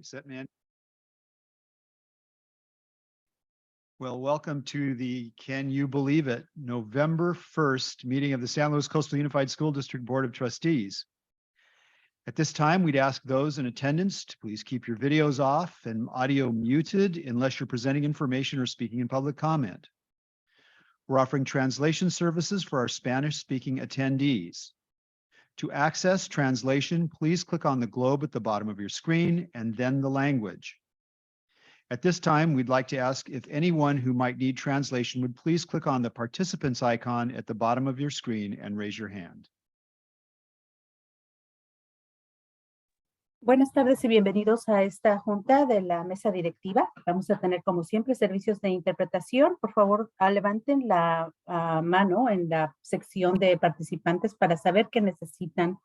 Set, man. Well, welcome to the Can You Believe It November 1st meeting of the San Luis Coastal Unified School District Board of Trustees. At this time, we'd ask those in attendance to please keep your videos off and audio muted unless you're presenting information or speaking in public comment. We're offering translation services for our Spanish-speaking attendees. To access translation, please click on the globe at the bottom of your screen and then the language. At this time, we'd like to ask if anyone who might need translation would please click on the participants icon at the bottom of your screen and raise your hand. Buenas tardes y bienvenidos a esta junta de la mesa directiva. Vamos a tener, como siempre, servicios de interpretación. Por favor, levanten la mano en la sección de participantes para saber que necesitan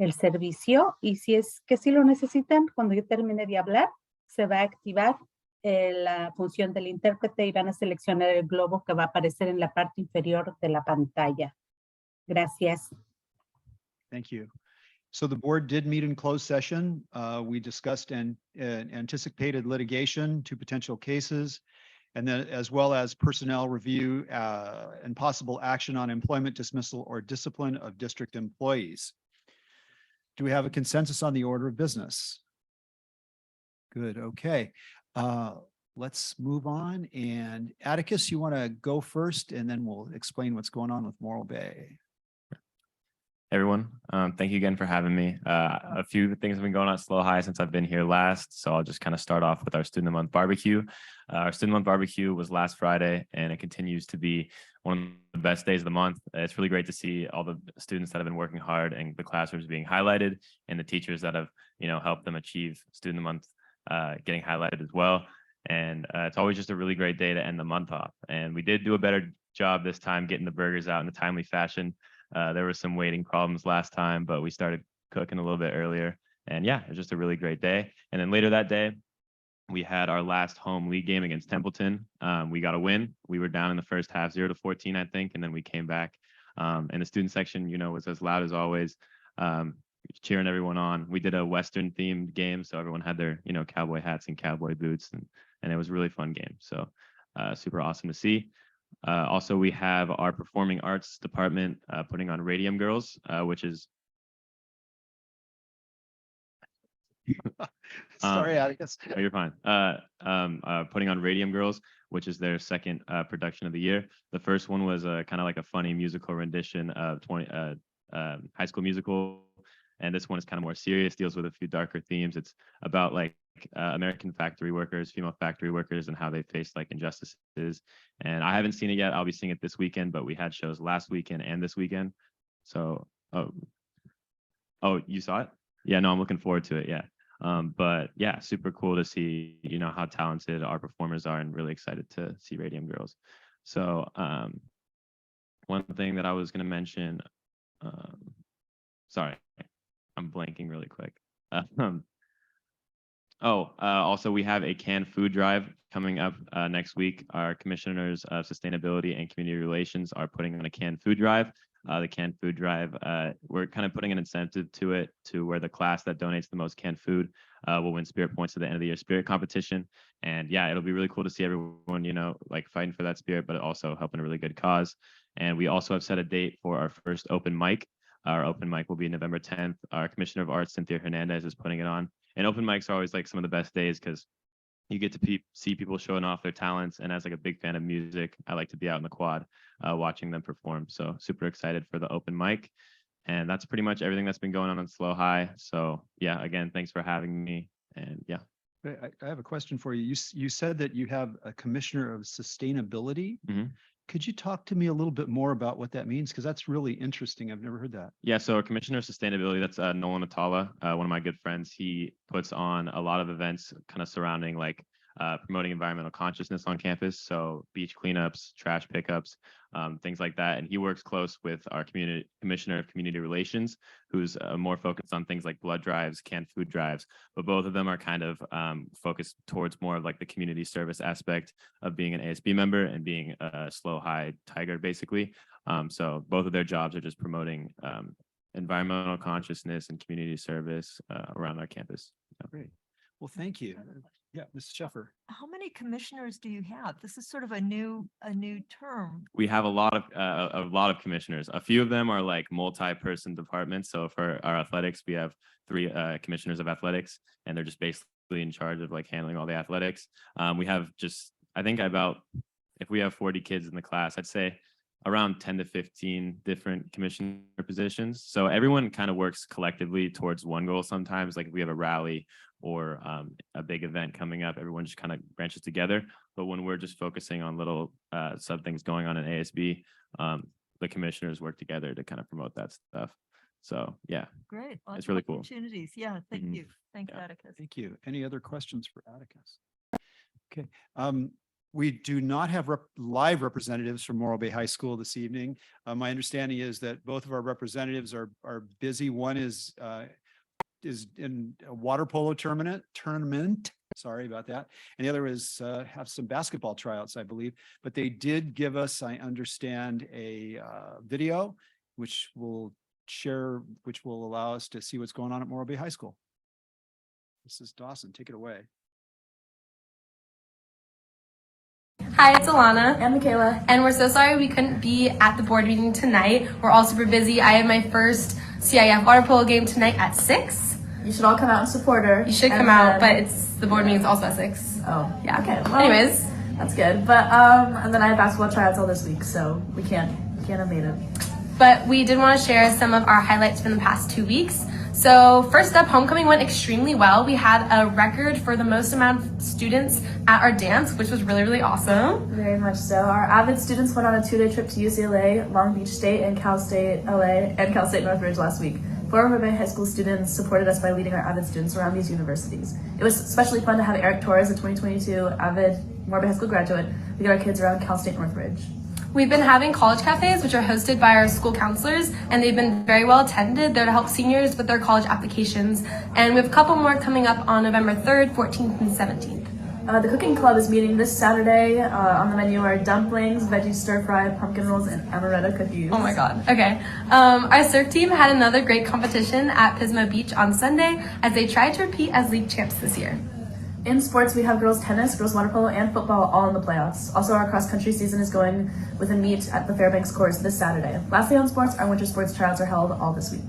el servicio. Y si es que sí lo necesitan, cuando yo termine de hablar, se va a activar la función del intérprete y van a seleccionar el globo que va a aparecer en la parte inferior de la pantalla. Gracias. Thank you. So the board did meet in closed session. We discussed anticipated litigation, two potential cases, and then as well as personnel review and possible action on employment dismissal or discipline of district employees. Do we have a consensus on the order of business? Good, okay. Let's move on. And Atticus, you want to go first, and then we'll explain what's going on with Morro Bay. Everyone, thank you again for having me. A few things have been going on at Slow High since I've been here last, so I'll just kind of start off with our Student of the Month barbecue. Our Student of the Month barbecue was last Friday, and it continues to be one of the best days of the month. It's really great to see all the students that have been working hard and the classrooms being highlighted, and the teachers that have, helped them achieve Student of the Month getting highlighted as well. And it's always just a really great day to end the month off. And we did do a better job this time getting the burgers out in a timely fashion. There were some waiting problems last time, but we started cooking a little bit earlier. And yeah, it was just a really great day. And then later that day, we had our last home league game against Templeton. We got a win. We were down in the first half, 0-14, I think, and then we came back. And the student section, was as loud as always, cheering everyone on. We did a Western themed game, so everyone had their, cowboy hats and cowboy boots, and it was a really fun game. So super awesome to see. Also, we have our performing arts department putting on Radium Girls, which is Sorry, Atticus. No, you're fine. Putting on Radium Girls, which is their second production of the year. The first one was kind of like a funny musical rendition of High School Musical, and this one is kind of more serious, deals with a few darker themes. It's about like American factory workers, female factory workers, and how they face like injustices. And I haven't seen it yet. I'll be seeing it this weekend, but we had shows last weekend and this weekend. So, oh, you saw it? Yeah, no, I'm looking forward to it. Yeah. But yeah, super cool to see, how talented our performers are, and really excited to see Radium Girls. So, one thing that I was going to mention, sorry, I'm blanking really quick. Also, we have a canned food drive coming up next week. Our commissioners of sustainability and community relations are putting on a canned food drive. The canned food drive, we're kind of putting an incentive to it, to where the class that donates the most canned food will win spirit points at the end of the year spirit competition. And yeah, it'll be really cool to see everyone, like fighting for that spirit, but also helping a really good cause. And we also have set a date for our first open mic. Our open mic will be November 10th. Our Commissioner of Arts, Cynthia Hernandez, is putting it on. And open mics are always like some of the best days because you get to see people showing off their talents. And as like a big fan of music, I like to be out in the quad watching them perform. So super excited for the open mic. And that's pretty much everything that's been going on Slow High. So yeah, again, thanks for having me. And yeah. I have a question for you. You said that you have a commissioner of sustainability. Mm-hmm. Could you talk to me a little bit more about what that means? Because that's really interesting. I've never heard that. Yeah, so our Commissioner of Sustainability, that's Nolan Atala, one of my good friends. He puts on a lot of events kind of surrounding like promoting environmental consciousness on campus. So beach cleanups, trash pickups, things like that. And he works close with our Commissioner of Community Relations, who's more focused on things like blood drives, canned food drives. But both of them are kind of focused towards more of like the community service aspect of being an ASB member and being a Slow High Tiger, basically. So both of their jobs are just promoting environmental consciousness and community service around our campus. Great. Well, thank you. Yeah, Mrs. Sheffer. How many commissioners do you have? This is sort of a new term. We have a lot of commissioners. A few of them are like multi-person departments. So for our athletics, we have 3 commissioners of athletics, and they're just basically in charge of like handling all the athletics. We have just, I think about, if we have 40 kids in the class, I'd say around 10 to 15 different commissioner positions. So everyone kind of works collectively towards one goal. Sometimes, like if we have a rally or a big event coming up, everyone just kind of branches together. But when we're just focusing on little sub things going on in ASB, the commissioners work together to kind of promote that stuff. So yeah, Great. Lots it's of really cool. Opportunities. Yeah. Thank Mhm. you. Thank you, Yeah. Atticus. Thank you. Any other questions for Atticus? Okay. We do not have live representatives from Morro Bay High School this evening. My understanding is that both of our representatives are busy. One is in a water polo tournament. Sorry about that. And the other is have some basketball tryouts, I believe. But they did give us, I understand, a video which will allow us to see what's going on at Morro Bay High School. Mrs. Dawson, take it away. Hi, it's Alana. And Michaela. And we're so sorry we couldn't be at the board meeting tonight. We're all super busy. I have my first CIF water polo game tonight at 6. You should all come out and support her. You should come out, but the board meeting is also at 6. Oh, Yeah. Okay. Well, Anyways, that's good. But and then I have basketball tryouts all this week, so we can't have made it. but we did want to share some of our highlights from the past 2 weeks. So first up, homecoming went extremely well. We had a record for the most amount of students at our dance, which was really, really awesome. Very much so. Our avid students went on a 2-day trip to UCLA, Long Beach State, and Cal State LA, and Cal State Northridge last week. 4 Morro Bay High School students supported us by leading our avid students around these universities. It was especially fun to have Eric Torres, a 2022 avid Morro Bay High School graduate, lead our kids around Cal State Northridge. We've been having college cafes, which are hosted by our school counselors, and they've been very well attended. They're to help seniors with their college applications. And we have a couple more coming up on November 3rd, 14th, and 17th. The cooking club is meeting this Saturday. On the menu are dumplings, veggie stir fry, pumpkin rolls, and amaretto cookies. Oh my god. Okay. Our surf team had another great competition at Pismo Beach on Sunday as they tried to repeat as league champs this year. In sports, we have girls tennis, girls water polo, and football all in the playoffs. Also, our cross-country season is going with a meet at the Fairbanks course this Saturday. Lastly, on sports, our winter sports tryouts are held all this week.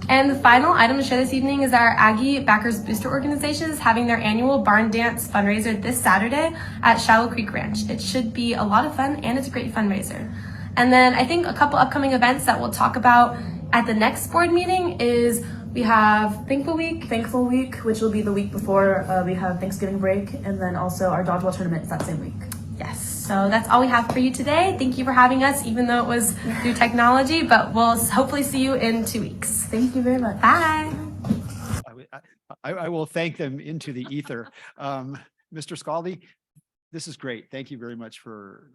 And the final item to share this evening is our Aggie Backers Booster Organization is having their annual barn dance fundraiser this Saturday at Shallow Creek Ranch. It should be a lot of fun, and it's a great fundraiser. And then I think a couple upcoming events that we'll talk about at the next board meeting is we have Thankful Week, which will be the week before we have Thanksgiving break, and then also our dodgeball tournament is that same week. Yes, so that's all we have for you today. Thank you for having us, even though it was through technology, but we'll hopefully see you in 2 weeks. Thank you very much. Bye. I will thank them into the ether. Mr. Scaldi, this is great. Thank you very much for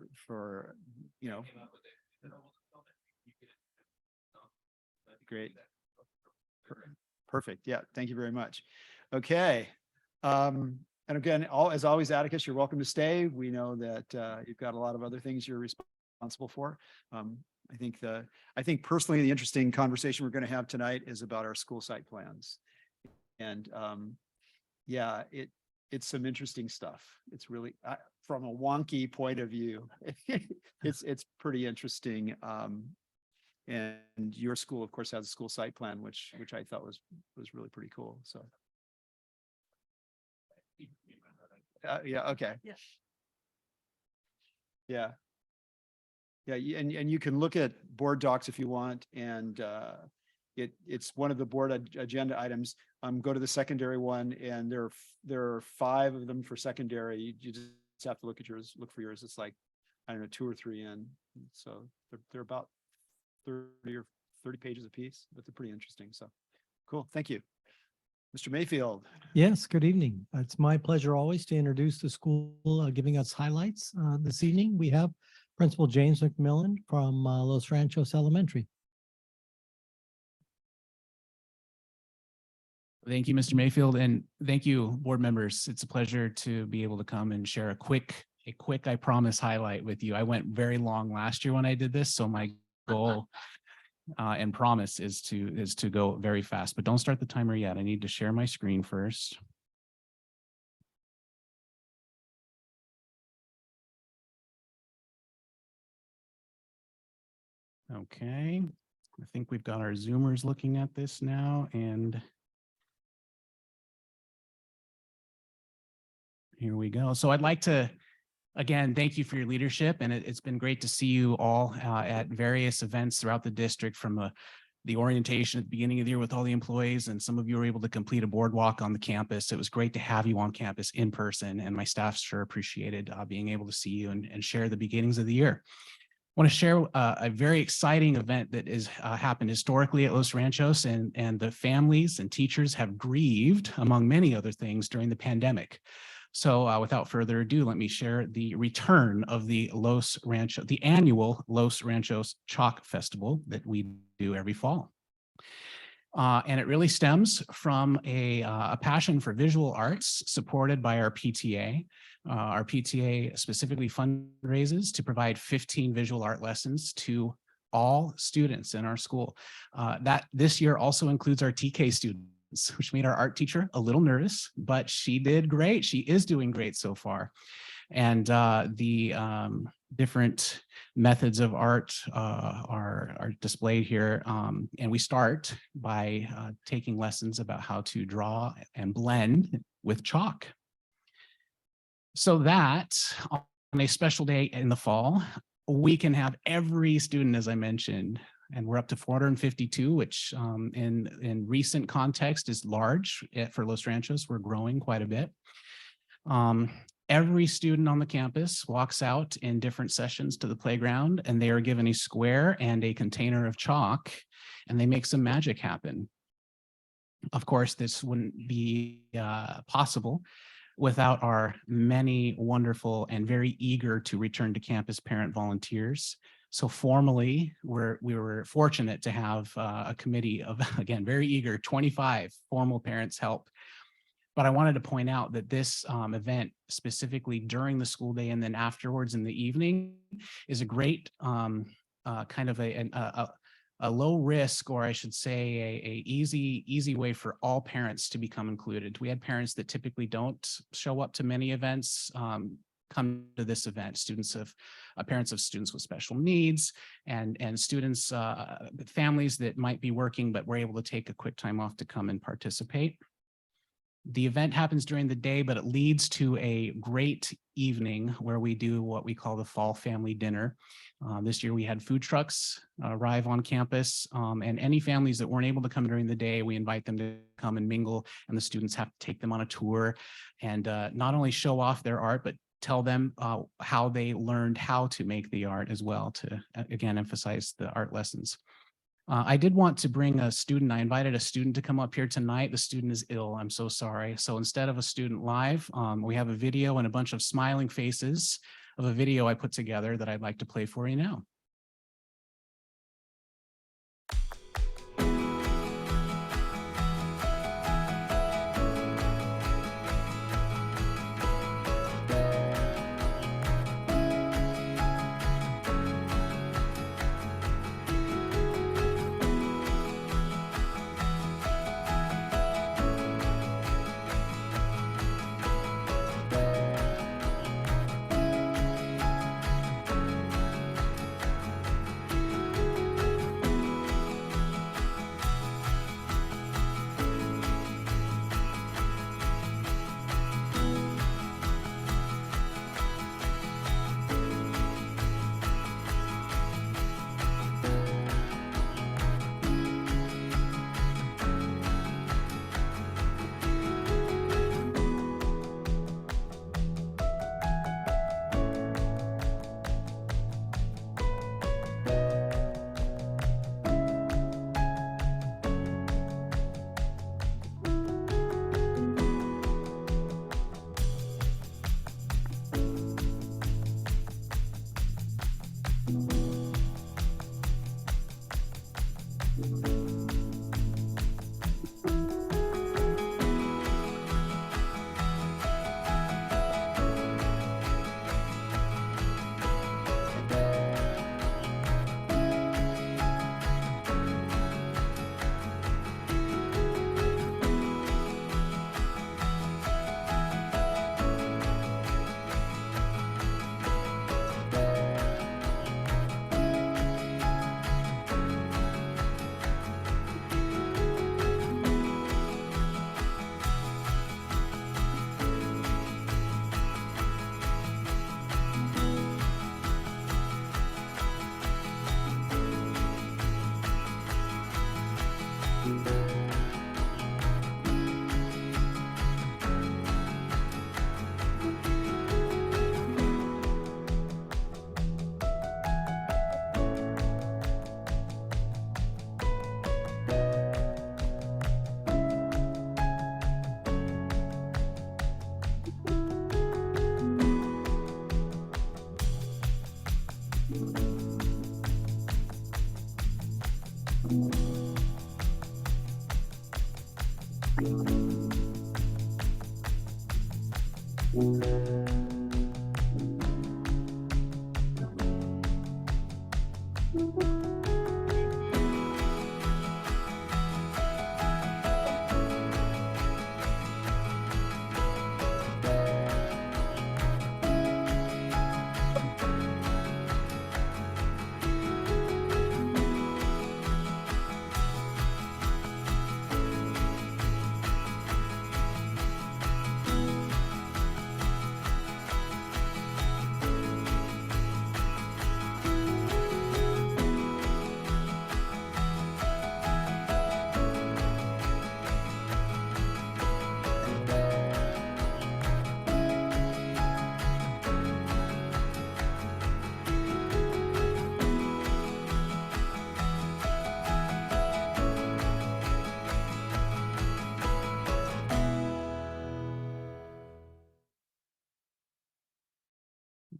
great. Perfect. Yeah. Thank you very much. Okay. And again, as always, Atticus, you're welcome to stay. We know that you've got a lot of other things you're responsible for. I think personally, the interesting conversation we're going to have tonight is about our school site plans. And yeah, it's some interesting stuff. It's really from a wonky point of view, it's pretty interesting. And your school, of course, has a school site plan, which I thought was really pretty cool. So. Yeah. Okay. Yes. Yeah. Yeah. And you can look at board docs if you want. And it's one of the board agenda items. Go to the secondary one, and there are 5 of them for secondary. You just have to look for yours. It's like, I don't know, 2 or 3 in. So they're about 30 pages a piece, but they're pretty interesting. So cool. Thank you. Mr. Mayfield. Yes, good evening. It's my pleasure always to introduce the school giving us highlights. This evening, we have Principal James McMillan from Los Ranchos Elementary. Thank you, Mr. Mayfield, and thank you, board members. It's a pleasure to be able to come and share a quick, I promise, highlight with you. I went very long last year when I did this, so my goal and promise is to go very fast, but don't start the timer yet. I need to share my screen first. Okay, I think we've got our Zoomers looking at this now, and here we go. So I'd like to, again, thank you for your leadership, and it's been great to see you all at various events throughout the district, from the orientation at the beginning of the year with all the employees, and some of you were able to complete a boardwalk on the campus. It was great to have you on campus in person, and my staff sure appreciated being able to see you and share the beginnings of the year. I want to share a very exciting event that is happened historically at Los Ranchos, and the families and teachers have grieved, among many other things, during the pandemic. So without further ado, let me share the return of the annual Los Ranchos Chalk Festival that we do every fall. And it really stems from a passion for visual arts supported by our PTA. Our PTA specifically fundraises to provide 15 visual art lessons to all students in our school. That this year also includes our TK students, which made our art teacher a little nervous, but she did great. She is doing great so far. And the different methods of art are displayed here. And we start by taking lessons about how to draw and blend with chalk. So that on a special day in the fall, we can have every student, as I mentioned, and we're up to 452, which in recent context is large for Los Ranchos. We're growing quite a bit. Every student on the campus walks out in different sessions to the playground, and they are given a square and a container of chalk, and they make some magic happen. Of course, this wouldn't be possible without our many wonderful and very eager to return to campus parent volunteers. So formally, we were fortunate to have a committee of, again, very eager, 25 formal parents help. But I wanted to point out that this event, specifically during the school day and then afterwards in the evening, is a great kind of a low risk, or I should say a easy way for all parents to become included. We had parents that typically don't show up to many events, come to this event, parents of students with special needs, and students, families that might be working but were able to take a quick time off to come and participate. The event happens during the day, but it leads to a great evening where we do what we call the Fall Family Dinner. This year we had food trucks arrive on campus, and any families that weren't able to come during the day, we invite them to come and mingle, and the students have to take them on a tour and not only show off their art, but tell them how they learned how to make the art as well, to again emphasize the art lessons. I did want to bring a student. I invited a student to come up here tonight. The student is ill. I'm so sorry. So instead of a student live, we have a video and a bunch of smiling faces of a video I put together that I'd like to play for you now.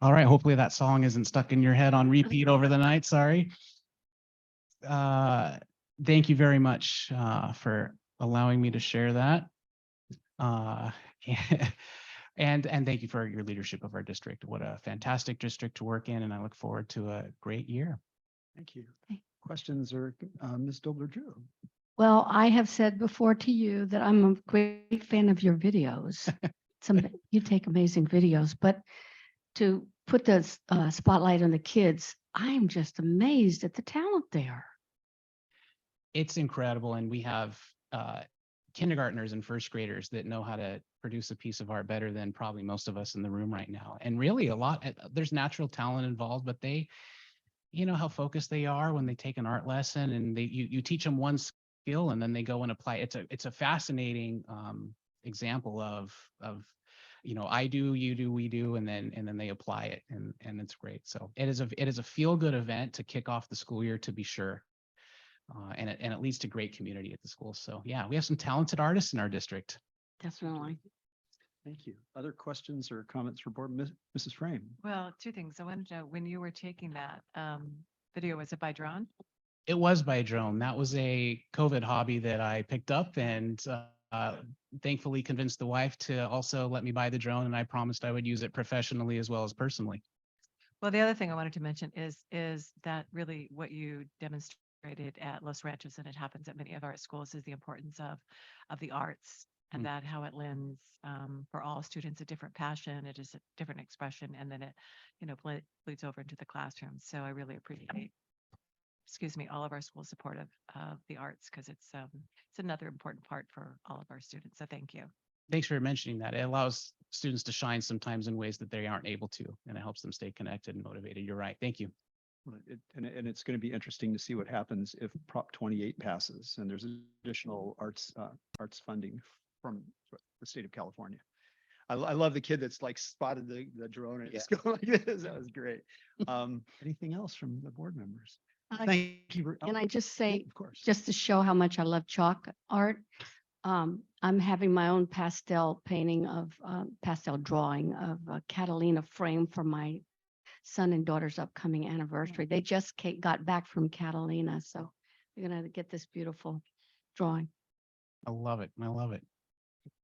All right, hopefully that song isn't stuck in your head on repeat over the night, sorry. Thank you very much for allowing me to share that. And thank you for your leadership of our district. What a fantastic district to work in, and I look forward to a great year. Thank you. Questions or Ms. Dobler-Drew? Well, I have said before to you that I'm a great fan of your videos. You take amazing videos, but to put the spotlight on the kids, I'm just amazed at the talent there. It's incredible, and we have kindergartners and first graders that know how to produce a piece of art better than probably most of us in the room right now. And really there's natural talent involved, but they, you know how focused they are when they take an art lesson, and you teach them one skill and then they go and apply. It's a fascinating example of you know, I do, you do, we do, and then they apply it, and it's great. So it is a feel-good event to kick off the school year, to be sure. And it leads to great community at the school. So yeah, we have some talented artists in our district. Definitely. Thank you. Other questions or comments for board, Mrs. Frame? Well, two things. I wanted to know, when you were taking that video, was it by drone? It was by drone. That was a COVID hobby that I picked up, and thankfully convinced the wife to also let me buy the drone, and I promised I would use it professionally as well as personally. Well, the other thing I wanted to mention is that really what you demonstrated at Los Ranchos, and it happens at many of our schools, is the importance of the arts, and that how it lends for all students a different passion. It is a different expression, and then it, you know, bleeds over into the classroom. So I really appreciate, all of our schools supportive of the arts, because it's another important part for all of our students. So thank you. Thanks for mentioning that. It allows students to shine sometimes in ways that they aren't able to, and it helps them stay connected and motivated. You're right. Thank you. Well, and it's going to be interesting to see what happens if Prop 28 passes and there's additional arts funding from the state of California. I love the kid that's like spotted the drone and it's going like this. That was great. Anything else from the board members? Thank you. Can I just say, of course, just to show how much I love chalk art, I'm having my own pastel painting of pastel drawing of a Catalina frame for my son and daughter's upcoming anniversary. They just got back from Catalina, so we're gonna get this beautiful drawing. I love it. I love it.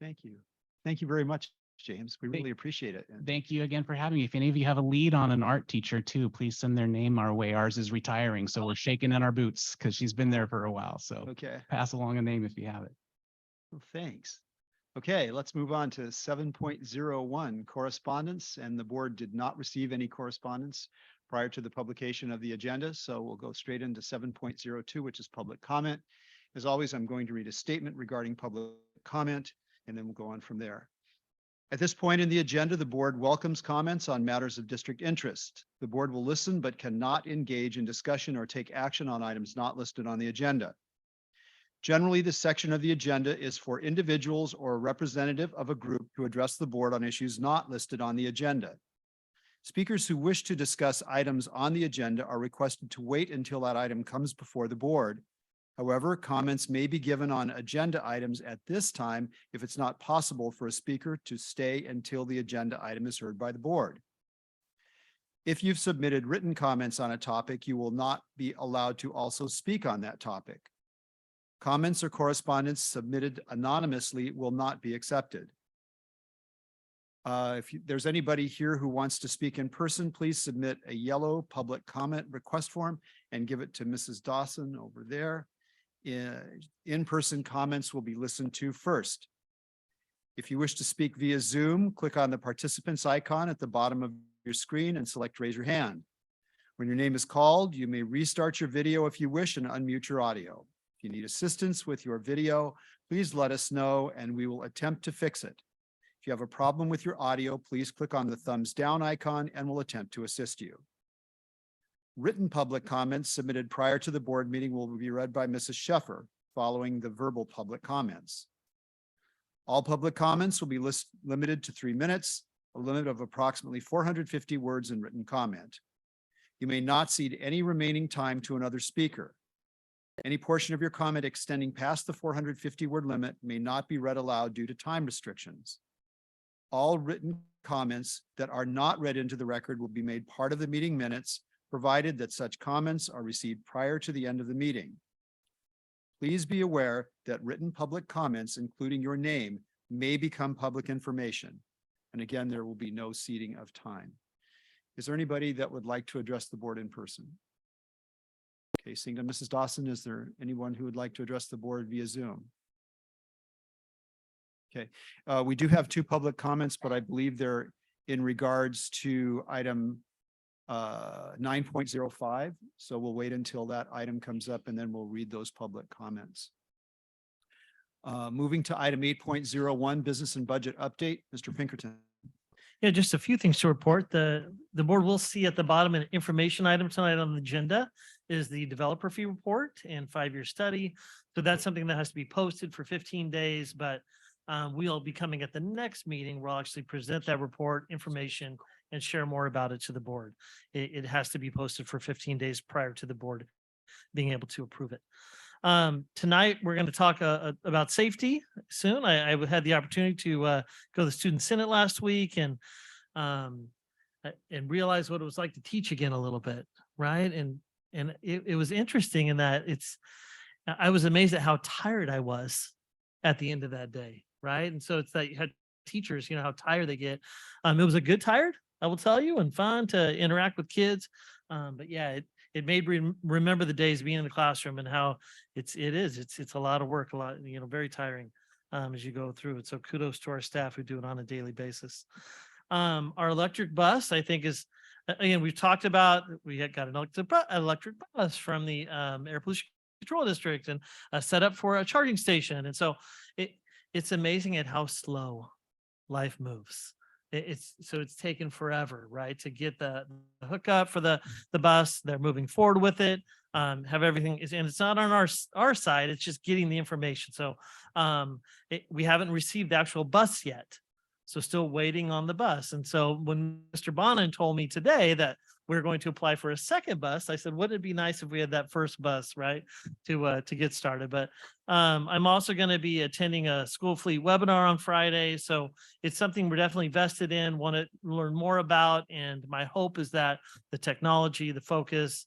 Thank you. Thank you very much, James. We really appreciate it. And Thank you again for having me. If any of you have a lead on an art teacher too, please send their name our way. Ours is retiring, so we're shaking in our boots because she's been there for a while. So okay. pass along a name if you have it. Well, thanks. Okay, let's move on to 7.01 correspondence, and the board did not receive any correspondence prior to the publication of the agenda. So we'll go straight into 7.02, which is public comment. As always, I'm going to read a statement regarding public comment, and then we'll go on from there. At this point in the agenda, the board welcomes comments on matters of district interest. The board will listen but cannot engage in discussion or take action on items not listed on the agenda. Generally, this section of the agenda is for individuals or a representative of a group to address the board on issues not listed on the agenda. Speakers who wish to discuss items on the agenda are requested to wait until that item comes before the board. However, comments may be given on agenda items at this time if it's not possible for a speaker to stay until the agenda item is heard by the board. If you've submitted written comments on a topic, you will not be allowed to also speak on that topic. Comments or correspondence submitted anonymously will not be accepted. There's anybody here who wants to speak in person, please submit a yellow public comment request form and give it to Mrs. Dawson over there. In-person comments will be listened to first. If you wish to speak via Zoom, click on the participants icon at the bottom of your screen and select raise your hand. When your name is called, you may restart your video if you wish and unmute your audio. If you need assistance with your video, please let us know and we will attempt to fix it. If you have a problem with your audio, please click on the thumbs down icon and we'll attempt to assist you. Written public comments submitted prior to the board meeting will be read by Mrs. Sheffer following the verbal public comments. All public comments will be limited to 3 minutes, a limit of approximately 450 words in written comment. You may not cede any remaining time to another speaker. Any portion of your comment extending past the 450 word limit may not be read aloud due to time restrictions. All written comments that are not read into the record will be made part of the meeting minutes, provided that such comments are received prior to the end of the meeting. Please be aware that written public comments, including your name, may become public information. And again, there will be no ceding of time. Is there anybody that would like to address the board in person? Okay, seeing that Mrs. Dawson, is there anyone who would like to address the board via Zoom? Okay, we do have 2 public comments, but I believe they're in regards to item 9.05. So we'll wait until that item comes up and then we'll read those public comments. Moving to item 8.01, business and budget update, Mr. Pinkerton. Yeah, just a few things to report. The board will see at the bottom an information item tonight on the agenda is the developer fee report and 5-year study. So that's something that has to be posted for 15 days, but we'll be coming at the next meeting. We'll actually present that report information and share more about it to the board. It has to be posted for 15 days prior to the board being able to approve it. Tonight, we're going to talk about safety soon. I had the opportunity to go to the Student Senate last week and realize what it was like to teach again a little bit, right? And it was interesting in that I was amazed at how tired I was at the end of that day, right? And so it's that you had teachers, you know, how tired they get. It was a good tired, I will tell you, and fun to interact with kids. But yeah, it made me remember the days being in the classroom and how it's a lot of work, a lot, you know, very tiring as you go through it. So kudos to our staff who do it on a daily basis. Our electric bus, I think, is, again, we've talked about, we had got an electric bus from the Air Pollution Control District and set up for a charging station. And so it's amazing at how slow life moves. It's taken forever, right, to get the hookup for the bus. They're moving forward with it, have everything, and it's not on our side. It's just getting the information. So we haven't received the actual bus yet. So still waiting on the bus. And so when Mr. Bonin told me today that we're going to apply for a second bus, I said, wouldn't it be nice if we had that first bus, right, to get started? But I'm also going to be attending a school fleet webinar on Friday. So it's something we're definitely vested in, want to learn more about. And my hope is that the technology, the focus,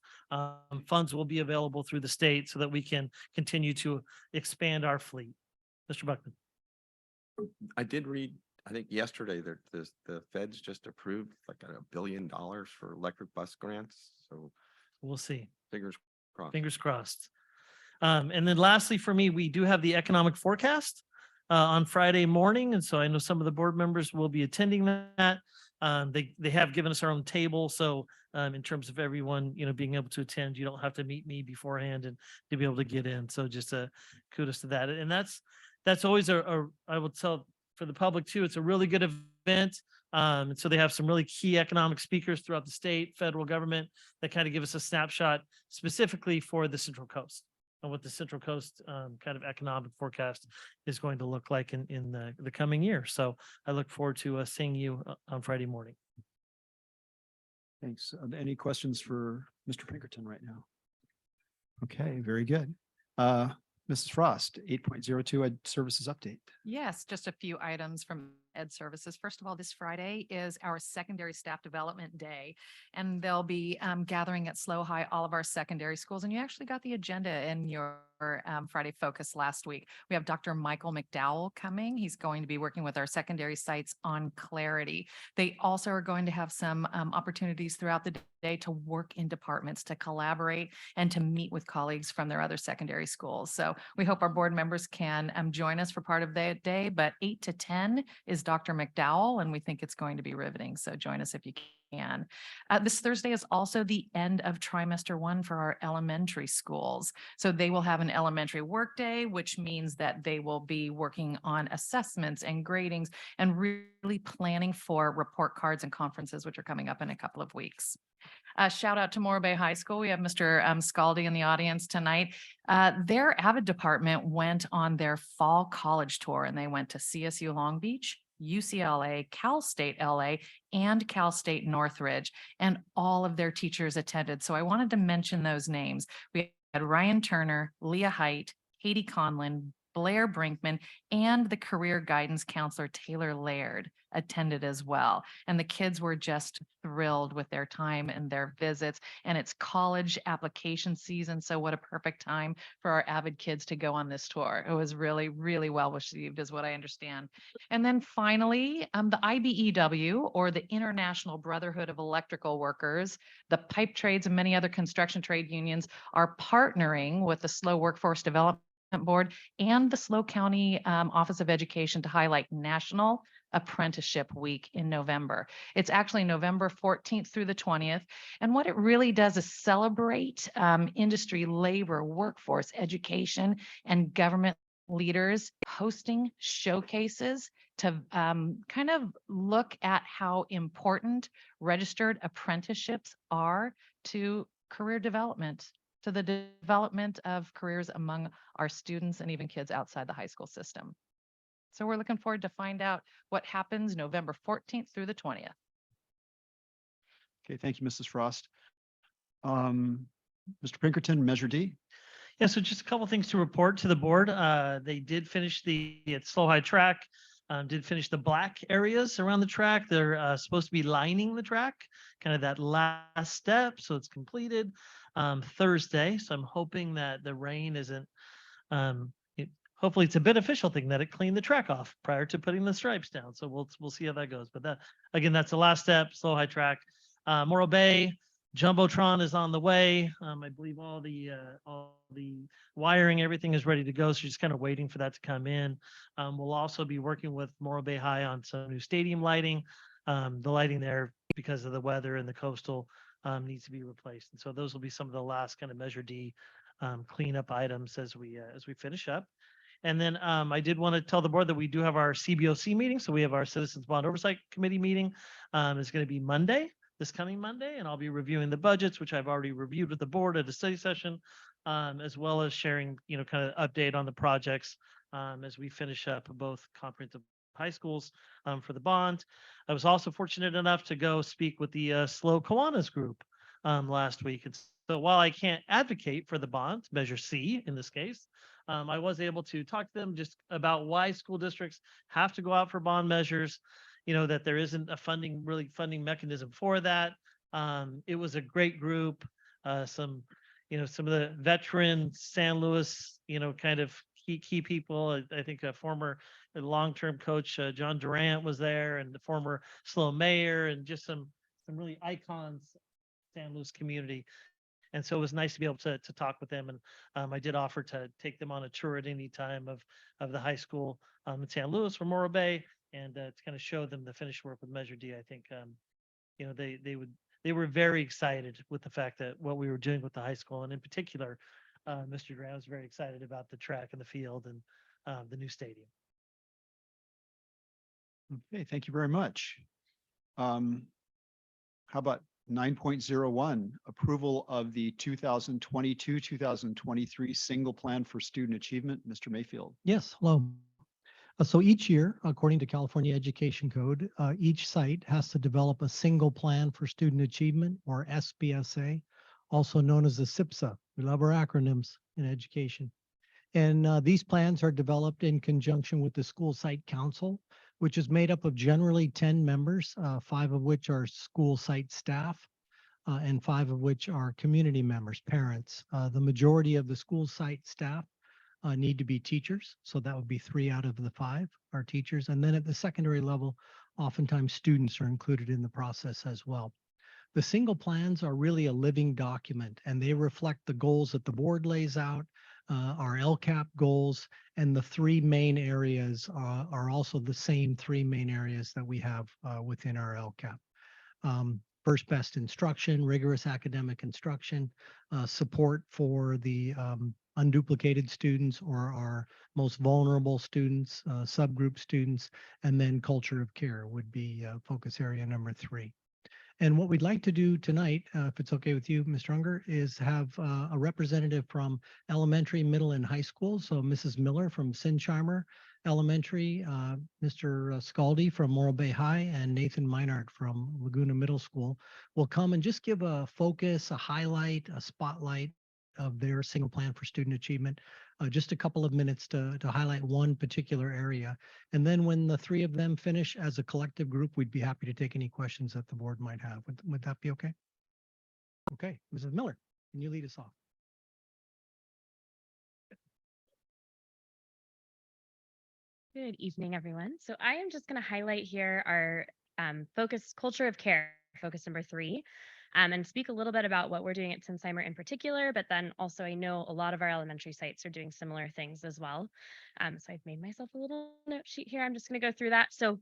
funds will be available through the state so that we can continue to expand our fleet. Mr. Buckman. I did read, I think yesterday, that the feds just approved like $1 billion for electric bus grants. So we'll see. Fingers crossed. Fingers crossed. And then lastly, for me, we do have the economic forecast on Friday morning. And so I know some of the board members will be attending that. They have given us our own table. So in terms of everyone, you know, being able to attend, you don't have to meet me beforehand and to be able to get in. So just kudos to that. And that's always I will tell for the public too, it's a really good event. And so they have some really key economic speakers throughout the state, federal government that kind of give us a snapshot specifically for the Central Coast and what the Central Coast kind of economic forecast is going to look like in the coming year. So I look forward to seeing you on Friday morning. Thanks. Any questions for Mr. Pinkerton right now? Okay, very good. Mrs. Frost, 8.02 services update. Yes, just a few items from Ed Services. First of all, this Friday is our secondary staff development day, and they'll be gathering at Slow High, all of our secondary schools. And you actually got the agenda in your Friday focus last week. We have Dr. Michael McDowell coming. He's going to be working with our secondary sites on clarity. They also are going to have some opportunities throughout the day to work in departments, to collaborate, and to meet with colleagues from their other secondary schools. So we hope our board members can join us for part of that day, but 8 to 10 is Dr. McDowell, and we think it's going to be riveting. So join us if you can. This Thursday is also the end of trimester 1 for our elementary schools. So they will have an elementary work day, which means that they will be working on assessments and gradings and really planning for report cards and conferences, which are coming up in a couple of weeks. Shout out to Morro Bay High School. We have Mr. Scaldi in the audience tonight. Their AVID department went on their fall college tour, and they went to CSU Long Beach, UCLA, Cal State LA, and Cal State Northridge, and all of their teachers attended. So I wanted to mention those names. We had Ryan Turner, Leah Height, Katie Conlin, Blair Brinkman, and the career guidance counselor, Taylor Laird, attended as well. And the kids were just thrilled with their time and their visits. And it's college application season. So what a perfect time for our AVID kids to go on this tour. It was really, really well received is what I understand. And then finally, the IBEW, or the International Brotherhood of Electrical Workers, the pipe trades and many other construction trade unions are partnering with the SLO Workforce Development Board and the SLO County Office of Education to highlight National Apprenticeship Week in November. It's actually November 14th through the 20th. And what it really does is celebrate industry, labor, workforce, education, and government leaders hosting showcases to kind of look at how important registered apprenticeships are to career development, to the development of careers among our students and even kids outside the high school system. So we're looking forward to find out what happens November 14th through the 20th. Okay, thank you, Mrs. Frost. Mr. Pinkerton, Measure D. Yeah, so just a couple things to report to the board. They did finish at Slow High track, did finish the black areas around the track. They're supposed to be lining the track, kind of that last step. So it's completed Thursday. So I'm hoping that the rain isn't, hopefully it's a beneficial thing that it cleaned the track off prior to putting the stripes down. So we'll see how that goes. But that, again, that's the last step, Slow High track. Morro Bay, Jumbotron is on the way. I believe all the wiring, everything is ready to go. So just kind of waiting for that to come in. We'll also be working with Morro Bay High on some new stadium lighting. The lighting there, because of the weather and the coastal, needs to be replaced. And so those will be some of the last kind of Measure D cleanup items as we finish up. And then I did want to tell the board that we do have our CBOC meeting. So we have our Citizens Bond Oversight Committee meeting. It's going to be this coming Monday, and I'll be reviewing the budgets, which I've already reviewed with the board at a study session, as well as sharing, kind of update on the projects as we finish up both comprehensive high schools for the bond. I was also fortunate enough to go speak with the SLO Kiwanis group last week. And so while I can't advocate for the bond, Measure C in this case, I was able to talk to them just about why school districts have to go out for bond measures, that there isn't a funding mechanism for that. It was a great group. Some of the veteran San Luis, kind of key people. I think a former long-term coach, John Durant, was there, and the former SLO mayor, and just some really icons, San Luis community. And so it was nice to be able to talk with them. And I did offer to take them on a tour at any time of the high school in San Luis or Morro Bay, and to kind of show them the finished work with Measure D. I think, they were very excited with the fact that what we were doing with the high school, and in particular, Mr. Durant was very excited about the track and the field and the new stadium. Okay, thank you very much. How about 9.01, approval of the 2022-2023 single plan for student achievement, Mr. Mayfield. Yes, hello. So each year, according to California Education Code, each site has to develop a single plan for student achievement, or SBSA, also known as the SIPSA. We love our acronyms in education. And these plans are developed in conjunction with the school site council, which is made up of generally 10 members, 5 of which are school site staff, and 5 of which are community members, parents. The majority of the school site staff need to be teachers. So that would be 3 out of the 5 are teachers. And then at the secondary level, oftentimes students are included in the process as well. The single plans are really a living document, and they reflect the goals that the board lays out, our LCAP goals, and the 3 main areas are also the same 3 main areas that we have within our LCAP. First best instruction, rigorous academic instruction, support for the unduplicated students or our most vulnerable students, subgroup students, and then culture of care would be focus area number 3. And what we'd like to do tonight, if it's okay with you, Mr. Unger, is have a representative from elementary, middle, and high school. So Mrs. Miller from Sinsheimer Elementary, Mr. Scaldi from Morro Bay High, and Nathan Meinert from Laguna Middle School will come and just give a focus, a highlight, a spotlight of their single plan for student achievement, just a couple of minutes to highlight one particular area. And then when the 3 of them finish as a collective group, we'd be happy to take any questions that the board might have. Would that be okay? Okay, Mrs. Miller, can you lead us off? Good evening, everyone. So I am just going to highlight here our focus culture of care, focus number 3, and speak a little bit about what we're doing at Sinsheimer in particular, but then also I know a lot of our elementary sites are doing similar things as well. So I've made myself a little note sheet here. I'm just going to go through that. So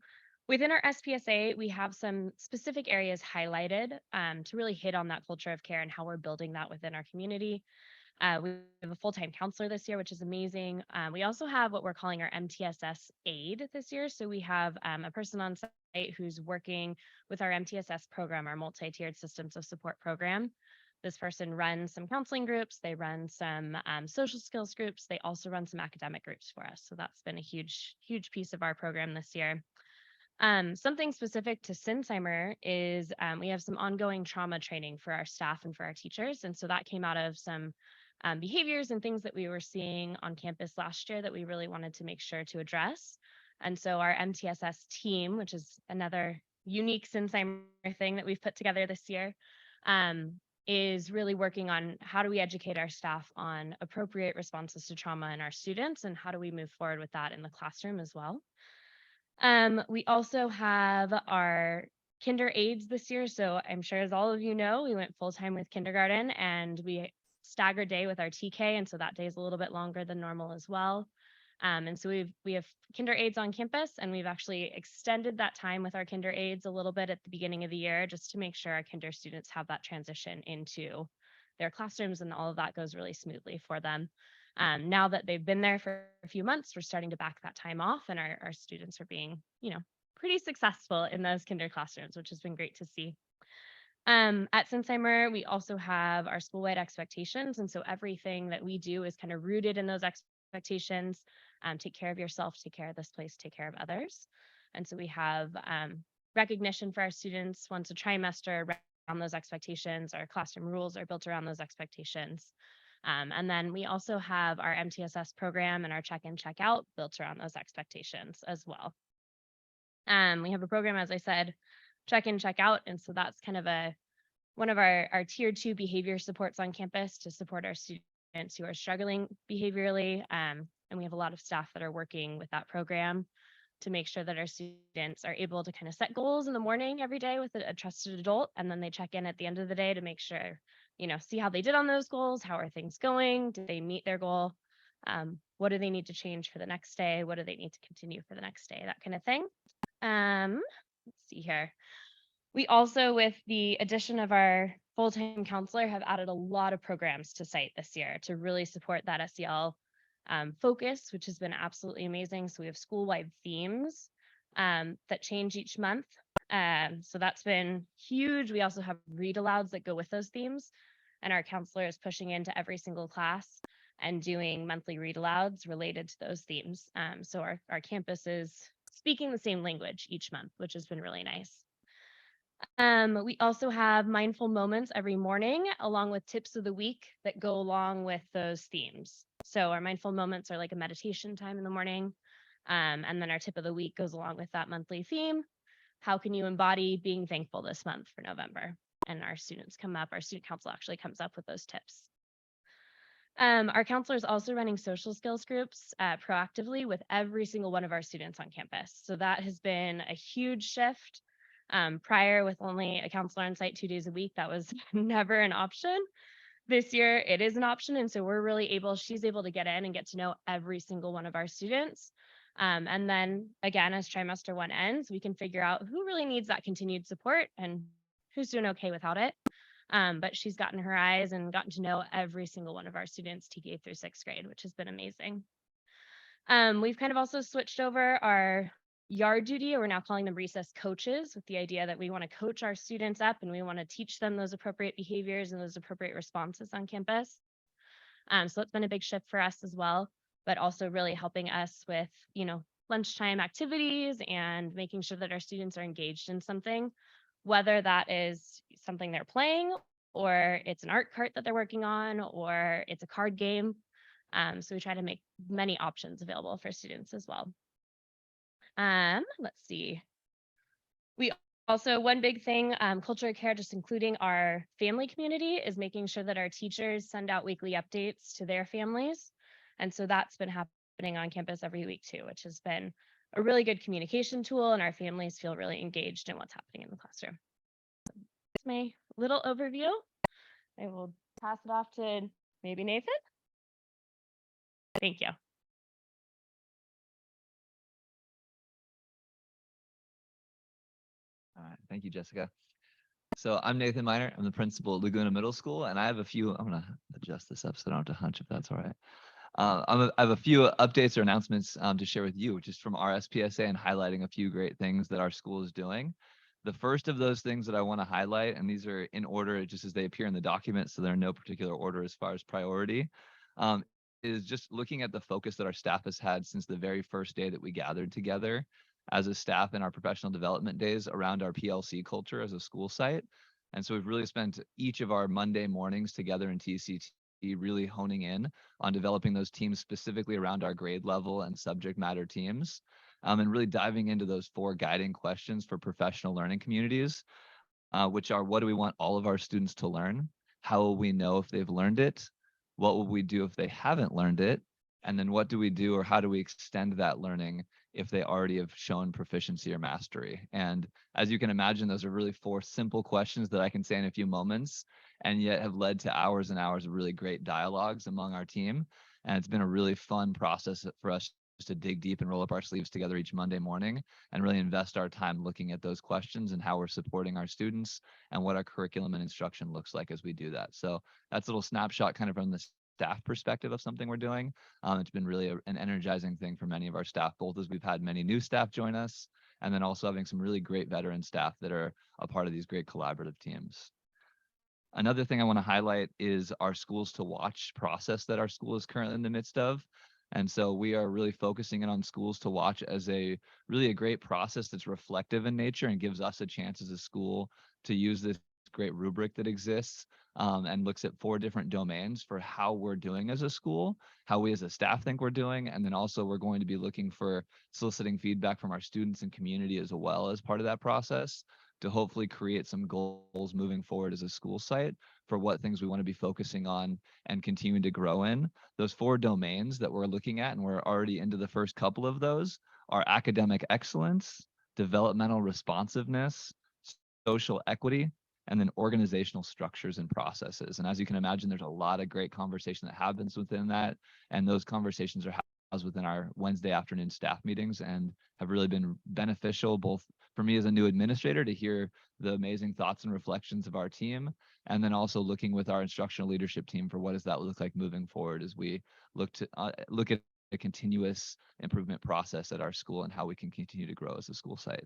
within our SPSA, we have some specific areas highlighted to really hit on that culture of care and how we're building that within our community. We have a full-time counselor this year, which is amazing. We also have what we're calling our MTSS aide this year. So we have a person on site who's working with our MTSS program, our multi-tiered systems of support program. This person runs some counseling groups. They run some social skills groups. They also run some academic groups for us. So that's been a huge, huge piece of our program this year. Something specific to Sinsheimer is we have some ongoing trauma training for our staff and for our teachers. And so that came out of some behaviors and things that we were seeing on campus last year that we really wanted to make sure to address. And so our MTSS team, which is another unique Sinsheimer thing that we've put together this year, is really working on how do we educate our staff on appropriate responses to trauma in our students and how do we move forward with that in the classroom as well. We also have our kinder aides this year. So I'm sure as all of you know, we went full-time with kindergarten and we staggered day with our TK. And so that day is a little bit longer than normal as well. And so we have kinder aides on campus and we've actually extended that time with our kinder aides a little bit at the beginning of the year, just to make sure our kinder students have that transition into their classrooms and all of that goes really smoothly for them. Now that they've been there for a few months, we're starting to back that time off and our students are being, pretty successful in those kinder classrooms, which has been great to see. At Sinsheimer, we also have our school-wide expectations. And so everything that we do is kind of rooted in those expectations. Take care of yourself, take care of this place, take care of others. And so we have recognition for our students once a trimester around those expectations. Our classroom rules are built around those expectations. And then we also have our MTSS program and our check-in, check-out built around those expectations as well. We have a program, as I said, check-in, check-out. And so that's kind of one of our tier 2 behavior supports on campus to support our students who are struggling behaviorally. And we have a lot of staff that are working with that program to make sure that our students are able to kind of set goals in the morning every day with a trusted adult. And then they check in at the end of the day to make sure, see how they did on those goals. How are things going? Did they meet their goal? What do they need to change for the next day? What do they need to continue for the next day? That kind of thing. Let's see here. We also, with the addition of our full-time counselor, have added a lot of programs to site this year to really support that SEL focus, which has been absolutely amazing. So we have school-wide themes that change each month. So that's been huge. We also have read alouds that go with those themes. And our counselor is pushing into every single class and doing monthly read alouds related to those themes. So our campus is speaking the same language each month, which has been really nice. We also have mindful moments every morning, along with tips of the week that go along with those themes. So our mindful moments are like a meditation time in the morning. And then our tip of the week goes along with that monthly theme. How can you embody being thankful this month for November? And our students come up, our student council actually comes up with those tips. Our counselor is also running social skills groups proactively with every single one of our students on campus. So that has been a huge shift. Prior, with only a counselor on site 2 days a week, that was never an option. This year, it is an option. And so we're really she's able to get in and get to know every single one of our students. And then again, as trimester 1 ends, we can figure out who really needs that continued support and who's doing okay without it. But she's gotten her eyes and gotten to know every single one of our students TK through 6th grade, which has been amazing. We've kind of also switched over our yard duty, or we're now calling them recess coaches, with the idea that we want to coach our students up and we want to teach them those appropriate behaviors and those appropriate responses on campus. So that's been a big shift for us as well, but also really helping us with, lunchtime activities and making sure that our students are engaged in something, whether that is something they're playing or it's an art cart that they're working on or it's a card game. So we try to make many options available for students as well. Let's see. We also, one big thing, culture of care, just including our family community, is making sure that our teachers send out weekly updates to their families. And so that's been happening on campus every week too, which has been a really good communication tool, and our families feel really engaged in what's happening in the classroom. That's my little overview. I will pass it off to maybe Nathan. Thank you. All right, thank you, Jessica. So I'm Nathan Miner. I'm the principal at Laguna Middle School, and I have a few. I'm gonna adjust this up so I don't have to hunch if that's all right. I have a few updates or announcements to share with you, just from our SPSA and highlighting a few great things that our school is doing. The first of those things that I want to highlight, and these are in order just as they appear in the document, so they're in no particular order as far as priority, is just looking at the focus that our staff has had since the very first day that we gathered together as a staff in our professional development days around our PLC culture as a school site. And so we've really spent each of our Monday mornings together in TCT really honing in on developing those teams specifically around our grade level and subject matter teams, and really diving into those 4 guiding questions for professional learning communities, which are: what do we want all of our students to learn? How will we know if they've learned it? What will we do if they haven't learned it? And then what do we do, or how do we extend that learning if they already have shown proficiency or mastery? And as you can imagine, those are really 4 simple questions that I can say in a few moments, and yet have led to hours and hours of really great dialogues among our team. And it's been a really fun process for us to dig deep and roll up our sleeves together each Monday morning and really invest our time looking at those questions and how we're supporting our students and what our curriculum and instruction looks like as we do that. So that's a little snapshot kind of from the staff perspective of something we're doing. It's been really an energizing thing for many of our staff, both as we've had many new staff join us, and then also having some really great veteran staff that are a part of these great collaborative teams. Another thing I want to highlight is our schools to watch process that our school is currently in the midst of. And so we are really focusing in on schools to watch as really a great process that's reflective in nature and gives us a chance as a school to use this great rubric that exists, and looks at 4 different domains for how we're doing as a school, how we as a staff think we're doing, and then also we're going to be looking for soliciting feedback from our students and community as well as part of that process, to hopefully create some goals moving forward as a school site for what things we want to be focusing on and continuing to grow in. Those 4 domains that we're looking at, and we're already into the first couple of those, are academic excellence, developmental responsiveness, social equity, and then organizational structures and processes. And as you can imagine, there's a lot of great conversation that happens within that. And those conversations are housed within our Wednesday afternoon staff meetings and have really been beneficial, both for me as a new administrator to hear the amazing thoughts and reflections of our team, and then also looking with our instructional leadership team for what does that look like moving forward as we look at a continuous improvement process at our school and how we can continue to grow as a school site.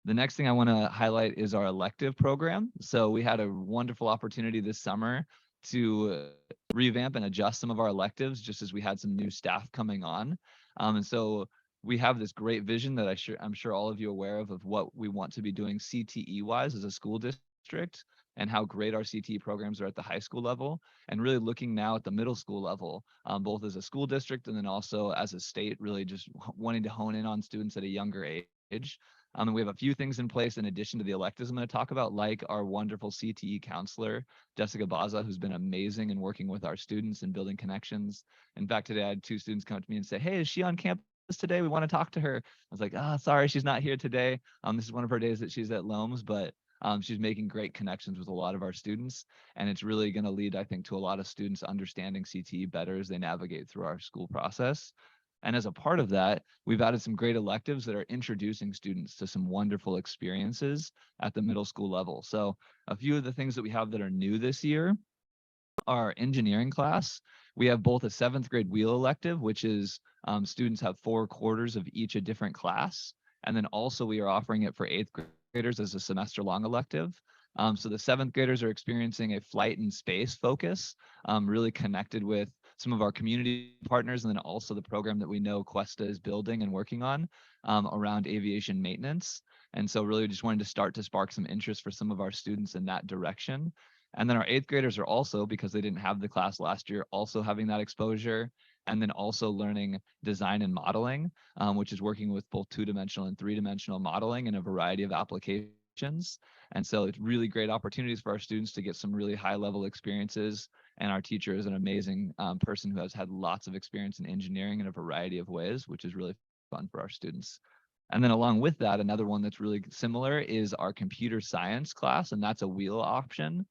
The next thing I want to highlight is our elective program. So we had a wonderful opportunity this summer to revamp and adjust some of our electives just as we had some new staff coming on. And so we have this great vision that I'm sure all of you are aware of what we want to be doing CTE wise as a school district district and how great our CTE programs are at the high school level, and really looking now at the middle school level, both as a school district and then also as a state, really just wanting to hone in on students at a younger age. And we have a few things in place in addition to the electives I'm going to talk about, like our wonderful CTE counselor, Jessica Baza, who's been amazing in working with our students and building connections. In fact, today I had 2 students come up to me and say, "Hey, is she on campus today? We want to talk to her." I was like, sorry, she's not here today. This is one of her days that she's at Loams, but she's making great connections with a lot of our students. And it's really going to lead, I think, to a lot of students understanding CTE better as they navigate through our school process. And as a part of that, we've added some great electives that are introducing students to some wonderful experiences at the middle school level. So a few of the things that we have that are new this year, our engineering class, we have both a 7th grade wheel elective, which is students have 4 quarters of each a different class. And then also we are offering it for 8th graders as a semester long elective. So the 7th graders are experiencing a flight and space focus, really connected with some of our community partners, and then also the program that we know Cuesta is building and working on around aviation maintenance. And so really just wanted to start to spark some interest for some of our students in that direction. And then our 8th graders are also, because they didn't have the class last year, also having that exposure, and then also learning design and modeling, which is working with both 2-dimensional and 3-dimensional modeling in a variety of applications. And so it's really great opportunities for our students to get some really high-level experiences. And our teacher is an amazing person who has had lots of experience in engineering in a variety of ways, which is really fun for our students. And then along with that, another one that's really similar is our computer science class, and that's a wheel option.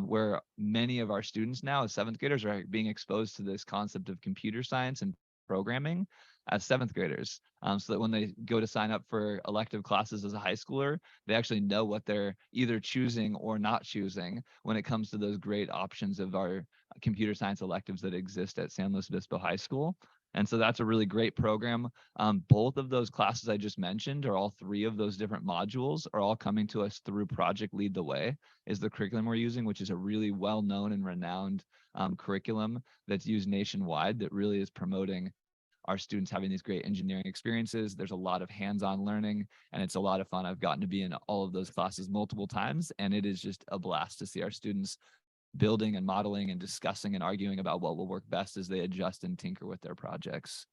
Where many of our students now as 7th graders are being exposed to this concept of computer science and programming as 7th graders, so that when they go to sign up for elective classes as a high schooler, they actually know what they're either choosing or not choosing when it comes to those great options of our computer science electives that exist at San Luis Obispo High School. And so that's a really great program. Both of those classes I just mentioned, or all 3 of those different modules, are all coming to us through Project Lead the Way, is the curriculum we're using, which is a really well-known and renowned curriculum that's used nationwide that really is promoting our students having these great engineering experiences. There's a lot of hands-on learning, and it's a lot of fun. I've gotten to be in all of those classes multiple times, and it is just a blast to see our students building and modeling and discussing and arguing about what will work best as they adjust and tinker with their projects.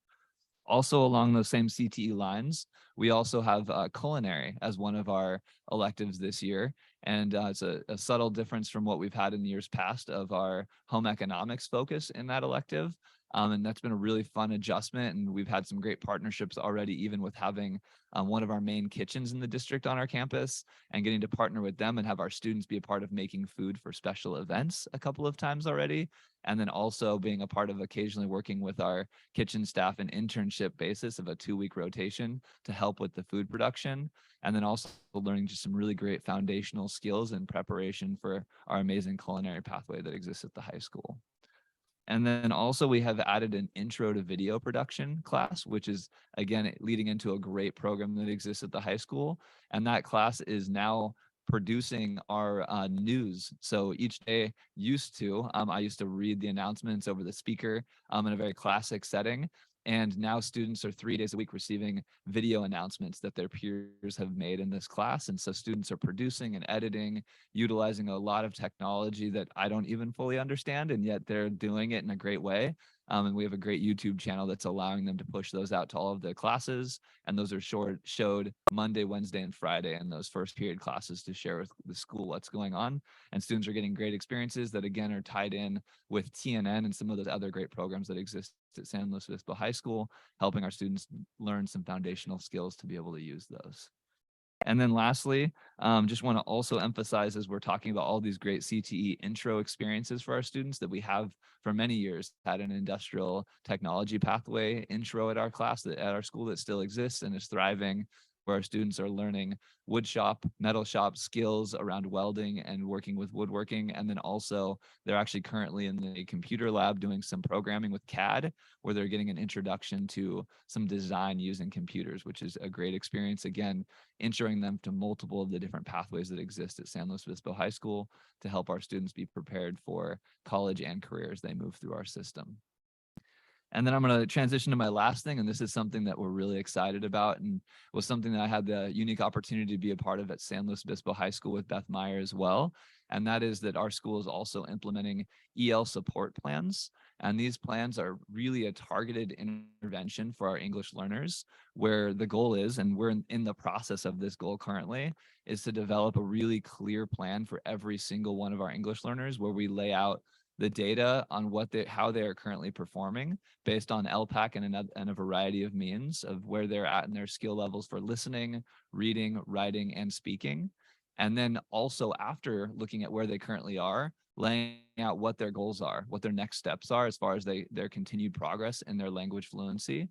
Also along those same CTE lines, we also have culinary as one of our electives this year. And it's a subtle difference from what we've had in years past of our home economics focus in that elective. And that's been a really fun adjustment. And we've had some great partnerships already, even with having one of our main kitchens in the district on our campus and getting to partner with them and have our students be a part of making food for special events a couple of times already. And then also being a part of occasionally working with our kitchen staff an internship basis of a 2-week rotation to help with the food production. And then also learning just some really great foundational skills in preparation for our amazing culinary pathway that exists at the high school. And then also we have added an intro to video production class, which is, again, leading into a great program that exists at the high school. And that class is now producing our news. So each day I used to read the announcements over the speaker in a very classic setting. And now students are 3 days a week receiving video announcements that their peers have made in this class. And so students are producing and editing, utilizing a lot of technology that I don't even fully understand, and yet they're doing it in a great way. And we have a great YouTube channel that's allowing them to push those out to all of the classes. And those are showed Monday, Wednesday, and Friday in those first period classes to share with the school what's going on. And students are getting great experiences that, again, are tied in with TNN and some of those other great programs that exist at San Luis Obispo High School, helping our students learn some foundational skills to be able to use those. And then lastly, just want to also emphasize, as we're talking about all these great CTE intro experiences for our students, that we have for many years had an industrial technology pathway intro at our class, at our school, that still exists and is thriving, where our students are learning wood shop, metal shop skills around welding and working with woodworking. And then also they're actually currently in the computer lab doing some programming with CAD, where they're getting an introduction to some design using computers, which is a great experience. Again, introing them to multiple of the different pathways that exist at San Luis Obispo High School to help our students be prepared for college and career as they move through our system. And then I'm going to transition to my last thing, and this is something that we're really excited about, and was something that I had the unique opportunity to be a part of at San Luis Obispo High School with Beth Meyer as well. And that is that our school is also implementing EL support plans. And these plans are really a targeted intervention for our English learners, where the goal is, and we're in the process of this goal currently, is to develop a really clear plan for every single one of our English learners, where we lay out the data on how they are currently performing based on LPAC and a variety of means of where they're at in their skill levels for listening, reading, writing, and speaking. And then also, after looking at where they currently are, laying out what their goals are, what their next steps are as far as their continued progress in their language fluency.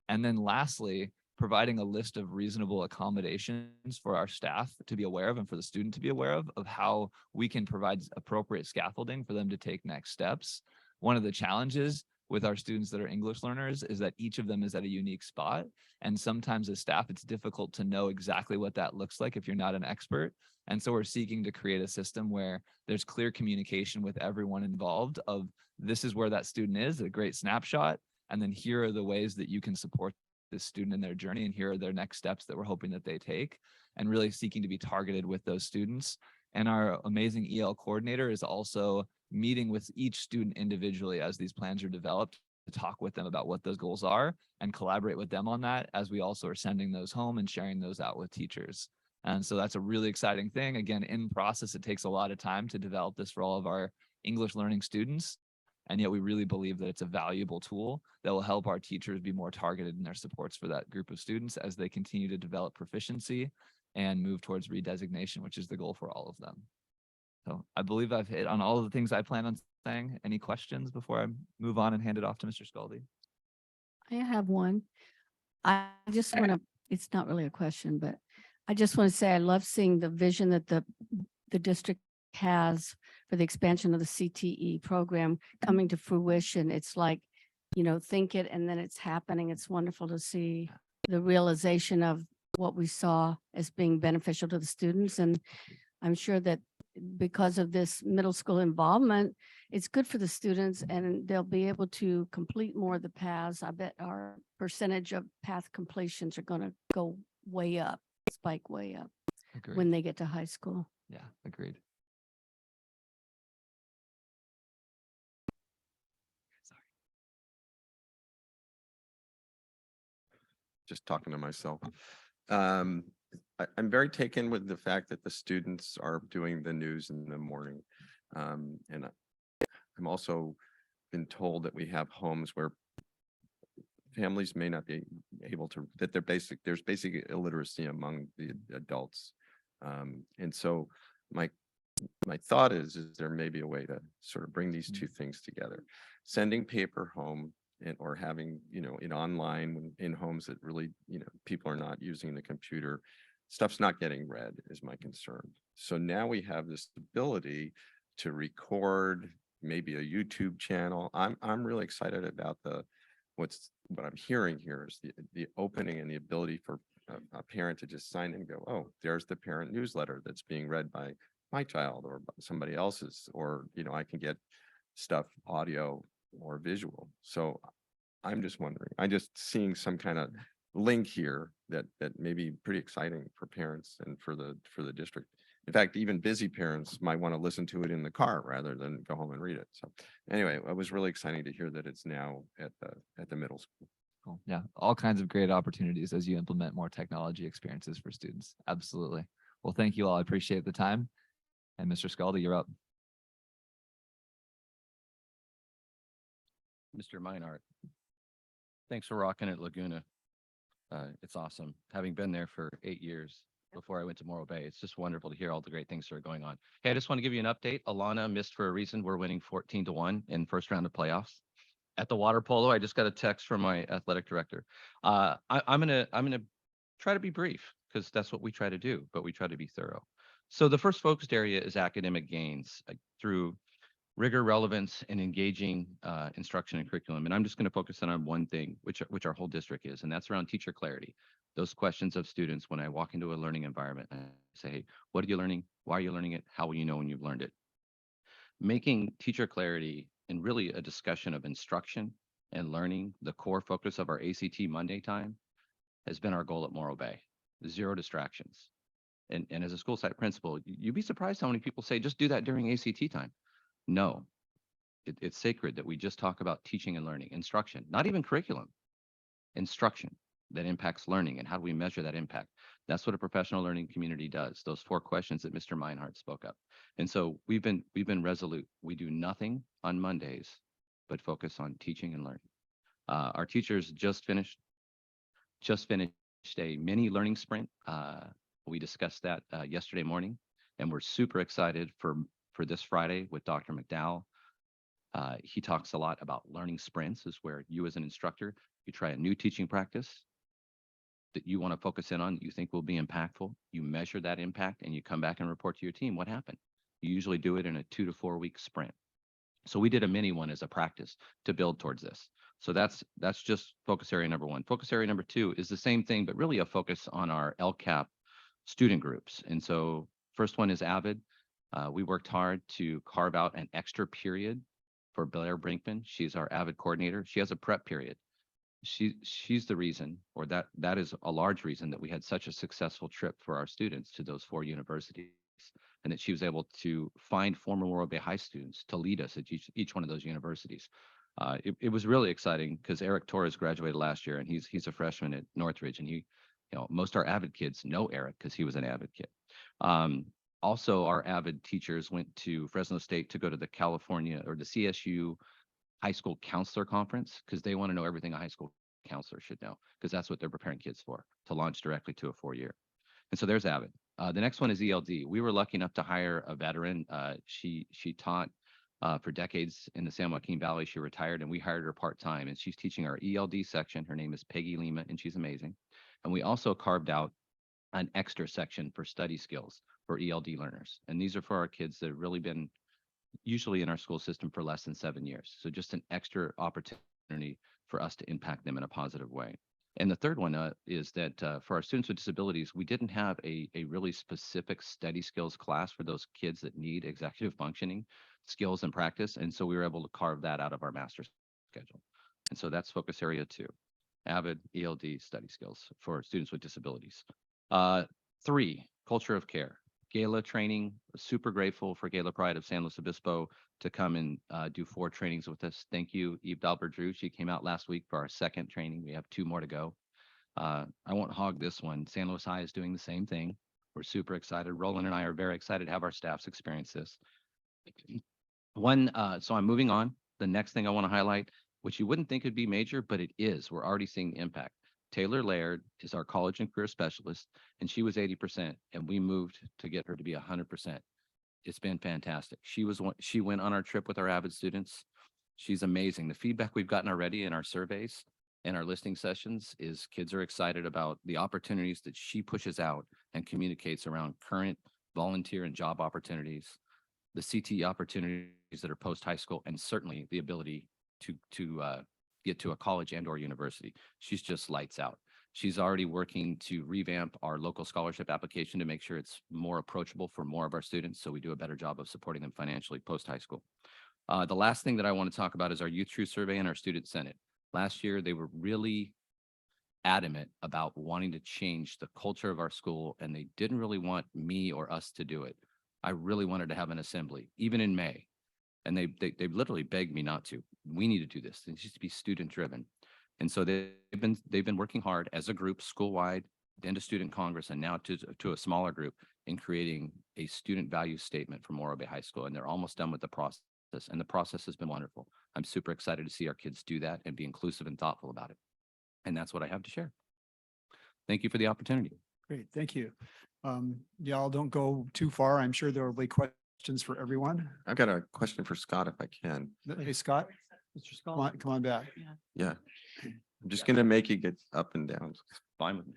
And then lastly, providing a list of reasonable accommodations for our staff to be aware of and for the student to be aware of how we can provide appropriate scaffolding for them to take next steps. One of the challenges with our students that are English learners is that each of them is at a unique spot. And sometimes as staff, it's difficult to know exactly what that looks like if you're not an expert. And so we're seeking to create a system where there's clear communication with everyone involved of this is where that student is, a great snapshot. And then here are the ways that you can support this student in their journey, and here are their next steps that we're hoping that they take, and really seeking to be targeted with those students. And our amazing EL coordinator is also meeting with each student individually as these plans are developed to talk with them about what those goals are and collaborate with them on that, as we also are sending those home and sharing those out with teachers. And so that's a really exciting thing. Again, in process, it takes a lot of time to develop this for all of our English learning students. And yet we really believe that it's a valuable tool that will help our teachers be more targeted in their supports for that group of students as they continue to develop proficiency and move towards redesignation, which is the goal for all of them. So I believe I've hit on all of the things I plan on saying. Any questions before I move on and hand it off to Mr. Scaldi? I have one. I just want to, it's not really a question, but I just want to say I love seeing the vision that the district has for the expansion of the CTE program coming to fruition. It's like, think it and then it's happening. It's wonderful to see the realization of what we saw as being beneficial to the students. And I'm sure that because of this middle school involvement, it's good for the students and they'll be able to complete more of the paths. I bet our percentage of path completions are going to go way up, spike way up when they get to high school. Yeah, agreed. Just talking to myself. I'm very taken with the fact that the students are doing the news in the morning. And I'm also been told that we have homes where families may not be able to, that there's basic illiteracy among the adults. And so my thought is there may be a way to sort of bring these two things together, sending paper home or having, in online in homes that really, people are not using the computer, stuff's not getting read is my concern. So now we have this ability to record maybe a YouTube channel. I'm really excited about what I'm hearing here is the opening and the ability for a parent to just sign in and go, oh, there's the parent newsletter that's being read by my child or somebody else's, or, I can get stuff audio or visual. So I'm just wondering, I'm just seeing some kind of link here that may be pretty exciting for parents and for the district. In fact, even busy parents might want to listen to it in the car rather than go home and read it. So anyway, it was really exciting to hear that it's now at the middle school. Cool. Yeah, all kinds of great opportunities as you implement more technology experiences for students. Absolutely. Well, thank you all. I appreciate the time. And Mr. Scaldi, you're up. Mr. Meinhardt, thanks for rocking it, Laguna. It's awesome. Having been there for 8 years before I went to Morro Bay, it's just wonderful to hear all the great things that are going on. Hey, I just want to give you an update. Alana missed for a reason. We're winning 14-1 in first round of playoffs. At the water polo, I just got a text from my athletic director. I'm gonna try to be brief because that's what we try to do, but we try to be thorough. So the first focused area is academic gains through rigor, relevance, and engaging instruction and curriculum. And I'm just going to focus on one thing, which our whole district is, and that's around teacher clarity. Those questions of students when I walk into a learning environment, I say, hey, what are you learning? Why are you learning it? How will you know when you've learned it? Making teacher clarity and really a discussion of instruction and learning, the core focus of our ACT Monday time, has been our goal at Morro Bay. 0 distractions. And as a school site principal, you'd be surprised how many people say, just do that during ACT time. No, it's sacred that we just talk about teaching and learning, instruction, not even curriculum, instruction that impacts learning, and how do we measure that impact? That's what a professional learning community does. Those 4 questions that Mr. Meinhardt spoke up. And so we've been resolute. We do nothing on Mondays but focus on teaching and learning. Our teachers just finished a mini learning sprint. We discussed that yesterday morning, and we're super excited for this Friday with Dr. McDowell. He talks a lot about learning sprints, is where you as an instructor, you try a new teaching practice that you want to focus in on, that you think will be impactful. You measure that impact and you come back and report to your team what happened. You usually do it in a 2 to 4 week sprint. So we did a mini one as a practice to build towards this. So that's just focus area number 1. Focus area number 2 is the same thing, but really a focus on our LCAP student groups. And so first one is AVID. We worked hard to carve out an extra period for Blair Brinkman. She's our AVID coordinator. She has a prep period. She's the reason, or that is a large reason, that we had such a successful trip for our students to those 4 universities, and that she was able to find former Morro Bay High students to lead us at each one of those universities. It was really exciting because Eric Torres graduated last year, and he's a freshman at Northridge, and most of our AVID kids know Eric because he was an AVID kid. Also, our AVID teachers went to Fresno State to go to the California, or the CSU High School Counselor Conference, because they want to know everything a high school counselor should know, because that's what they're preparing kids for, to launch directly to a 4-year. And so there's AVID. The next one is ELD. We were lucky enough to hire a veteran. She taught for decades in the San Joaquin Valley. She retired, and we hired her part-time, and she's teaching our ELD section. Her name is Peggy Lima, and she's amazing. And we also carved out an extra section for study skills for ELD learners. And these are for our kids that have really been usually in our school system for less than 7 years. So just an extra opportunity for us to impact them in a positive way. And the third one is that for our students with disabilities, we didn't have a really specific study skills class for those kids that need executive functioning skills and practice. And so we were able to carve that out of our master's schedule. And so that's focus area 2, AVID ELD study skills for students with disabilities. 3, culture of care. Gala training, super grateful for Gala Pride of San Luis Obispo to come and do 4 trainings with us. Thank you, Eve Dalbert-Drew. She came out last week for our 2nd training. We have 2 more to go. I won't hog this one. San Luis High is doing the same thing. We're super excited. Roland and I are very excited to have our staffs experience this. So I'm moving on. The next thing I want to highlight, which you wouldn't think would be major, but it is. We're already seeing the impact. Taylor Laird is our college and career specialist, and she was 80%, and we moved to get her to be 100%. It's been fantastic. She went on our trip with our AVID students. She's amazing. The feedback we've gotten already in our surveys and our listening sessions is kids are excited about the opportunities that she pushes out and communicates around current volunteer and job opportunities, the CTE opportunities that are post-high school, and certainly the ability to get to a college and or university. She's just lights out. She's already working to revamp our local scholarship application to make sure it's more approachable for more of our students, so we do a better job of supporting them financially post-high school. The last thing that I want to talk about is our Youth Truth Survey and our Student Senate. Last year, they were really adamant about wanting to change the culture of our school, and they didn't really want me or us to do it. I really wanted to have an assembly, even in May. And they literally begged me not to. We need to do this. It needs to be student driven. And so they've been working hard as a group, school-wide, then to Student Congress, and now to a smaller group in creating a student value statement for Morro Bay High School. And they're almost done with the process. And the process has been wonderful. I'm super excited to see our kids do that and be inclusive and thoughtful about it. And that's what I have to share. Thank you for the opportunity. Great, thank you. Y'all don't go too far. I'm sure there will be questions for everyone. I've got a question for Scott, if I can. Hey, Scott, Mr. Scott. come on back. Yeah. I'm just gonna make you get up and down. Fine with me.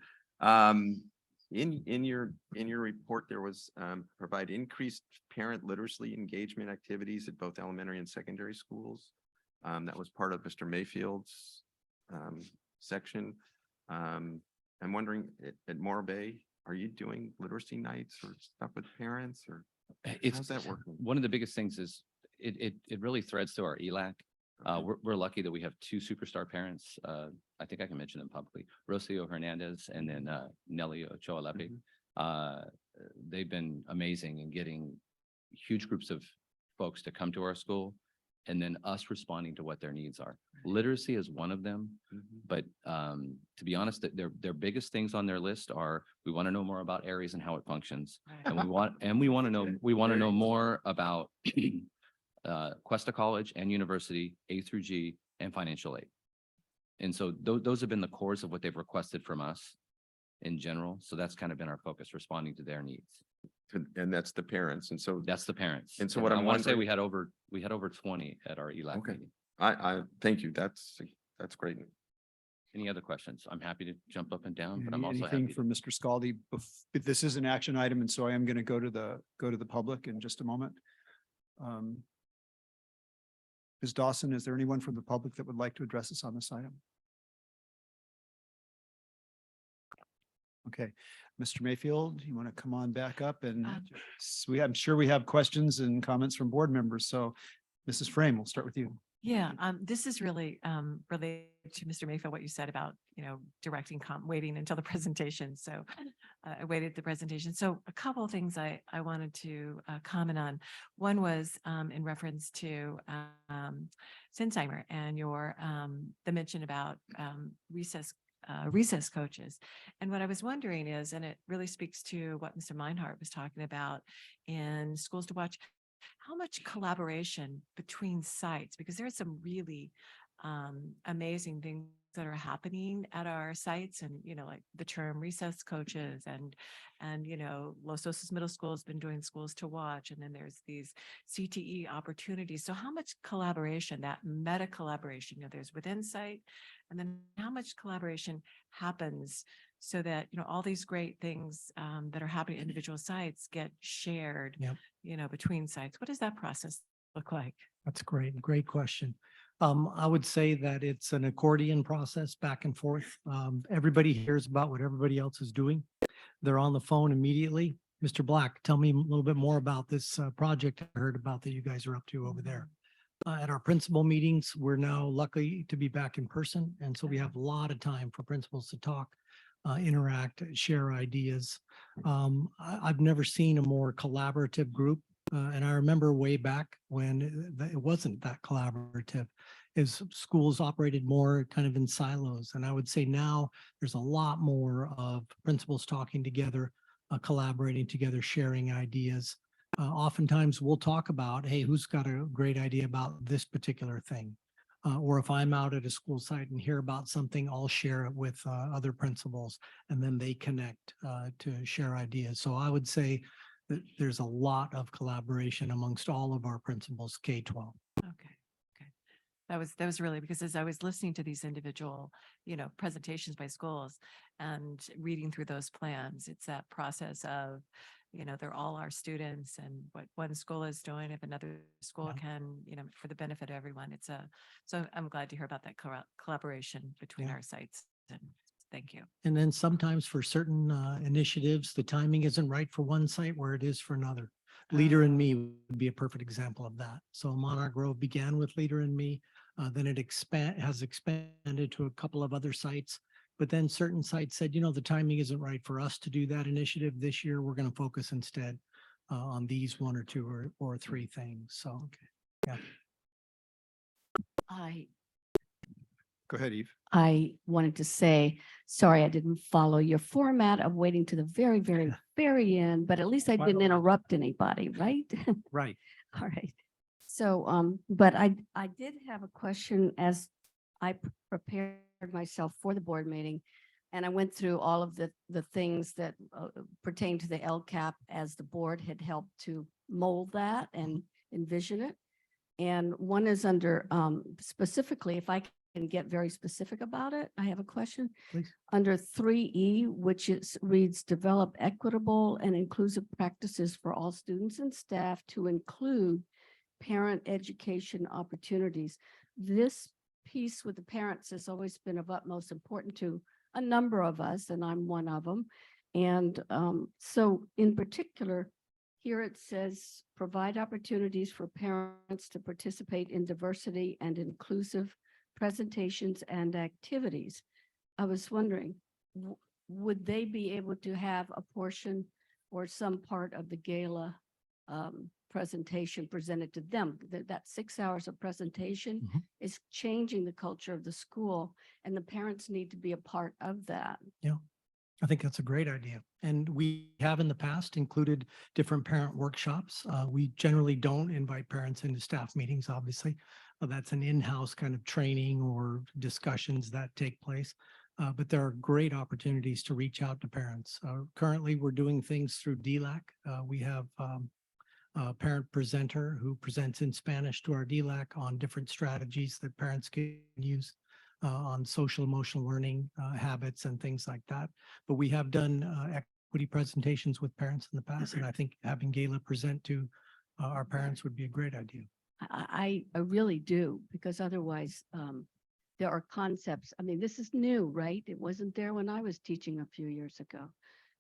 In your report, there was provide increased parent literacy engagement activities at both elementary and secondary schools. That was part of Mr. Mayfield's section. I'm wondering at Morro Bay, are you doing literacy nights or stuff with parents, or how's that working? One of the biggest things is it really threads to our ELAC. We're lucky that we have two superstar parents. I think I can mention them publicly. Rocio Hernandez and then Nelly Ochoa Lepe. They've been amazing in getting huge groups of folks to come to our school and then us responding to what their needs are. Literacy is one of them, but to be honest, their biggest things on their list are, we want to know more about Aries and how it functions. And we want to know more about Cuesta College and University, A through G, and financial aid. And so those have been the cores of what they've requested from us in general. So that's kind of been our focus, responding to their needs. And that's the parents. And so That's the parents. And so what I I'm want to say, wondering- we had over 20 at our ELAC Okay. meeting. I thank you. That's great. Any other questions? I'm happy to jump up and down, but I'm Any- also Anything happy. for Mr. Scaldi? This is an action item, and so I am going to go to the public in just a moment. Ms. Dawson, is there anyone from the public that would like to address us on this item? Okay, Mr. Mayfield, you want to come on back up and I'm sure we have questions and comments from board members. So Mrs. Frame, we'll start with you. Yeah, this is really related to Mr. Mayfield, what you said about, directing, waiting until the presentation. So I waited the presentation. So a couple of things I wanted to comment on. One was in reference to Sinsheimer and your the mention about recess coaches. And what I was wondering is, and it really speaks to what Mr. Meinhardt was talking about in Schools to Watch, how much collaboration between sites, because there are some really amazing things that are happening at our sites, and like the term recess coaches, and Los Osos Middle School has been doing Schools to Watch, and then there's these CTE opportunities. So how much collaboration, that meta collaboration, there's within site, and then how much collaboration happens so that all these great things that are happening at individual sites get shared, between sites. What does that process look like? That's great. Great question. I would say that it's an accordion process back and forth. Everybody hears about what everybody else is doing. They're on the phone immediately. Mr. Black, tell me a little bit more about this project I heard about that you guys are up to over there. At our principal meetings, we're now lucky to be back in person. And so we have a lot of time for principals to talk, interact, share ideas. I've never seen a more collaborative group. And I remember way back when it wasn't that collaborative, as schools operated more kind of in silos. And I would say now there's a lot more of principals talking together, collaborating together, sharing ideas. Oftentimes we'll talk about, hey, who's got a great idea about this particular thing? Or if I'm out at a school site and hear about something, I'll share it with other principals, and then they connect to share ideas. So I would say that there's a lot of collaboration amongst all of our principals, K-12. Okay. That was really, because as I was listening to these individual, presentations by schools and reading through those plans, it's that process of, they're all our students, and what one school is doing, if another school can, for the benefit of everyone. So I'm glad to hear about that collaboration between our sites. And thank you. And then sometimes for certain initiatives, the timing isn't right for one site where it is for another. Leader in Me would be a perfect example of that. So Monarch Grove began with Leader in Me, then it has expanded to a couple of other sites. But then certain sites said, the timing isn't right for us to do that initiative this year. We're going to focus instead on these one or two or three things. So, yeah. Go ahead, Eve. I wanted to say, sorry, I didn't follow your format of waiting to the very, very, very end, but at least I didn't interrupt anybody, right? Right. All right. So, but I did have a question as I prepared myself for the board meeting, and I went through all of the things that pertain to the LCAP as the board had helped to mold that and envision it. And one is under specifically, if I can get very specific about it, I have a question. Please. Under 3E, which reads develop equitable and inclusive practices for all students and staff to include parent education opportunities. This piece with the parents has always been of utmost importance to a number of us, and I'm one of them. And so in particular, here it says, provide opportunities for parents to participate in diversity and inclusive presentations and activities. I was wondering, would they be able to have a portion or some part of the gala presentation presented to them? That 6 hours of presentation is changing the culture of the school, and the parents need to be a part of that. Yeah, I think that's a great idea. And we have in the past included different parent workshops. We generally don't invite parents into staff meetings, obviously. That's an in-house kind of training or discussions that take place. But there are great opportunities to reach out to parents. Currently, we're doing things through DLAC. We have a parent presenter who presents in Spanish to our DLAC on different strategies that parents can use on social emotional learning habits and things like that. But we have done equity presentations with parents in the past, and I think having Gala present to our parents would be a great idea. I really do, because otherwise there are concepts. I mean, this is new, right? It wasn't there when I was teaching a few years ago,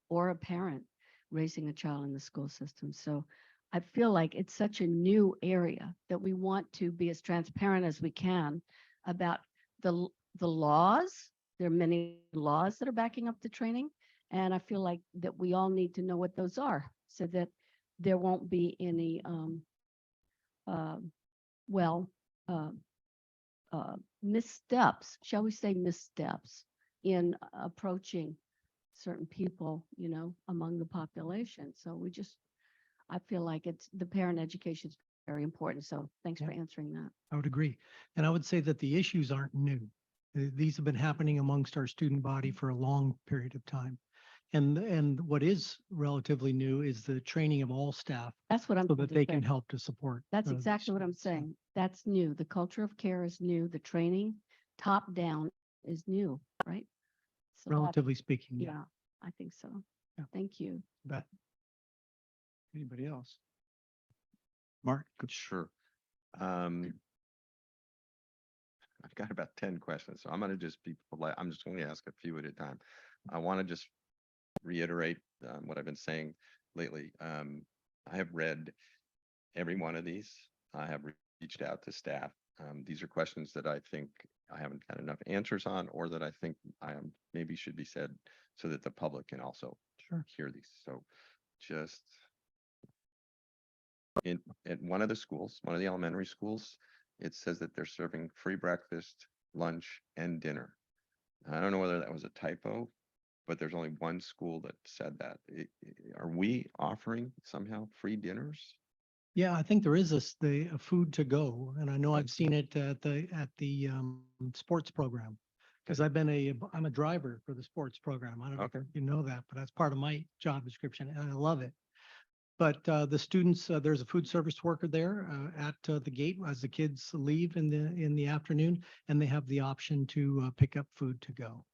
or a parent raising a child in the school system. So I feel like it's such a new area that we want to be as transparent as we can about the laws. There are many laws that are backing up the training. And I feel like that we all need to know what those are so that there won't be any missteps, shall we say missteps, in approaching certain people, you know, among the population. So I feel like the parent education is very important. So thanks for answering that. I would agree. And I would say that the issues aren't new. These have been happening amongst our student body for a long period of time. And what is relatively new is the training of all staff. That's what I'm so trying that to they say. can help to support. That's exactly what I'm saying. That's new. The culture of care is new. The training top down is new, right? So Relatively speaking. yeah, I think so. Yeah. Thank you. Bet. Anybody else? Mark? Sure. I've got about 10 questions, so I'm going to just be polite. I'm just going to ask a few at a time. I want to just reiterate what I've been saying lately. I have read every one of these. I have reached out to staff. These are questions that I think I haven't got enough answers on, or that I think maybe should be said so that the public can also hear these. So just at one of the schools, one of the elementary schools, it says that they're serving free breakfast, lunch, and dinner. I don't know whether that was a typo, but there's only one school that said that. Are we offering somehow free dinners? Yeah, I think there is a food to go, and I know I've seen it at the sports program, because I'm a driver for the sports program. I don't know if you know that, but that's part of my job description, and I love it. But the students, there's a food service worker there at the gate as the kids leave in the afternoon, and they have the option to pick up food to go.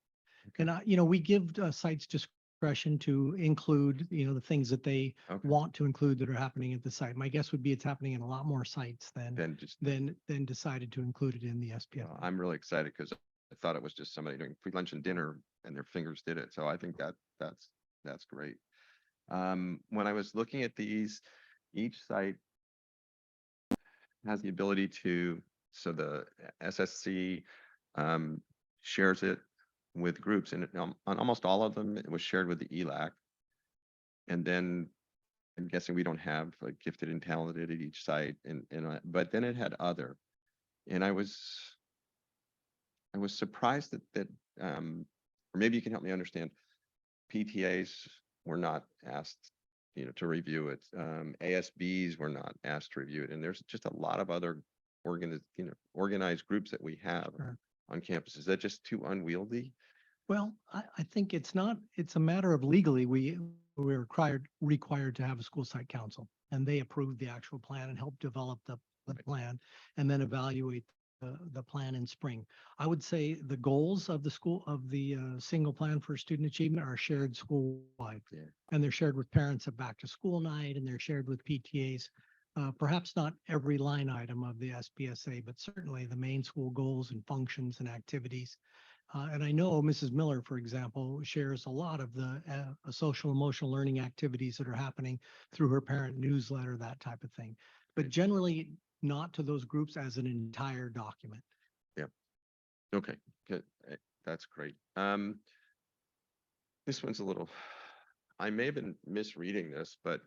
And we give sites discretion to include, the things that they want to include that are happening at the site. My guess would be it's happening in a lot more sites than decided to include it in the SPF. I'm really excited because I thought it was just somebody doing free lunch and dinner, and their fingers did it. So I think that's great. When I was looking at these, each site has the ability to, so the SSC shares it with groups, and on almost all of them, it was shared with the ELAC. And then I'm guessing we don't have gifted and talented at each site, but then it had other, and I was surprised that or maybe you can help me understand. PTAs were not asked, to review it. ASBs were not asked to review it, and there's just a lot of other organized groups that we have on campus. Is that just too unwieldy? Well, I think it's a matter of legally, we're required to have a school site council, and they approve the actual plan and help develop the plan, and then evaluate the plan in spring. I would say the goals of the single plan for student achievement are shared school-wide, and they're shared with parents at back to school night, and they're shared with PTAs. Perhaps not every line item of the SPSA, but certainly the main school goals and functions and activities. And I know Mrs. Miller, for example, shares a lot of the social emotional learning activities that are happening through her parent newsletter, that type of thing. But generally not to those groups as an entire document. Yeah. Okay, good. That's great. This one's a little, I may have been misreading this, but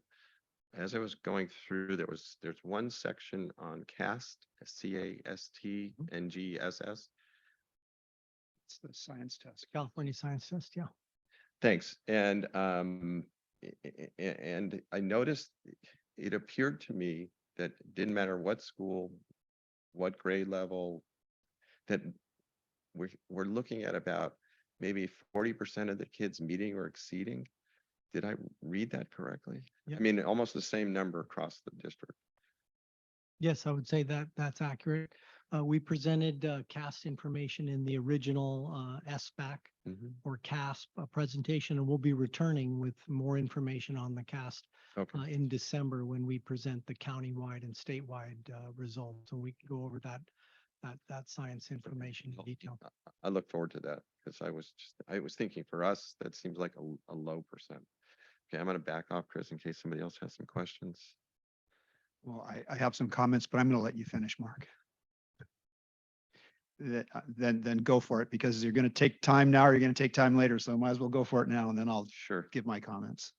as I was going through, there's one section on CAST, CASTNGSS. It's the science test. California Science Test, yeah. Thanks. And and I noticed it appeared to me that it didn't matter what school, what grade level, that we're looking at about maybe 40% of the kids meeting or exceeding. Did I read that correctly? Yeah. I mean, almost the same number across the district. Yes, I would say that that's accurate. We presented CAST information in the original SBAC or CASP presentation, and we'll be returning with more information on the CAST in December when we present the countywide and statewide results. So we can go over that science information in detail. I look forward to that because I was thinking for us, that seems like a low percent. Okay, I'm going to back off, Chris, in case somebody else has some questions. Well, I have some comments, but I'm going to let you finish, Mark. Then go for it, because you're going to take time now or you're going to take time later. So I might as well go for it now, and then I'll give my comments.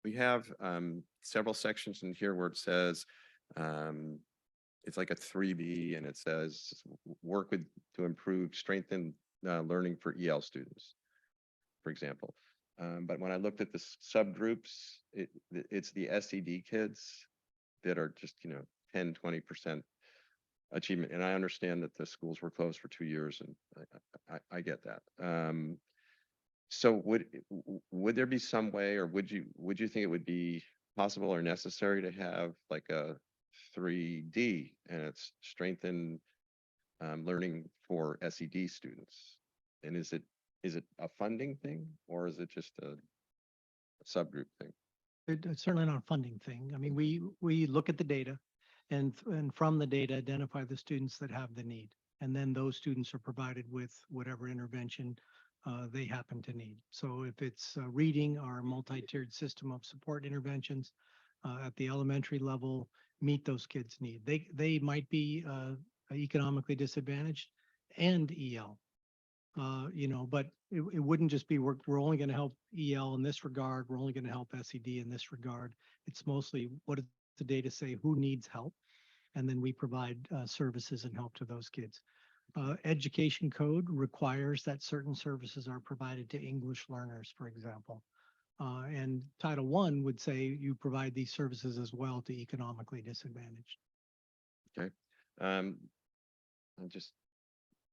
We have several sections in here where it says it's like a 3B, and it says work with to improve, strengthen learning for EL students, for example. But when I looked at the subgroups, it's the SED kids that are just, 10, 20% achievement. And I understand that the schools were closed for 2 years, and I get that. So would there be some way, or would you think it would be possible or necessary to have like a 3D, and it's strengthen learning for SED students? And is it a funding thing, or is it just a subgroup thing? It's certainly not a funding thing. I mean, we look at the data and from the data identify the students that have the need. And then those students are provided with whatever intervention they happen to need. So if it's reading, our multi-tiered system of support interventions at the elementary level meet those kids' need. They might be economically disadvantaged and EL. But it wouldn't just be we're only going to help EL in this regard. We're only going to help SED in this regard. It's mostly what does the data say, who needs help, and then we provide services and help to those kids. Education code requires that certain services are provided to English learners, for example. And Title I would say you provide these services as well to economically disadvantaged. Okay. I'll just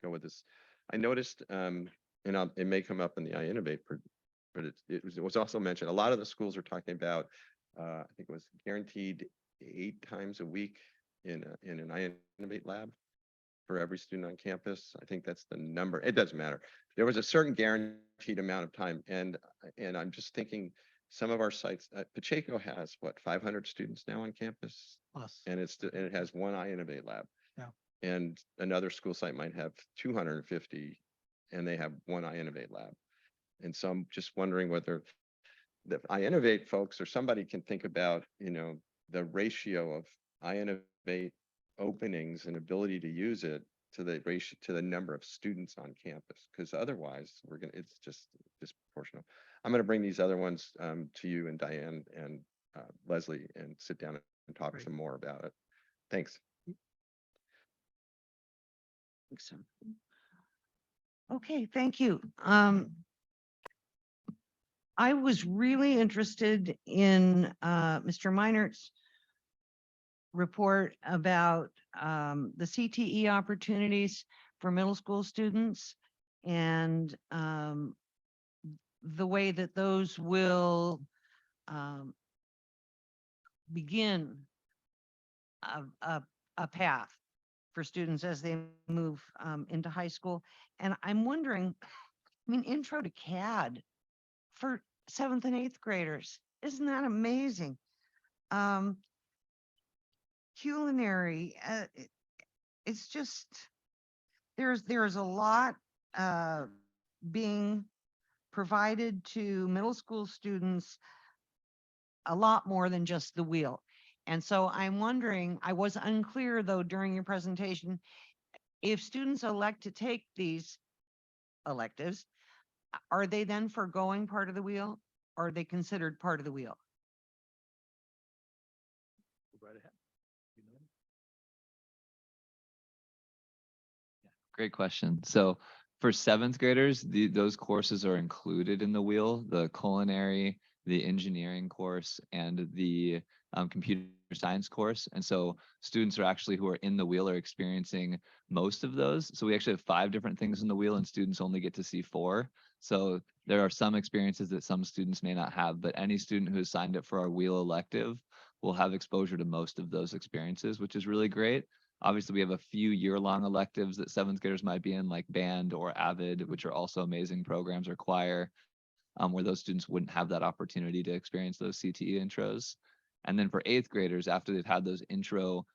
go with this. I noticed, it may come up in the iInnovate, but it was also mentioned, a lot of the schools are talking about, I think it was guaranteed 8 times a week in an iInnovate lab for every student on campus. I think that's the number. It doesn't matter. There was a certain guaranteed amount of time. And I'm just thinking some of our sites, Pacheco has what, 500 students now on campus? Plus. And it has one iInnovate lab. Yeah. And another school site might have 250 and they have one iInnovate lab. And so I'm just wondering whether the iInnovate folks or somebody can think about, the ratio of iInnovate openings and ability to use it to the ratio to the number of students on campus, because otherwise it's just disproportional. I'm going to bring these other ones to you and Diane and Leslie and sit down and talk some more about it. Thanks. So. Okay, thank you. I was really interested in Mr. Meinert's report about the CTE opportunities for middle school students and the way that those will begin a path for students as they move into high school. And I'm wondering, intro to CAD for 7th and 8th graders, isn't that amazing? Um, Culinary, it's just, there's a lot, being provided to middle school students, a lot more than just the wheel. And so I'm wondering, I was unclear though during your presentation, if students elect to take these electives, are they then forgoing part of the wheel? Or are they considered part of the wheel? Right ahead. Great question. So for seventh graders, those courses are included in the wheel, the culinary, the engineering course, and the computer science course. And so students are actually who are in the wheel are experiencing most of those. So we actually have 5 different things in the wheel and students only get to see 4. So there are some experiences that some students may not have, but any student who has signed up for our wheel elective will have exposure to most of those experiences, which is really great. Obviously, we have a few year-long electives that 7th graders might be in, like band or AVID, which are also amazing programs, or choir, where those students wouldn't have that opportunity to experience those CTE intros. And then for 8th graders, after they've had those intro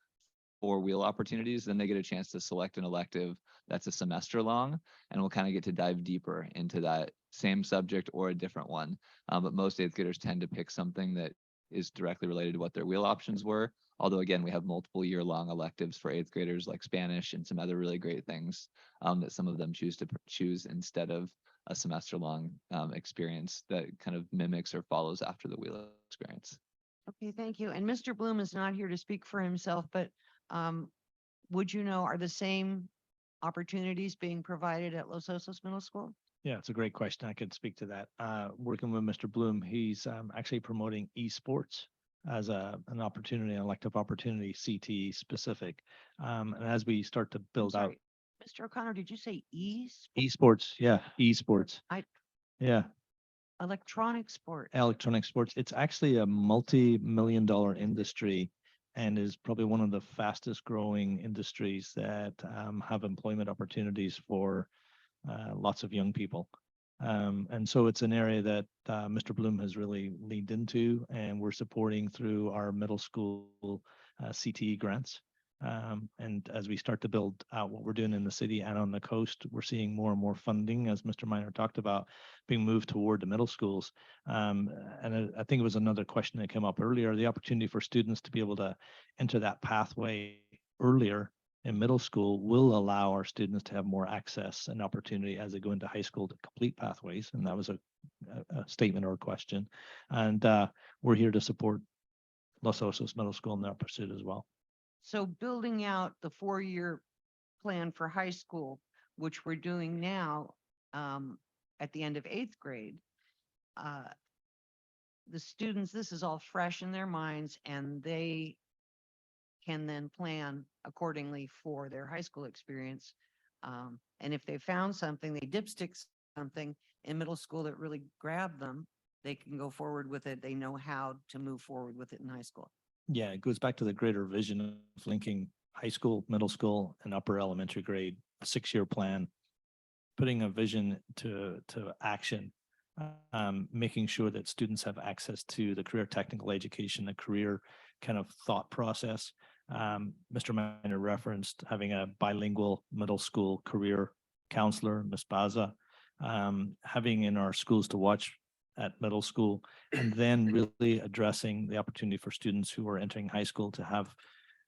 4-wheel opportunities, then they get a chance to select an elective that's a semester long, and we'll kind of get to dive deeper into that same subject or a different one. But most 8th graders tend to pick something that is directly related to what their wheel options were. Although again, we have multiple year-long electives for 8th graders like Spanish and some other really great things that some of them choose to choose instead of a semester-long experience that kind of mimics or follows after the wheel experience. Okay, thank you. And Mr. Bloom is not here to speak for himself, but would you know, are the same opportunities being provided at Los Osos Middle School? Yeah, it's a great question. I could speak to that. Working with Mr. Bloom, he's actually promoting esports as an opportunity, an elective opportunity, CTE specific. And as we start to build out Mr. O'Connor, did you say esports, yeah, esports, yeah, electronic sport? electronic sports. It's actually a multi-million-dollar industry and is probably one of the fastest growing industries that have employment opportunities for lots of young people. And so it's an area that Mr. Bloom has really leaned into, and we're supporting through our middle school CTE grants. And as we start to build out what we're doing in the city and on the coast, we're seeing more and more funding, as Mr. Miner talked about, being moved toward the middle schools. And I think it was another question that came up earlier, the opportunity for students to be able to enter that pathway earlier in middle school will allow our students to have more access and opportunity as they go into high school to complete pathways. And that was a statement or a question. And we're here to support Los Osos Middle School in their pursuit as well. So building out the 4-year plan for high school, which we're doing now at the end of 8th grade, the students, this is all fresh in their minds, and they can then plan accordingly for their high school experience. And if they found something, they dipstick something in middle school that really grabbed them, they can go forward with it. They know how to move forward with it in high school. Yeah, it goes back to the greater vision of linking high school, middle school, and upper elementary grade, a 6-year plan, putting a vision to action, making sure that students have access to the career technical education, the career kind of thought process. Mr. Miner referenced having a bilingual middle school career counselor, Ms. Baza, having in our schools to watch at middle school, and then really addressing the opportunity for students who are entering high school to have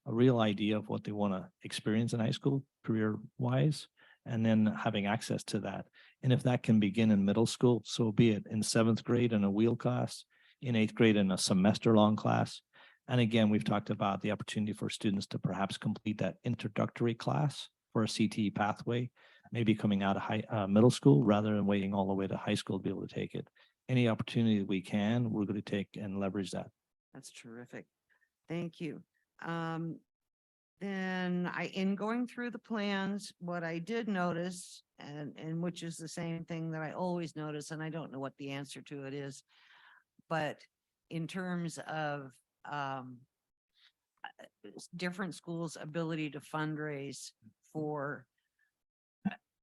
a real idea of what they want to experience in high school career wise, and then having access to that. And if that can begin in middle school, so be it, in 7th grade in a wheel class, in 8th grade in a semester long class. And again, we've talked about the opportunity for students to perhaps complete that introductory class for a CTE pathway, maybe coming out of middle school rather than waiting all the way to high school to be able to take it. Any opportunity we can, we're going to take and leverage that. That's terrific. Thank you. Then in going through the plans, what I did notice, and which is the same thing that I always notice, and I don't know what the answer to it is, but in terms of different schools' ability to fundraise for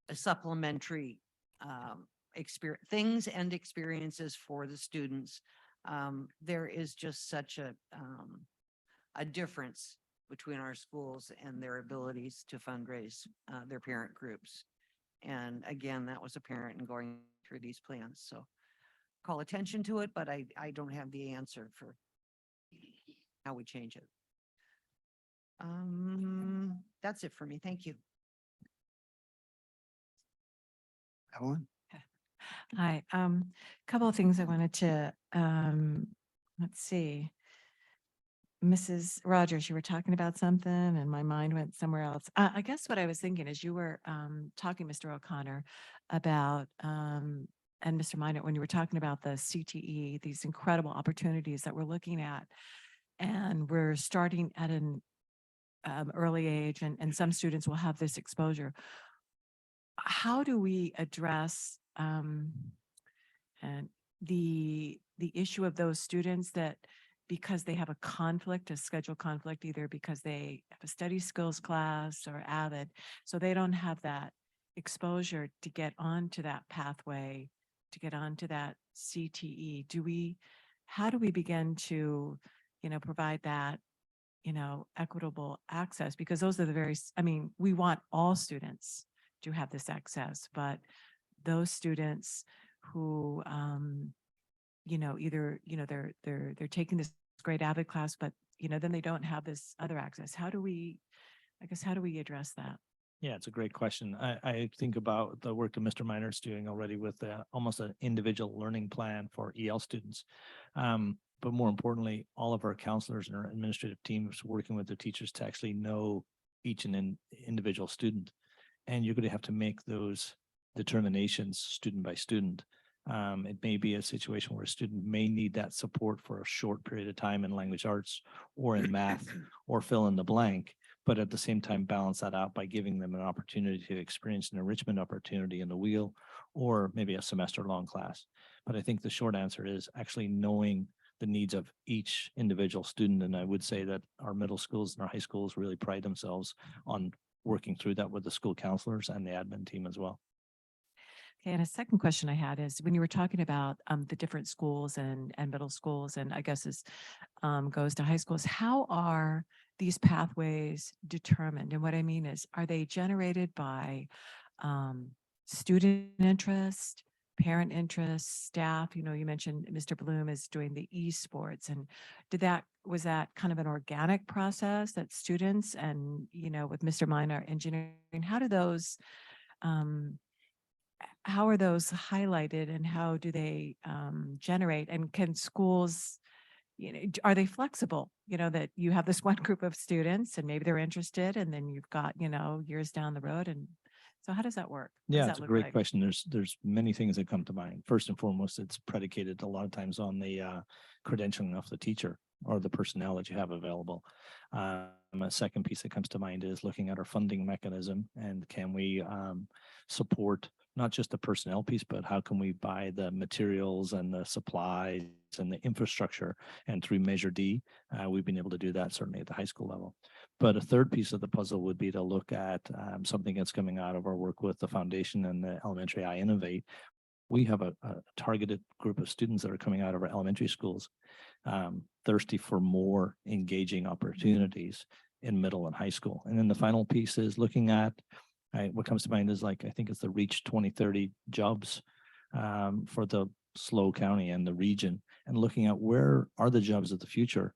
a supplementary things and experiences for the students. there is just such a difference between our schools and their abilities to fundraise their parent groups. And again, that was apparent in going through these plans. So call attention to it, but I don't have the answer for how we change it. That's it for me. Thank you. Evelyn? Hi, couple of things I wanted to, let's see. Mrs. Rogers, you were talking about something and my mind went somewhere else. I guess what I was thinking is you were talking, Mr. O'Connor, about, and Mr. Minot, when you were talking about the CTE, these incredible opportunities that we're looking at, and we're starting at an early age, and some students will have this exposure. How do we address and the issue of those students that, because they have a conflict, a schedule conflict, either because they have a study skills class or AVID, so they don't have that exposure to get onto that pathway, to get onto that CTE? How do we begin to, provide that, equitable access? Because those are we want all students to have this access, but those students who, either, they're taking this great AVID class, but, then they don't have this other access. How do we address that? Yeah, it's a great question. I think about the work that Mr. Minor's doing already with almost an individual learning plan for EL students. But more importantly, all of our counselors and our administrative teams working with the teachers to actually know each and individual student. And you're going to have to make those determinations student by student. It may be a situation where a student may need that support for a short period of time in language arts or in math or fill in the blank, but at the same time balance that out by giving them an opportunity to experience an enrichment opportunity in the wheel or maybe a semester long class. But I think the short answer is actually knowing the needs of each individual student. And I would say that our middle schools and our high schools really pride themselves on working through that with the school counselors and the admin team as well. Okay, and a second question I had is when you were talking about the different schools and middle schools, and I guess this goes to high schools, how are these pathways determined? And what I mean is, are they generated by student interest, parent interest, staff? You mentioned Mr. Bloom is doing the esports, and was that kind of an organic process that students and, with Mr. Minor engineering, how are those highlighted and how do they generate, and can schools, are they flexible, that you have this one group of students and maybe they're interested and then you've got, years down the road, and so how does that work? What does Yeah, that it's a look great like? question. There's many things that come to mind. First and foremost, it's predicated a lot of times on the credentialing of the teacher or the personnel that you have available. A second piece that comes to mind is looking at our funding mechanism, and can we support not just the personnel piece, but how can we buy the materials and the supplies and the infrastructure? And through Measure D, we've been able to do that certainly at the high school level. But a third piece of the puzzle would be to look at something that's coming out of our work with the foundation and the elementary I Innovate. We have a targeted group of students that are coming out of our elementary schools, thirsty for more engaging opportunities in middle and high school. And then the final piece is looking at what comes to mind is I think it's the Reach 2030 jobs for the SLO County and the region, and looking at where are the jobs of the future.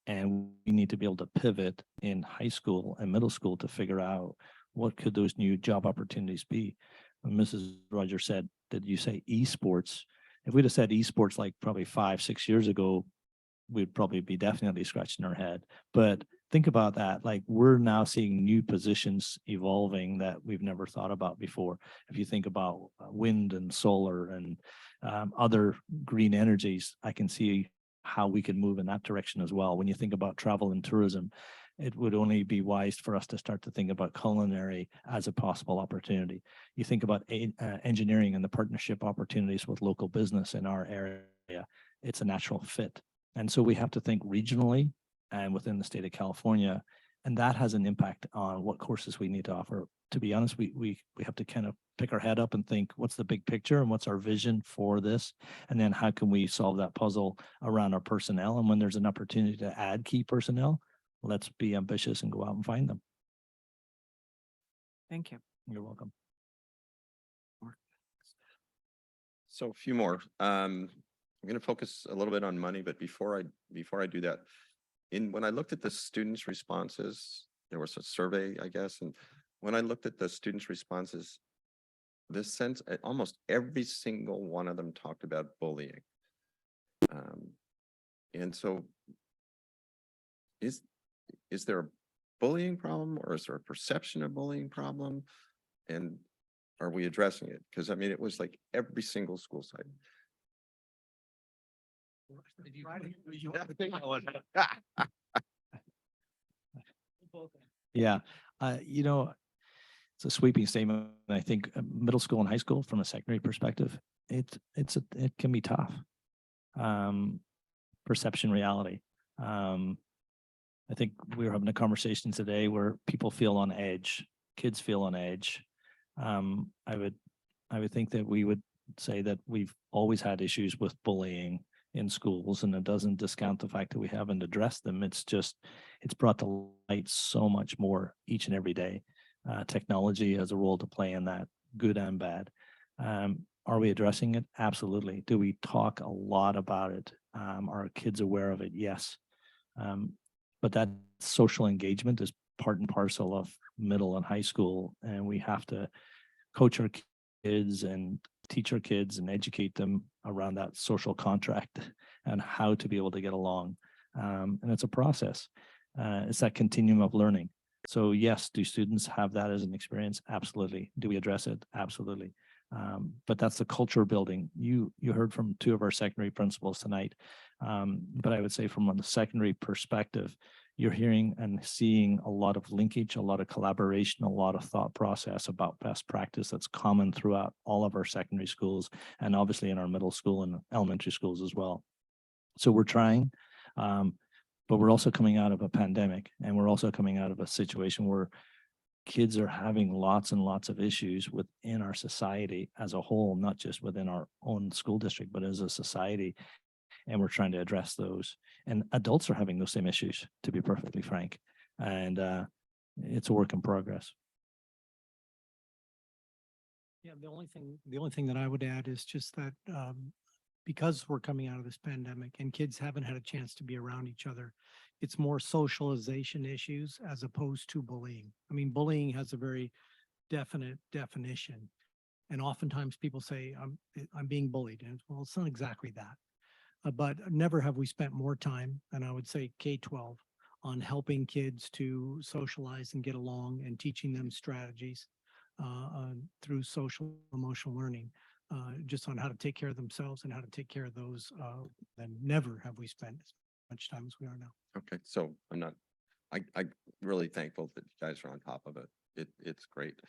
And we need to be able to pivot in high school and middle school to figure out what could those new job opportunities be. When Mrs. Rogers said, did you say esports? If we'd have said esports like probably 5-6 years ago, we'd probably be definitely scratching our head. But think about that. We're now seeing new positions evolving that we've never thought about before. If you think about wind and solar and other green energies, I can see how we can move in that direction as well. When you think about travel and tourism, it would only be wise for us to start to think about culinary as a possible opportunity. You think about engineering and the partnership opportunities with local business in our area, it's a natural fit. And so we have to think regionally and within the state of California, and that has an impact on what courses we need to offer. To be honest, we have to kind of pick our head up and think, what's the big picture and what's our vision for this? And then how can we solve that puzzle around our personnel? And when there's an opportunity to add key personnel, let's be ambitious and go out and find them. Thank you. You're welcome. So a few more. I'm going to focus a little bit on money, but before I do that, when I looked at the students' responses, there was a survey, I guess, and when I looked at the students' responses, this sense, almost every single one of them talked about bullying. And so is there a bullying problem, or is there a perception of bullying problem? And are we addressing it? Because I mean, it was like every single school site. Yeah, you know, it's a sweeping statement. I think middle school and high school, from a secondary perspective, it can be tough. Perception, reality. I think we were having a conversation today where people feel on edge, kids feel on edge. I would think that we would say that we've always had issues with bullying in schools, and it doesn't discount the fact that we haven't addressed them. It's just, it's brought to light so much more each and every day. Technology has a role to play in that, good and bad. Are we addressing it? Absolutely. Do we talk a lot about it? Are kids aware of it? Yes. But that social engagement is part and parcel of middle and high school, and we have to coach our kids and teach our kids and educate them around that social contract and how to be able to get along. And it's a process. It's that continuum of learning. So yes, do students have that as an experience? Absolutely. Do we address it? Absolutely. But that's the culture building. You heard from two of our secondary principals tonight. But I would say from a secondary perspective, you're hearing and seeing a lot of linkage, a lot of collaboration, a lot of thought process about best practice that's common throughout all of our secondary schools, and obviously in our middle school and elementary schools as well. So we're trying, but we're also coming out of a pandemic, and we're also coming out of a situation where kids are having lots and lots of issues within our society as a whole, not just within our own school district, but as a society. And we're trying to address those. And adults are having those same issues, to be perfectly frank. And it's a work in progress. Yeah, the only thing that I would add is just that because we're coming out of this pandemic and kids haven't had a chance to be around each other, it's more socialization issues as opposed to bullying. I mean, bullying has a very definite definition. And oftentimes people say, I'm being bullied. And well, it's not exactly that. But never have we spent more time, and I would say K-12, on helping kids to socialize and get along and teaching them strategies through social emotional learning, just on how to take care of themselves and how to take care of those. And never have we spent as much time as we are now. Okay, so I'm really thankful that you guys are on top of it. It's great.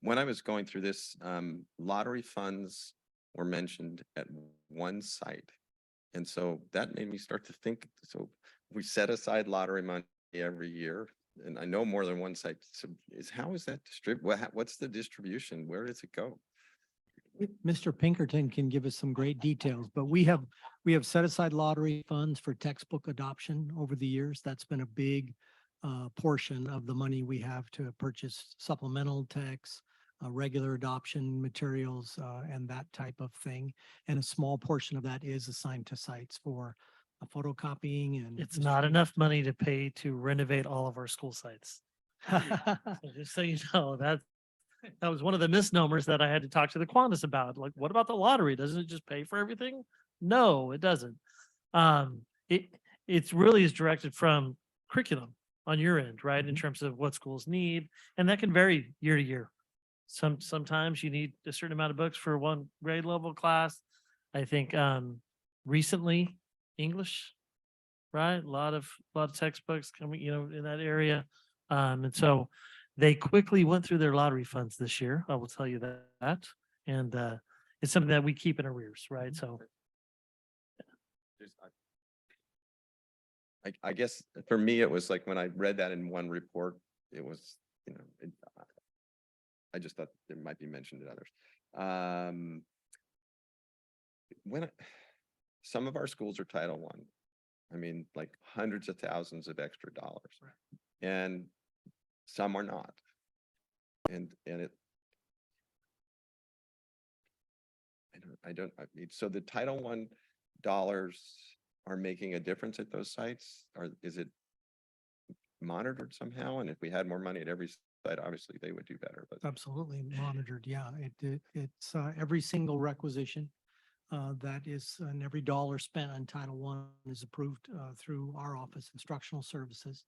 When I was going through this, lottery funds were mentioned at one site. And so that made me start to think, so we set aside lottery money every year, and I know more than one site. So how is that distributed? What's the distribution? Where does it go? Mr. Pinkerton can give us some great details, but we have set aside lottery funds for textbook adoption over the years. That's been a big portion of the money we have to purchase supplemental texts, regular adoption materials, and that type of thing. And a small portion of that is assigned to sites for photocopying. And It's not enough money to pay to renovate all of our school sites. So just so you know, that was one of the misnomers that I had to talk to the Qantas about. Like, what about the lottery? Doesn't it just pay for everything? No, it doesn't. It's really is directed from curriculum on your end, right? In terms of what schools need, and that can vary year to year. Sometimes you need a certain amount of books for one grade level class. I think recently English, right? A lot of textbooks coming, in that area. And so they quickly went through their lottery funds this year. I will tell you that. And it's something that we keep in arrears, right? So I guess for me, it was like when I read that in one report, it was, I just thought it might be mentioned in others. When some of our schools are Title One, I mean, like hundreds of thousands of extra dollars, and some are not. And it, I mean, so the Title One dollars are making a difference at those sites, or is it monitored somehow? And if we had more money at every site, obviously they would do better, but. Absolutely monitored. Yeah, it's every single requisition that is, and every dollar spent on Title I is approved through our office, Instructional Services.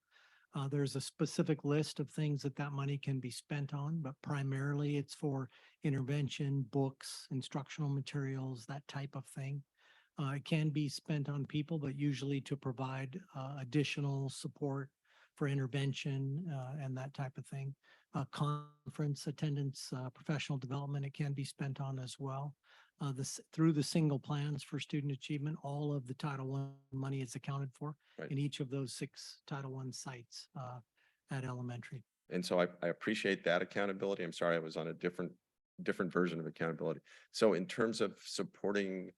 There's a specific list of things that money can be spent on, but primarily it's for intervention, books, instructional materials, that type of thing. It can be spent on people, but usually to provide additional support for intervention and that type of thing. Conference attendance, professional development, it can be spent on as well. Through the single plans for student achievement, all of the Title I money is accounted for in each of those 6 Title I sites at elementary. And so I appreciate that accountability. I'm sorry, I was on a different version of accountability. So in terms of supporting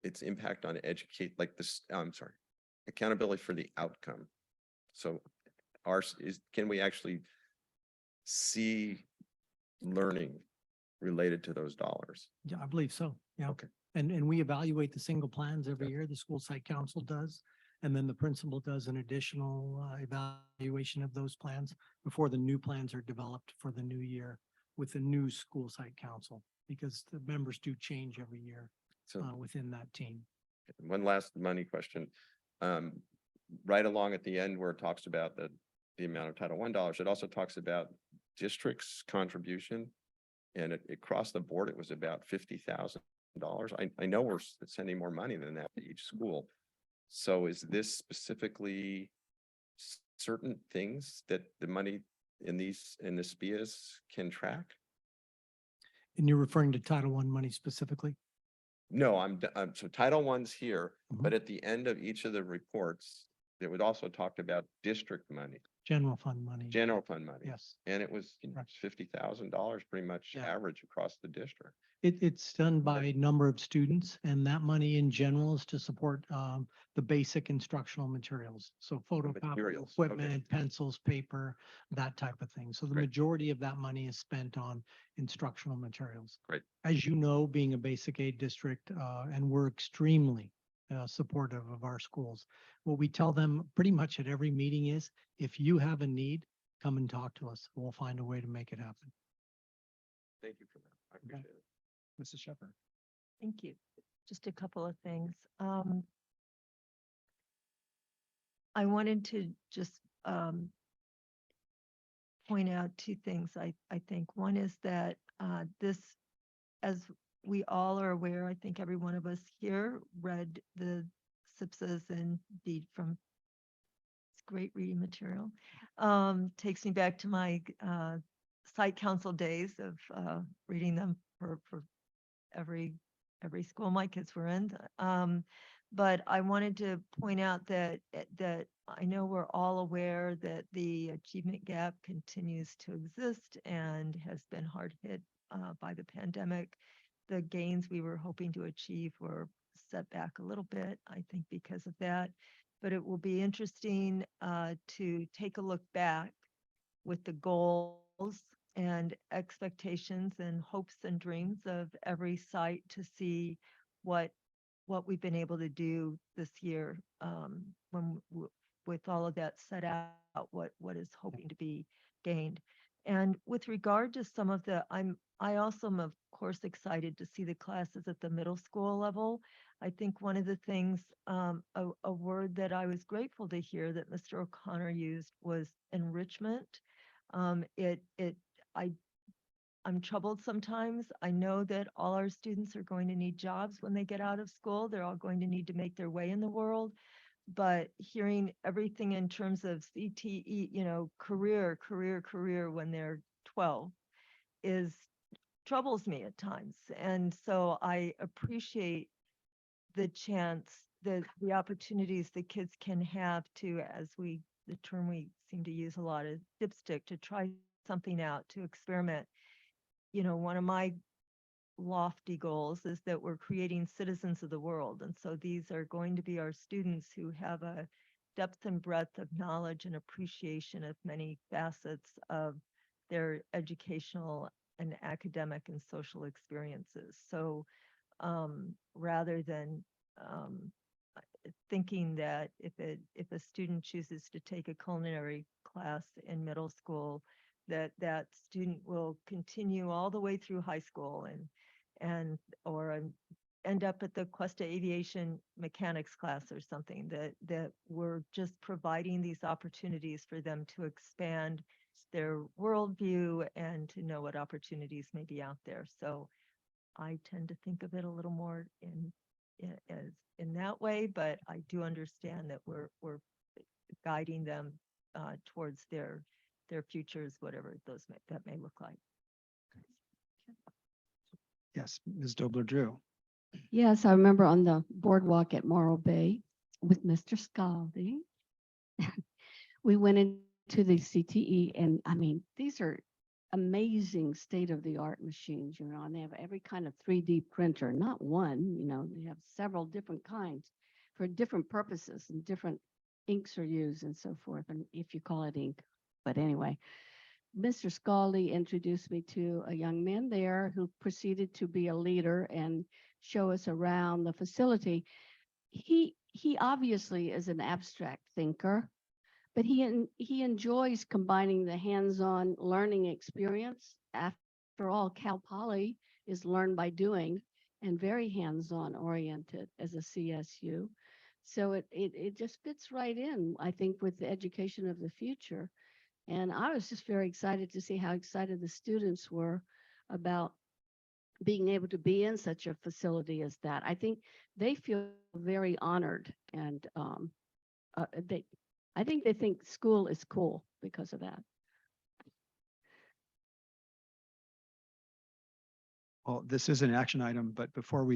its impact on educate, like this, I'm sorry, accountability for the outcome. So can we actually see learning related to those dollars? Yeah, I believe so. Yeah. Okay. And we evaluate the single plans every year. The school site council does. And then the principal does an additional evaluation of those plans before the new plans are developed for the new year with the new school site council, because the members do change every year within that team. One last money question. Right along at the end where it talks about the amount of Title I dollars, it also talks about district's contribution, and it crossed the board. It was about $50,000. I know we're sending more money than that to each school. So is this specifically certain things that the money in the SPIAs can track? And you're referring to Title I money specifically? No, so Title I's here, but at the end of each of the reports, it would also talk about district money. General fund money. General fund money. Yes. And it was $50,000 pretty much average across the district. It's done by number of students, and that money in general is to support the basic instructional materials. So photocopy equipment, pencils, paper, that type of thing. So the majority of that money is spent on instructional materials. Great. As you know, being a basic aid district, and we're extremely supportive of our schools. What we tell them pretty much at every meeting is, if you have a need, come and talk to us. We'll find a way to make it happen. Thank you for that. I appreciate it. Mrs. Shepherd. Thank you. Just a couple of things. I wanted to just point out 2 things. I think one is that this, as we all are aware, I think every one of us here read the SLCUSD and indeed from it's great reading material. Takes me back to my site council days of reading them for every school my kids were in. But I wanted to point out that I know we're all aware that the achievement gap continues to exist and has been hard hit by the pandemic. The gains we were hoping to achieve were set back a little bit, I think, because of that. But it will be interesting to take a look back with the goals and expectations and hopes and dreams of every site to see what we've been able to do this year with all of that set out, what is hoping to be gained. And with regard to some of the, I also am of course excited to see the classes at the middle school level. I think one of the things, a word that I was grateful to hear that Mr. O'Connor used was enrichment. I'm troubled sometimes. I know that all our students are going to need jobs when they get out of school. They're all going to need to make their way in the world. But hearing everything in terms of CTE, career when they're 12 troubles me at times. And so I appreciate the chance, the opportunities the kids can have to, the term we seem to use a lot is dipstick, to try something out, to experiment. one of my lofty goals is that we're creating citizens of the world. And so these are going to be our students who have a depth and breadth of knowledge and appreciation of many facets of their educational and academic and social experiences. So rather than thinking that if a student chooses to take a culinary class in middle school, that student will continue all the way through high school or end up at the Cuesta Aviation Mechanics class or something, that we're just providing these opportunities for them to expand their worldview and to know what opportunities may be out there. So I tend to think of it a little more in that way, but I do understand that we're guiding them towards their futures, whatever that may look like. Yes, Ms. Dobler-Drew. Yes, I remember on the boardwalk at Morro Bay with Mr. Scaldi. We went into the CTE, and I mean, these are amazing state-of-the-art machines, and they have every kind of 3D printer, not one, they have several different kinds for different purposes, and different inks are used and so forth, and if you call it ink. But anyway, Mr. Scaldi introduced me to a young man there who proceeded to be a leader and show us around the facility. He obviously is an abstract thinker, but he enjoys combining the hands-on learning experience. After all, Cal Poly is learn by doing and very hands-on oriented as a CSU. So it just fits right in, I think, with the education of the future. And I was just very excited to see how excited the students were about being able to be in such a facility as that. I think they feel very honored, and I think they think school is cool because of that. Well, this is an action item, but before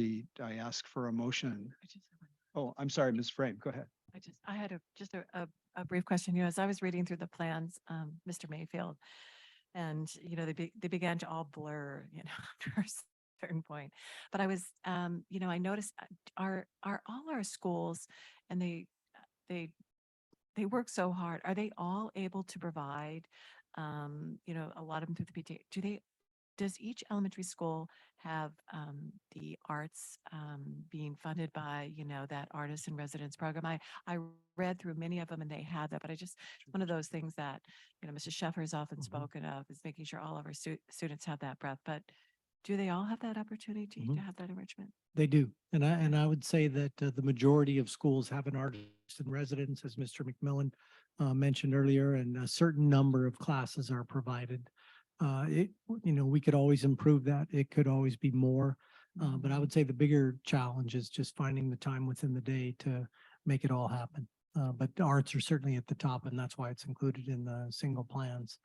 I ask for a motion. Oh, I'm sorry, Ms. Frame, go ahead. I had just a brief question. As I was reading through the plans, Mr. Mayfield, and they began to all blur, after a certain point. But I was, I noticed are all our schools, and they work so hard. Are they all able to provide, a lot of them through the PTA? Does each elementary school have the arts being funded by, that artist in residence program? I read through many of them, and they had that, but one of those things that, Mrs. Sheffer has often spoken of is making sure all of our students have that breadth. But do they all have that opportunity to have that enrichment? They do. And I would say that the majority of schools have an artist in residence, as Mr. McMillan mentioned earlier, and a certain number of classes are provided. We could always improve that. It could always be more. But I would say the bigger challenge is just finding the time within the day to make it all happen. But the arts are certainly at the top, and that's why it's included in the single plans.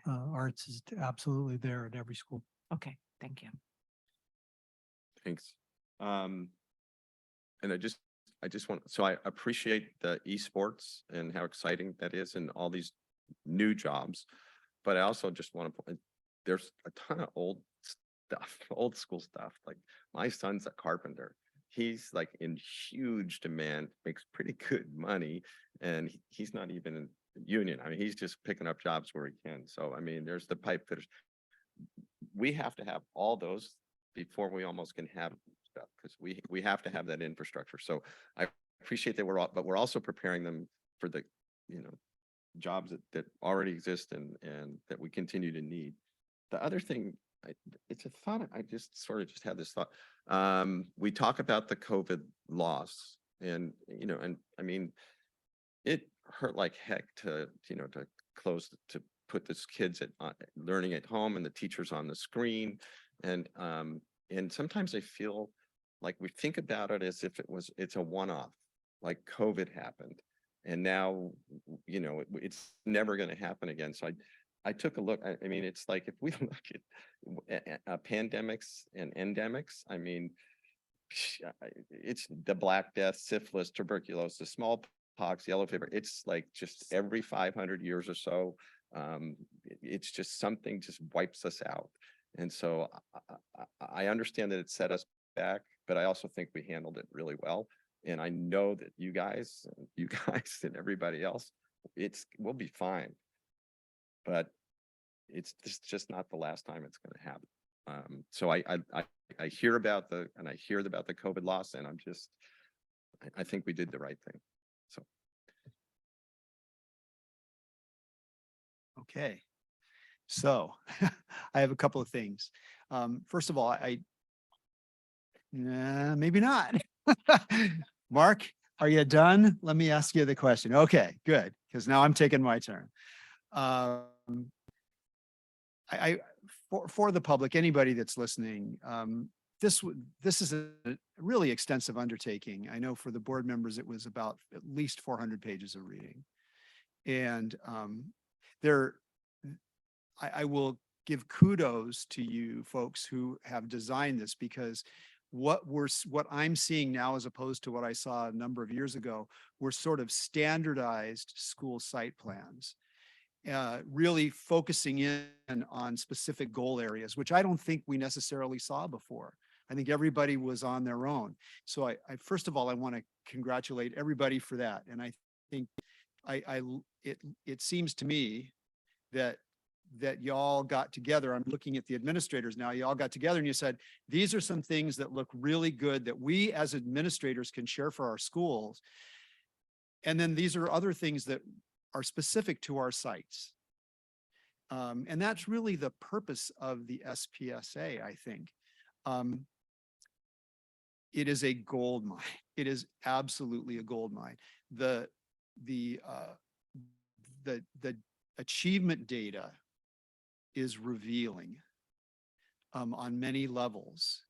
Arts is absolutely there at every school. Okay, thank you. Thanks. And I just want, so I appreciate the esports and how exciting that is and all these new jobs. But I also just want to point, there's a ton of old stuff, old school stuff. Like my son's a carpenter. He's like in huge demand, makes pretty good money, and he's not even in union. I mean, he's just picking up jobs where he can. So, I mean, there's the pipe fitters. We have to have all those before we almost can have stuff, because we have to have that infrastructure. So I appreciate that but we're also preparing them for the, jobs that already exist and that we continue to need. The other thing, it's a thought, I just sort of just had this thought. We talk about the COVID loss, and I mean, it hurt like heck to close, to put this kids at learning at home and the teachers on the screen. And sometimes I feel like we think about it as if it's a one-off, like COVID happened. And now, it's never going to happen again. So I took a look. I mean, it's like if we look at pandemics and endemics, I mean, it's the Black Death, syphilis, tuberculosis, smallpox, yellow fever. It's like just every 500 years or so, it's just something just wipes us out. And so I understand that it set us back, but I also think we handled it really well. And I know that you guys and everybody else, we'll be fine. But it's just not the last time it's going to happen. So I hear about the COVID loss, and I think we did the right thing. So. Okay. So I have a couple of things. First of all, maybe not. Mark, are you done? Let me ask you the question. Okay, good. Because now I'm taking my turn. For the public, anybody that's listening, this is a really extensive undertaking. I know for the board members, it was about at least 400 pages of reading. And I will give kudos to you folks who have designed this, because what I'm seeing now, as opposed to what I saw a number of years ago, were sort of standardized school site plans, really focusing in on specific goal areas, which I don't think we necessarily saw before. I think everybody was on their own. So I first of all, I want to congratulate everybody for that. And I think it seems to me that y'all got together. I'm looking at the administrators now. Y'all got together and you said, these are some things that look really good that we as administrators can share for our schools. And then these are other things that are specific to our sites. And that's really the purpose of the SPSA, I think. It is a gold mine. It is absolutely a gold mine. The achievement data is revealing on many levels.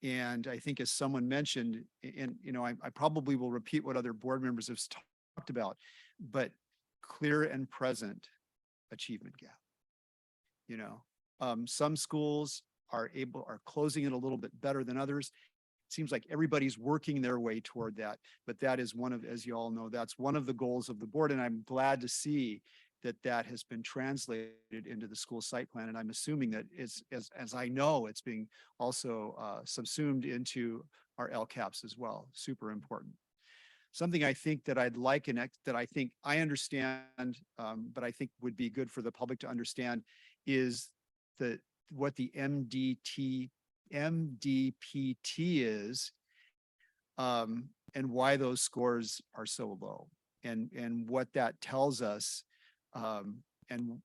And I think, as someone mentioned, and I probably will repeat what other board members have talked about, but clear and present achievement gap. Some schools are closing it a little bit better than others. It seems like everybody's working their way toward that, but that is one of, as you all know, that's one of the goals of the board. And I'm glad to see that has been translated into the school site plan. And I'm assuming that as I know, it's being also subsumed into our LCAPs as well. Super important. Something I think that I'd like and that I think I understand, but I think would be good for the public to understand, is what the MDPT is, and why those scores are so low, and what that tells us, and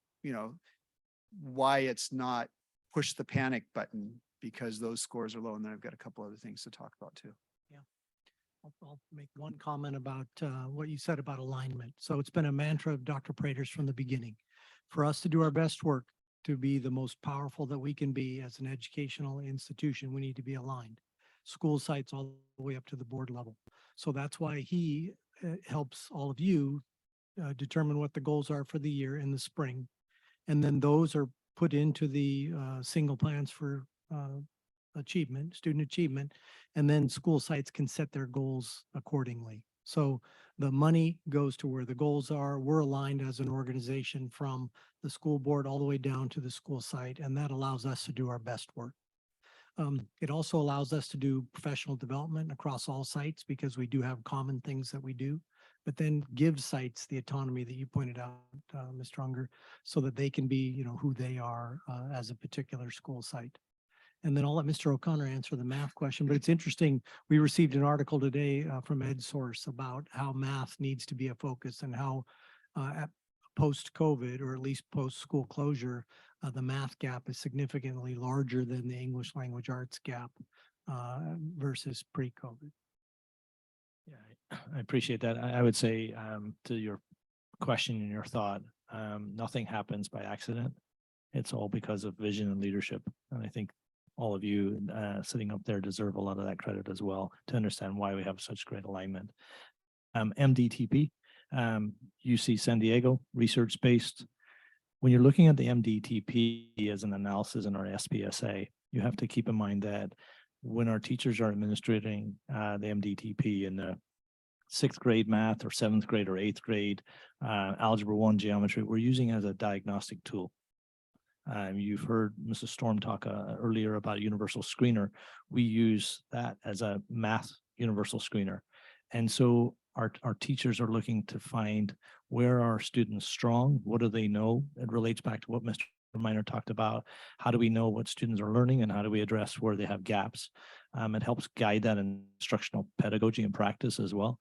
why it's not push the panic button because those scores are low. And then I've got a couple other things to talk about too. I'll make one comment about what you said about alignment. So it's been a mantra of Dr. Prater's from the beginning. For us to do our best work, to be the most powerful that we can be as an educational institution, we need to be aligned. School sites all the way up to the board level. So that's why he helps all of you determine what the goals are for the year in the spring. And then those are put into the single plans for student achievement, and then school sites can set their goals accordingly. So the money goes to where the goals are. We're aligned as an organization from the school board all the way down to the school site, and that allows us to do our best work. It also allows us to do professional development across all sites, because we do have common things that we do, but then give sites the autonomy that you pointed out, Mr. Unger, so that they can be, who they are as a particular school site. And then I'll let Mr. O'Connor answer the math question, but it's interesting. We received an article today from EdSource about how math needs to be a focus, and how post-COVID, or at least post-school closure, the math gap is significantly larger than the English language arts gap versus pre-COVID. Yeah, I appreciate that. I would say to your question and your thought, nothing happens by accident. It's all because of vision and leadership. And I think all of you sitting up there deserve a lot of that credit as well, to understand why we have such great alignment. MDTP, UC San Diego, research-based. When you're looking at the MDTP as an analysis in our SPSA, you have to keep in mind that when our teachers are administrating the MDTP in the 6th grade math, or 7th grade or 8th grade Algebra 1 geometry, we're using it as a diagnostic tool. You've heard Mrs. Storm talk earlier about a universal screener. We use that as a math universal screener. And so our teachers are looking to find where are students strong? What do they know? It relates back to what Mr. Miner talked about. How do we know what students are learning and how do we address where they have gaps? It helps guide that instructional pedagogy and practice as well.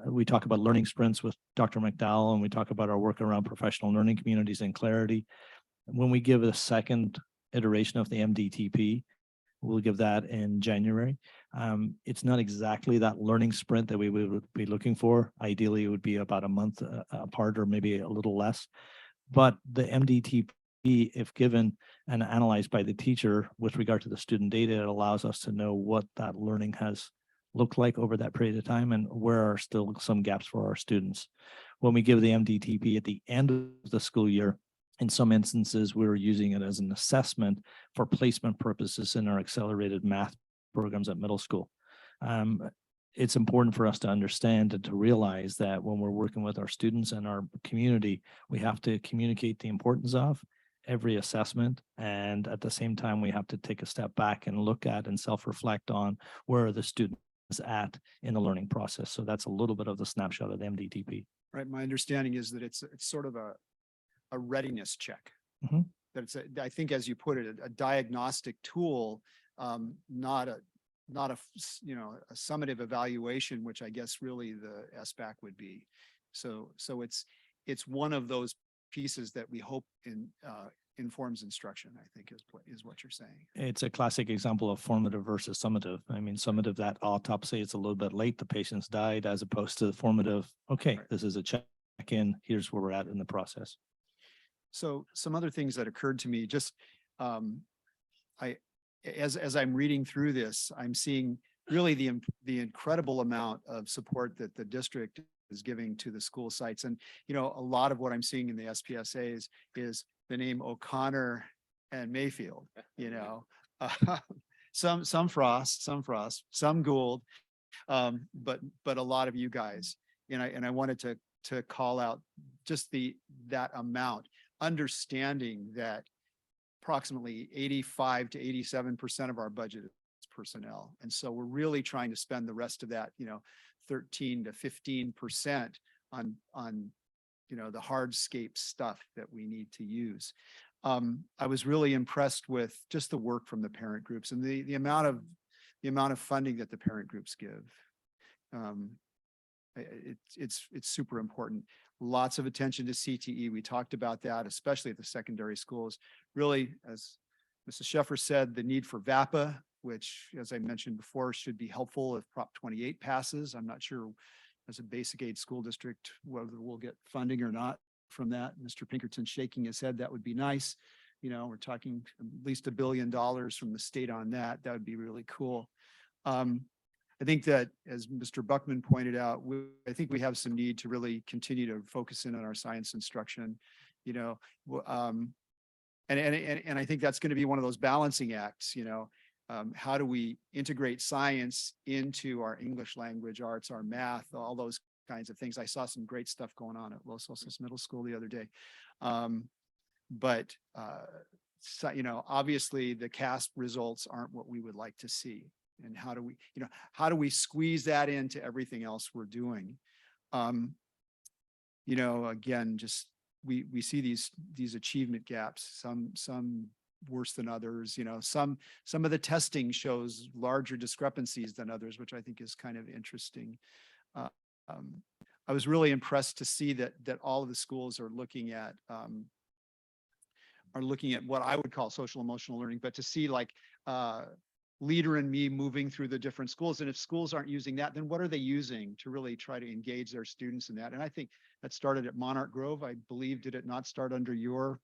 We talk about learning sprints with Dr. McDowell, and we talk about our work around professional learning communities and clarity. When we give a second iteration of the MDTP, we'll give that in January. It's not exactly that learning sprint that we would be looking for. Ideally, it would be about a month apart or maybe a little less. But the MDTP, if given and analyzed by the teacher with regard to the student data, it allows us to know what that learning has looked like over that period of time and where are still some gaps for our students. When we give the MDTP at the end of the school year, in some instances, we're using it as an assessment for placement purposes in our accelerated math programs at middle school. It's important for us to understand and to realize that when we're working with our students and our community, we have to communicate the importance of every assessment. And at the same time, we have to take a step back and look at and self-reflect on where are the students at in the learning process. So that's a little bit of the snapshot of the MDTP. Right. My understanding is that it's sort of a readiness check. Mhm. That it's, I think, as you put it, a diagnostic tool, not a a summative evaluation, which I guess really the SBAC would be. So it's one of those pieces that we hope informs instruction, I think is what you're saying. It's a classic example of formative versus summative. I mean, summative, that autopsy, it's a little bit late, the patient's died, as opposed to the formative, okay, Right. This is a check-in, here's where we're at in the process. So some other things that occurred to me, just as I'm reading through this, I'm seeing really the incredible amount of support that the district is giving to the school sites. And, a lot of what I'm seeing in the SPSAs is the name O'Connor and Mayfield, some Frost, some Gould, but a lot of you guys. And I wanted to call out just that amount, understanding that approximately 85 to 87% of our budget is personnel. And so we're really trying to spend the rest of that, 13 to 15% on the hardscape stuff that we need to use. I was really impressed with just the work from the parent groups and the amount of funding that the parent groups give. It's super important. Lots of attention to CTE. We talked about that, especially at the secondary schools. Really, as Mrs. Sheffer said, the need for VAPA, which, as I mentioned before, should be helpful if Prop 28 passes. I'm not sure as a basic aid school district whether we'll get funding or not from that. Mr. Pinkerton shaking his head, that would be nice. We're talking at least $1 billion from the state on that. That would be really cool. I think that, as Mr. Buckman pointed out, I think we have some need to really continue to focus in on our science instruction, and I think that's going to be one of those balancing acts, how do we integrate science into our English language arts, our math, all those kinds of things. I saw some great stuff going on at Los Osos Middle School the other day. But obviously the CASP results aren't what we would like to see. And how do we squeeze that into everything else we're doing? Again, just we see these achievement gaps, some worse than others. Some of the testing shows larger discrepancies than others, which I think is kind of interesting. I was really impressed to see that all of the schools are looking at what I would call social emotional learning, but to see Leader in Me moving through the different schools. And if schools aren't using that, then what are they using to really try to engage their students in that? And I think that started at Monarch Grove. I believe, did it not start under your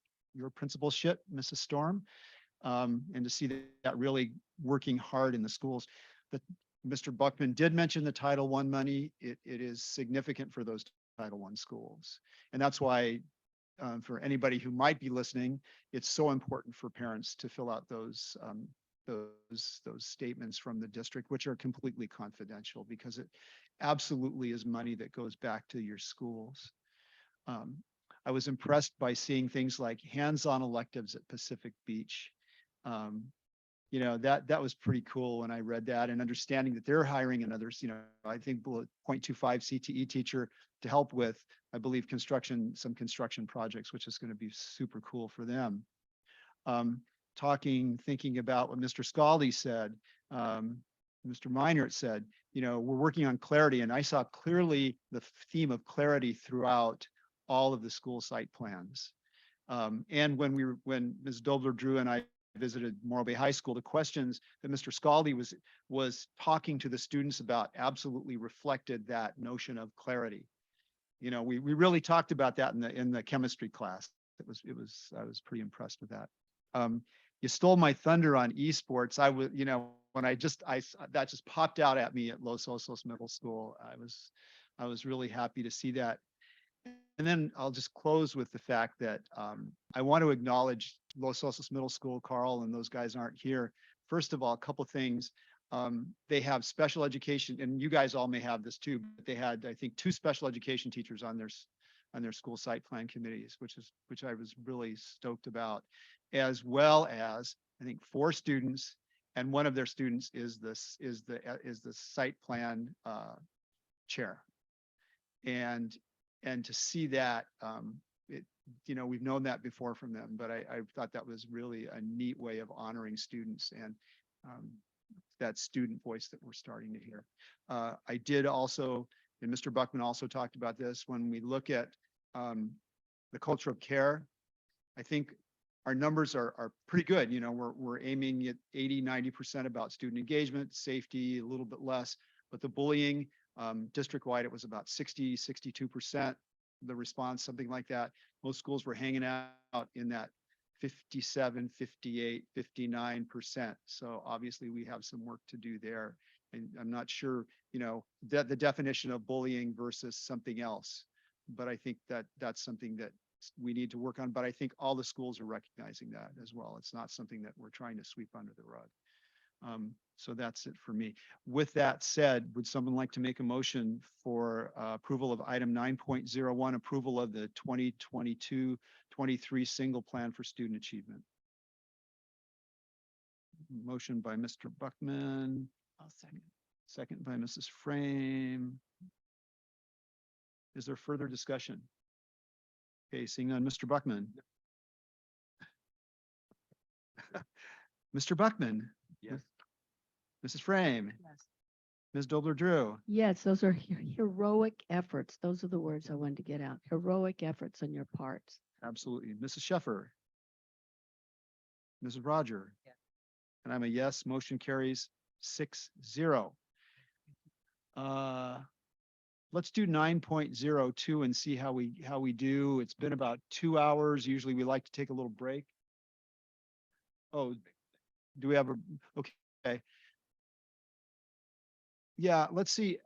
principalship, Mrs. Storm? And to see that really working hard in the schools. That Mr. Buckman did mention the Title I money. It is significant for those Title I schools. And that's why for anybody who might be listening, it's so important for parents to fill out those statements from the district, which are completely confidential, because it absolutely is money that goes back to your schools. I was impressed by seeing things like hands-on electives at Pacific Beach. You know, that was pretty cool when I read that, and understanding that they're hiring another, you know, I think 0.25 CTE teacher to help with, I believe, some construction projects, which is going to be super cool for them. Thinking about what Mr. Scaldi said, Mr. Meinert said, you know, we're working on clarity, and I saw clearly the theme of clarity throughout all of the school site plans. And when Ms. Dobler-Drew and I visited Morro Bay High School, the questions that Mr. Scaldi was talking to the students about absolutely reflected that notion of clarity. You know, we really talked about that in the chemistry class. I was pretty impressed with that. You stole my thunder on esports. You know, when that just popped out at me at Los Osos Middle School. I was really happy to see that. And then I'll just close with the fact that I want to acknowledge Los Osos Middle School, Carl, and those guys aren't here. First of all, a couple things. They have special education, and you guys all may have this too, but they had, I think, 2 special education teachers on their school site plan committees, which I was really stoked about, as well as I think 4 students, and one of their students is the site plan chair. And to see that, you know, we've known that before from them, but I thought that was really a neat way of honoring students and that student voice that we're starting to hear. I did also, and Mr. Buckman also talked about this, when we look at the culture of care, I think our numbers are pretty good. You know, we're aiming at 80–90% about student engagement, safety, a little bit less, but the bullying, district-wide, it was about 60–62%, the response, something like that. Most schools were hanging out in that 57, 58, 59%. So obviously we have some work to do there. And I'm not sure, you know, that the definition of bullying versus something else, but I think that that's something that we need to work on. But I think all the schools are recognizing that as well. It's not something that we're trying to sweep under the rug. So that's it for me. With that said, would someone like to make a motion for approval of item 9.01, approval of the 2022-23 single plan for student achievement? Motion by Mr. Buckman. I'll second. Second by Mrs. Frame. Is there further discussion? Okay, seeing none, Mr. Buckman. Mr. Buckman. Yes. Mrs. Frame. Yes. Ms. Dobler-Drew. Yes, those are heroic efforts. Those are the words I wanted to get out. Heroic efforts on your part. Absolutely. Mrs. Sheffer. Mrs. Roger. Yes. And I'm a yes. Motion carries 6-0. Let's do 9.02 and see how we do. It's been about 2 hours. Usually we like to take a little break. Oh, do we have okay. Yeah, let's see.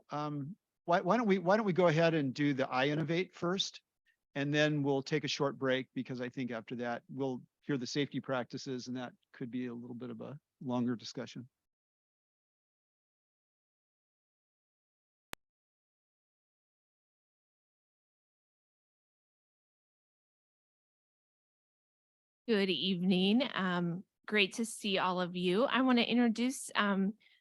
Why don't we go ahead and do the iInnovate first, and then we'll take a short break, because I think after that we'll hear the safety practices, and that could be a little bit of a longer discussion. Good evening. Great to see all of you. I want to introduce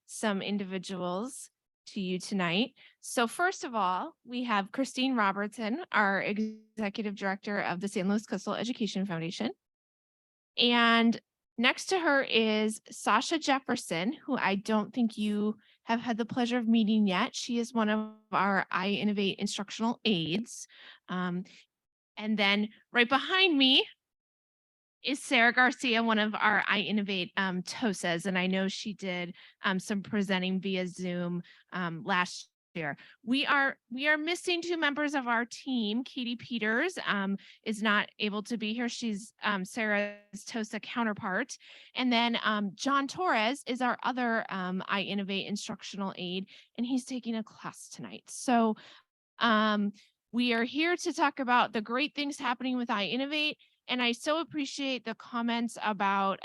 some individuals to you tonight. So first of all, we have Christine Robertson, our Executive Director of the San Luis Coastal Education Foundation. And next to her is Sasha Jefferson, who I don't think you have had the pleasure of meeting yet. She is one of our iInnovate instructional aides. And then right behind me is Sarah Garcia, one of our iInnovate TOSAs, and I know she did some presenting via Zoom last year. We are missing 2 members of our team. Katie Peters is not able to be here. She's Sarah's TOSA counterpart. And then John Torres is our other iInnovate instructional aide, and he's taking a class tonight. So we are here to talk about the great things happening with iInnovate. And I so appreciate the comments about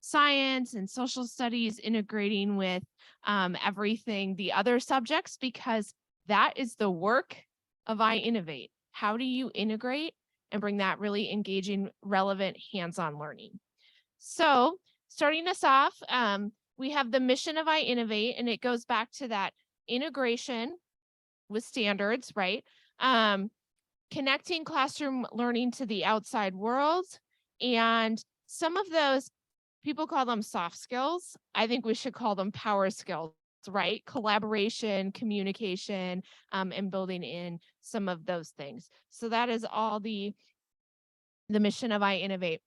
science and social studies integrating with everything, the other subjects, because that is the work of iInnovate. How do you integrate and bring that really engaging, relevant, hands-on learning. So starting us off, we have the mission of I Innovate, and it goes back to that integration with standards, right? Connecting classroom learning to the outside world. And some of those, people call them soft skills. I think we should call them power skills, right? Collaboration, communication, and building in some of those things. So that is all the mission of I Innovate.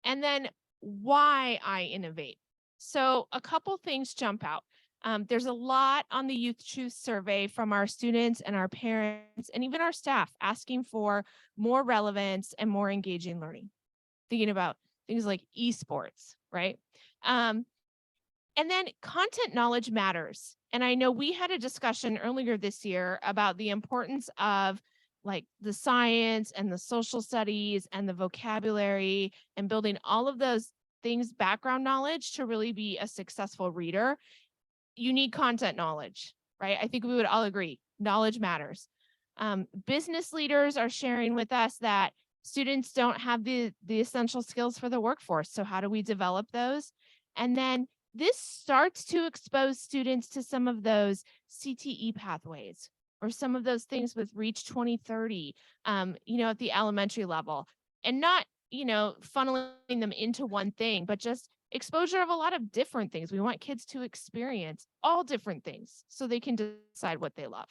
And then why I Innovate. So a couple things jump out. There's a lot on the Youth Truth Survey from our students and our parents and even our staff asking for more relevance and more engaging learning. Thinking about things like esports, right? And then content knowledge matters. And I know we had a discussion earlier this year about the importance of like the science and the social studies and the vocabulary and building all of those things, background knowledge to really be a successful reader. You need content knowledge, right? I think we would all agree, knowledge matters. Business leaders are sharing with us that students don't have the essential skills for the workforce. So how do we develop those? And then this starts to expose students to some of those CTE pathways or some of those things with Reach 2030, at the elementary level, and not, funneling them into one thing, but just exposure of a lot of different things. We want kids to experience all different things so they can decide what they love.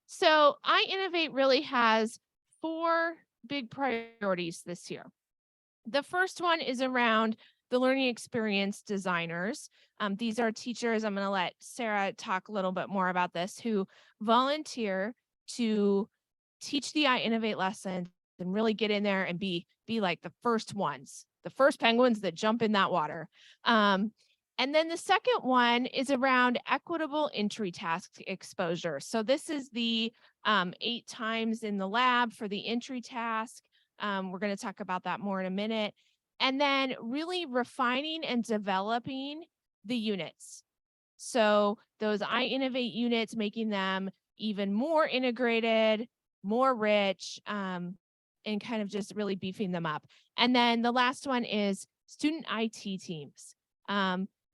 So I Innovate really has 4 big priorities this year. The first one is around the learning experience designers. These are teachers, I'm going to let Sarah talk a little bit more about this, who volunteer to teach the I Innovate lessons and really get in there and be like the first ones, the first penguins that jump in that water. And then the second one is around equitable entry task exposure. So this is the 8 times in the lab for the entry task. We're going to talk about that more in a minute. And then really refining and developing the units. So those I Innovate units, making them even more integrated, more rich, and kind of just really beefing them up. And then the last one is student IT teams.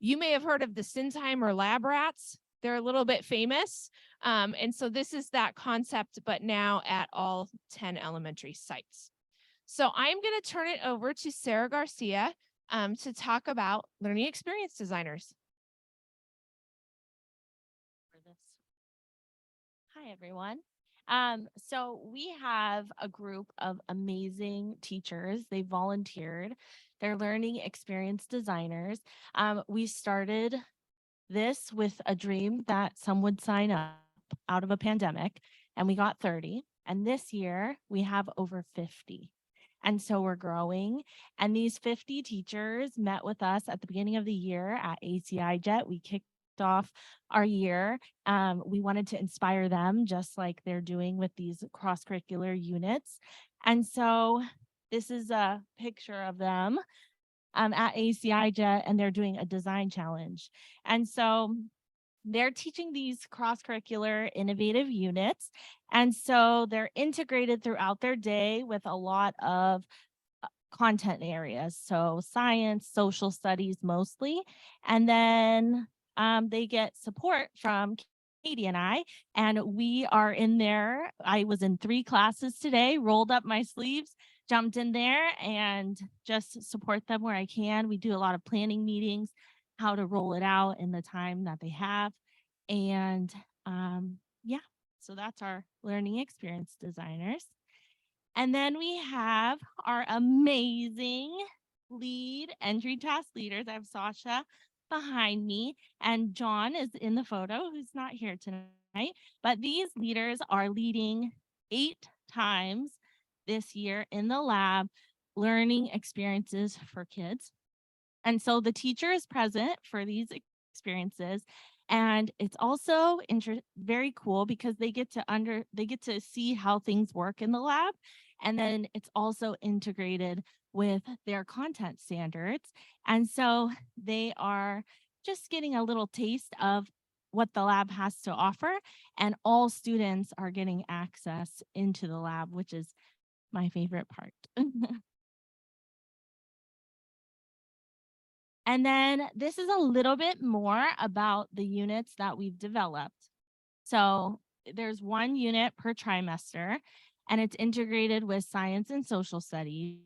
You may have heard of the Sinsheimer Lab Rats. They're a little bit famous. And so this is that concept, but now at all 10 elementary sites. So I'm going to turn it over to Sarah Garcia to talk about learning experience designers. Hi, everyone. So we have a group of amazing teachers. They volunteered. They're learning experience designers. We started this with a dream that some would sign up out of a pandemic, and we got 30. And this year we have over 50. And so we're growing. And these 50 teachers met with us at the beginning of the year at ACI Jet. We kicked off our year. We wanted to inspire them just like they're doing with these cross-curricular units. And so this is a picture of them at ACI Jet, and they're doing a design challenge. And so they're teaching these cross-curricular innovative units. And so they're integrated throughout their day with a lot of content areas. So science, social studies mostly. And then they get support from Katie and I, and we are in there. I was in 3 classes today, rolled up my sleeves, jumped in there and just support them where I can. We do a lot of planning meetings, how to roll it out in the time that they have. And yeah, so that's our learning experience designers. And then we have our amazing lead entry task leaders. I have Sasha behind me, and John is in the photo, who's not here tonight. But these leaders are leading 8 times this year in the lab, learning experiences for kids. And so the teacher is present for these experiences. And it's also very cool because they get to see how things work in the lab. And then it's also integrated with their content standards. And so they are just getting a little taste of what the lab has to offer, and all students are getting access into the lab, which is my favorite part. And then this is a little bit more about the units that we've developed. So there's one unit per trimester, and it's integrated with science and social studies,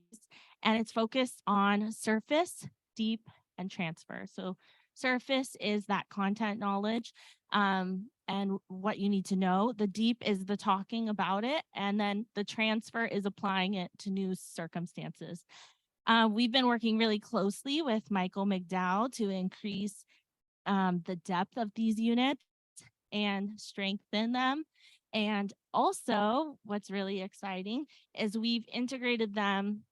and it's focused on surface, deep, and transfer. So surface is that content knowledge and what you need to know. The deep is the talking about it, and then the transfer is applying it to new circumstances. We've been working really closely with Michael McDowell to increase the depth of these units and strengthen them. And also, what's really exciting is we've integrated them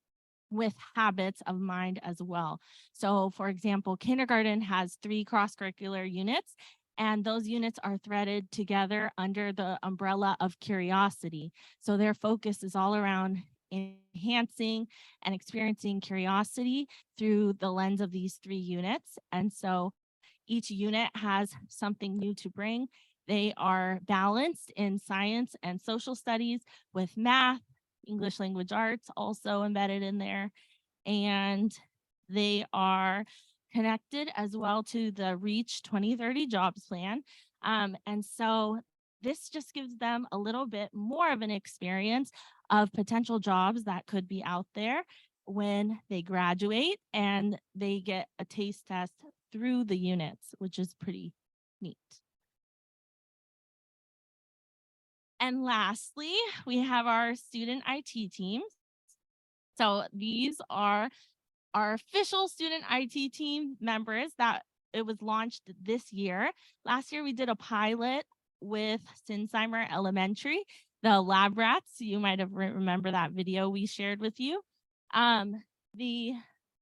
with habits of mind as well. So, for example, kindergarten has 3 cross-curricular units, and those units are threaded together under the umbrella of curiosity. So their focus is all around enhancing and experiencing curiosity through the lens of these 3 units. And so each unit has something new to bring. They are balanced in science and social studies with math, English language arts also embedded in there. And they are connected as well to the REACH 2030 jobs plan. And so this just gives them a little bit more of an experience of potential jobs that could be out there when they graduate, and they get a taste test through the units, which is pretty neat. And lastly, we have our student IT teams. So these are our official student IT team members that it was launched this year. Last year, we did a pilot with Sinsheimer Elementary, the lab rats. You might have remember that video we shared with you. The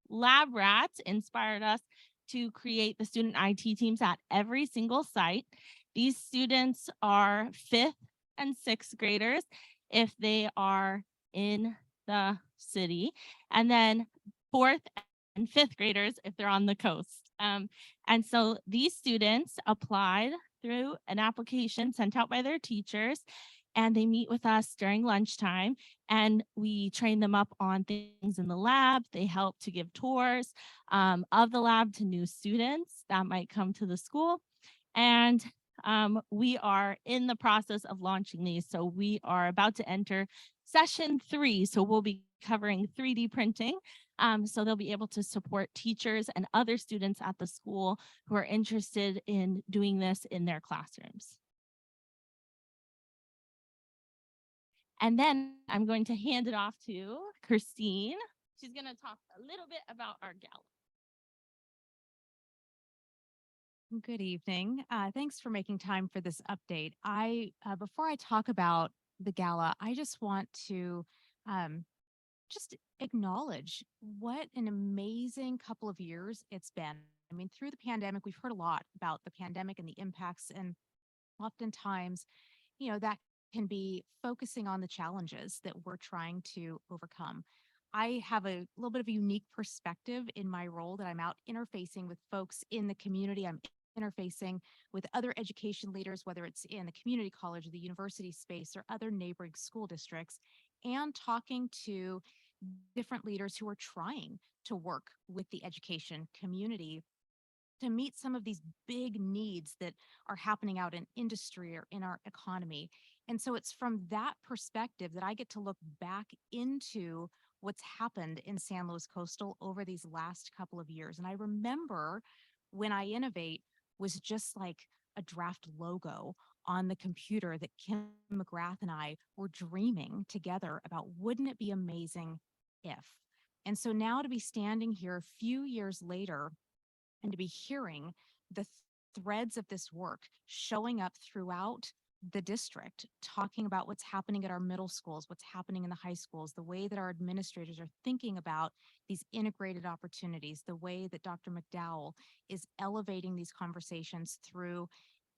lab rats inspired us to create the student IT teams at every single site. These students are 5th and 6th graders if they are in the city, and then 4th and 5th graders if they're on the coast. And so these students applied through an application sent out by their teachers, and they meet with us during lunchtime, and we train them up on things in the lab. They help to give tours of the lab to new students that might come to the school. And we are in the process of launching these. So we are about to enter session 3. So we'll be covering 3D printing. So they'll be able to support teachers and other students at the school who are interested in doing this in their classrooms. And then I'm going to hand it off to Christine. She's going to talk a little bit about our gala. Good evening. Thanks for making time for this update. Before I talk about the gala, I just want to just acknowledge what an amazing couple of years it's been. I mean, through the pandemic, we've heard a lot about the pandemic and the impacts, and oftentimes, that can be focusing on the challenges that we're trying to overcome. I have a little bit of a unique perspective in my role that I'm out interfacing with folks in the community. I'm interfacing with other education leaders, whether it's in the community college or the university space or other neighboring school districts, and talking to different leaders who are trying to work with the education community to meet some of these big needs that are happening out in industry or in our economy. And so it's from that perspective that I get to look back into what's happened in San Luis Coastal over these last couple of years. And I remember when I Innovate was just like a draft logo on the computer that Kim McGrath and I were dreaming together about, wouldn't it be amazing if? And so now to be standing here a few years later and to be hearing the threads of this work showing up throughout the district, talking about what's happening at our middle schools, what's happening in the high schools, the way that our administrators are thinking about these integrated opportunities, the way that Dr. McDowell is elevating these conversations through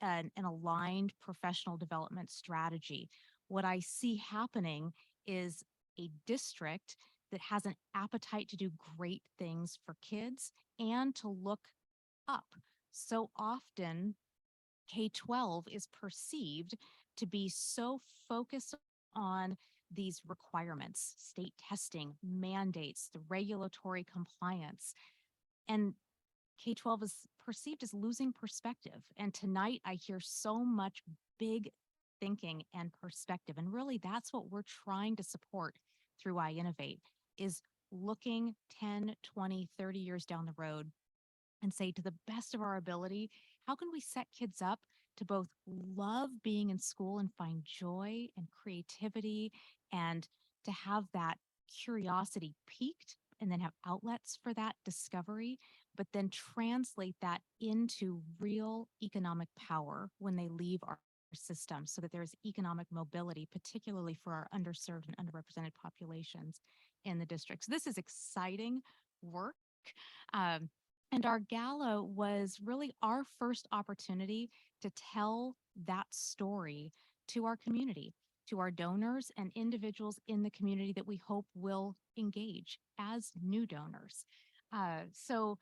an aligned professional development strategy. What I see happening is a district that has an appetite to do great things for kids and to look up. So often, K-12 is perceived to be so focused on these requirements, state testing, mandates, the regulatory compliance. And K-12 is perceived as losing perspective. And tonight I hear so much big thinking and perspective. And really that's what we're trying to support through iInnovate, is looking 10, 20, 30 years down the road and say, to the best of our ability, how can we set kids up to both love being in school and find joy and creativity, and to have that curiosity piqued and then have outlets for that discovery, but then translate that into real economic power when they leave our system, so that there's economic mobility, particularly for our underserved and underrepresented populations in the district. So this is exciting work. And our gala was really our first opportunity to tell that story to our community, to our donors and individuals in the community that we hope will engage as new donors. So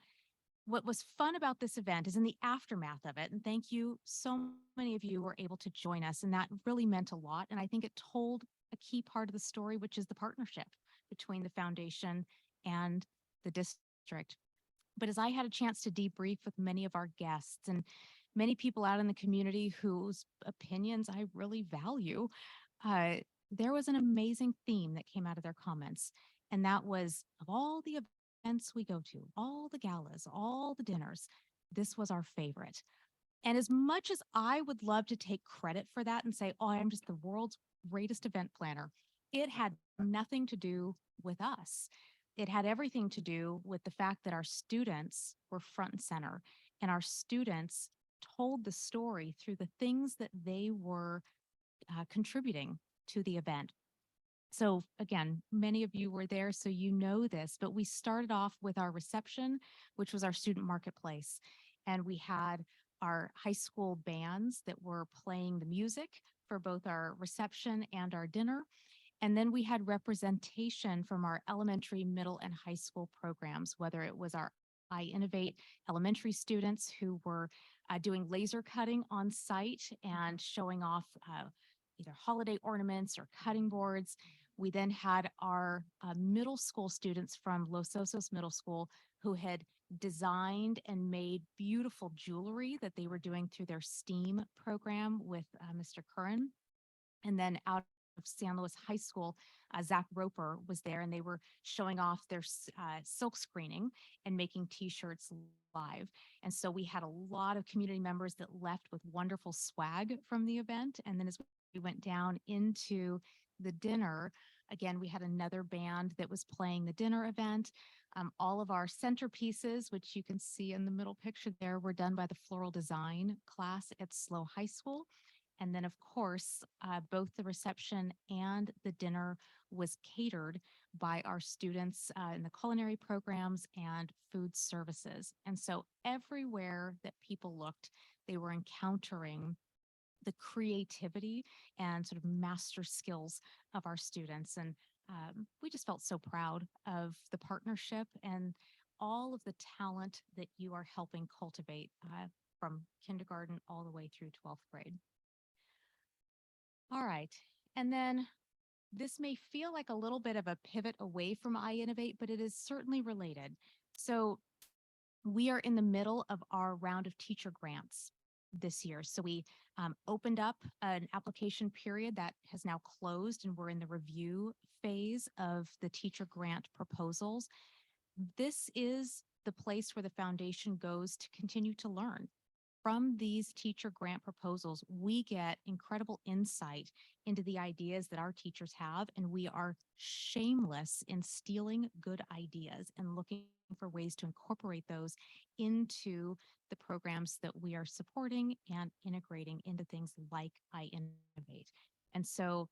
what was fun about this event is in the aftermath of it, and thank you, so many of you were able to join us, and that really meant a lot. And I think it told a key part of the story, which is the partnership between the foundation and the district. But as I had a chance to debrief with many of our guests and many people out in the community whose opinions I really value, there was an amazing theme that came out of their comments. And that was, of all the events we go to, all the galas, all the dinners, this was our favorite. And as much as I would love to take credit for that and say, oh, I'm just the world's greatest event planner, it had nothing to do with us. It had everything to do with the fact that our students were front and center, and our students told the story through the things that they were contributing to the event. So again, many of you were there, so you know this, but we started off with our reception, which was our student marketplace. And we had our high school bands that were playing the music for both our reception and our dinner. And then we had representation from our elementary, middle, and high school programs, whether it was our iInnovate elementary students who were doing laser cutting on site and showing off either holiday ornaments or cutting boards. We then had our middle school students from Los Osos Middle School who had designed and made beautiful jewelry that they were doing through their STEAM program with Mr. Curran. And then out of San Luis High School, Zach Roper was there, and they were showing off their silk screening and making t-shirts live. And so we had a lot of community members that left with wonderful swag from the event. And then as we went down into the dinner, again, we had another band that was playing the dinner event. All of our centerpieces, which you can see in the middle picture there, were done by the floral design class at SLO High School. And then, of course, both the reception and the dinner was catered by our students in the culinary programs and food services. And so everywhere that people looked, they were encountering the creativity and sort of master skills of our students. And we just felt so proud of the partnership and all of the talent that you are helping cultivate from kindergarten all the way through 12th grade. All right. And then this may feel like a little bit of a pivot away from iInnovate, but it is certainly related. So we are in the middle of our round of teacher grants this year. So we opened up an application period that has now closed, and we're in the review phase of the teacher grant proposals. This is the place where the foundation goes to continue to learn. From these teacher grant proposals, we get incredible insight into the ideas that our teachers have, and we are shameless in stealing good ideas and looking for ways to incorporate those into the programs that we are supporting and integrating into things like iInnovate. And so,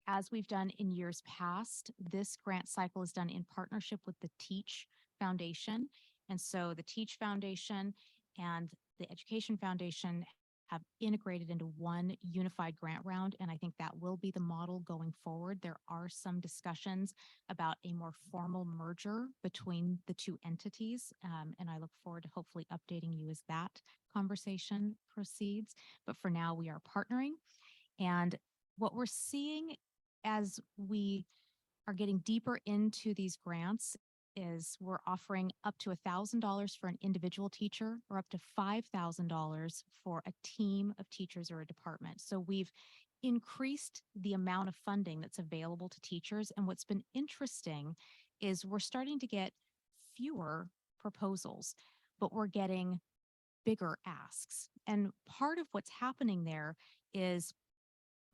as we've done in years past, this grant cycle is done in partnership with the Teach Foundation. And so the Teach Foundation and the Education Foundation have integrated into one unified grant round, and I think that will be the model going forward. There are some discussions about a more formal merger between the two entities, and I look forward to hopefully updating you as that conversation proceeds. But for now, we are partnering. And what we're seeing as we are getting deeper into these grants is we're offering up to $1,000 for an individual teacher or up to $5,000 for a team of teachers or a department. So we've increased the amount of funding that's available to teachers. And what's been interesting is we're starting to get fewer proposals, but we're getting bigger asks. And part of what's happening there is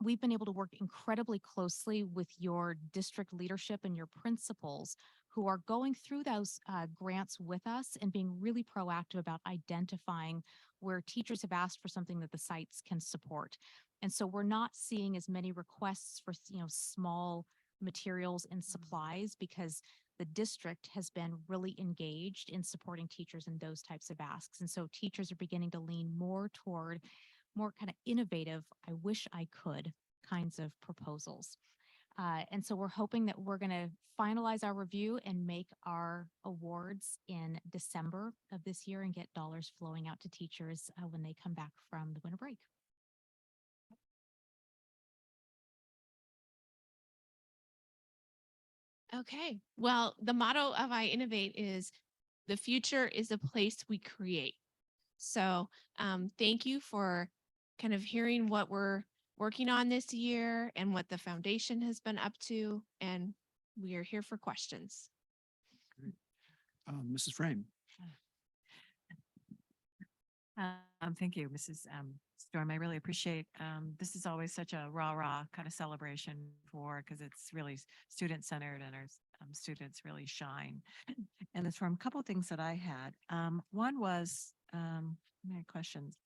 we've been able to work incredibly closely with your district leadership and your principals who are going through those grants with us and being really proactive about identifying where teachers have asked for something that the sites can support. And so we're not seeing as many requests for, small materials and supplies because the district has been really engaged in supporting teachers in those types of asks. And so teachers are beginning to lean more toward more kind of innovative, I wish I could kinds of proposals. And so we're hoping that we're going to finalize our review and make our awards in December of this year and get dollars flowing out to teachers when they come back from the winter break. Okay. Well, the motto of I Innovate is the future is a place we create. So thank you for kind of hearing what we're working on this year and what the foundation has been up to. And we are here for questions. Mrs. Frame. Thank you, Mrs. Storm. I really appreciate, this is always such a rah-rah kind of celebration because it's really student-centered and our students really shine in this forum. A couple of things that I had. One was, many questions.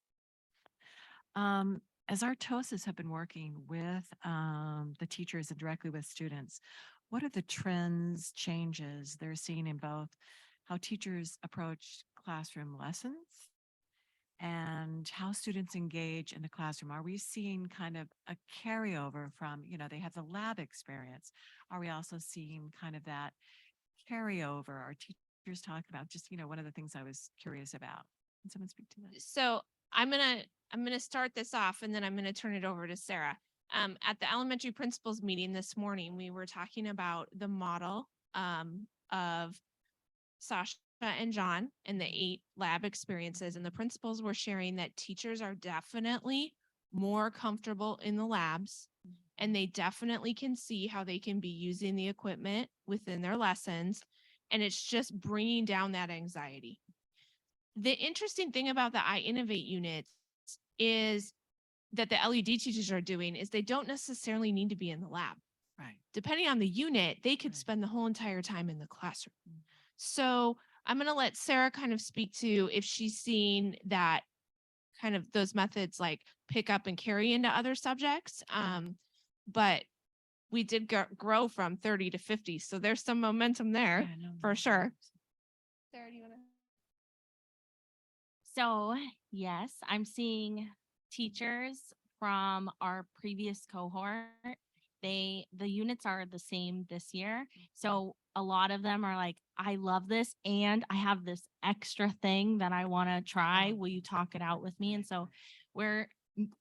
As our TOSAs have been working with the teachers and directly with students, what are the trends, changes they're seeing in both how teachers approach classroom lessons and how students engage in the classroom? Are we seeing kind of a carryover from, they have the lab experience? Are we also seeing kind of that carryover? Our teachers talk about just, one of the things I was curious about. Can someone speak to that? So I'm gonna start this off and then I'm gonna turn it over to Sarah. At the elementary principals meeting this morning, we were talking about the model of Sasha and John and the 8 lab experiences, and the principals were sharing that teachers are definitely more comfortable in the labs and they definitely can see how they can be using the equipment within their lessons, and it's just bringing down that anxiety. The interesting thing about the I Innovate units is that the LED teachers are doing is they don't necessarily need to be in the lab. Right. Depending on the unit, they could spend the whole entire time in the classroom. So I'm going to let Sarah kind of speak to if she's seen that kind of those methods like pick up and carry into other subjects. But we did grow from 30 to 50. So there's some momentum there for sure. Sarah, do you want to? So yes, I'm seeing teachers from our previous cohort. The units are the same this year. So a lot of them are like, I love this and I have this extra thing that I want to try. Will you talk it out with me? And so we're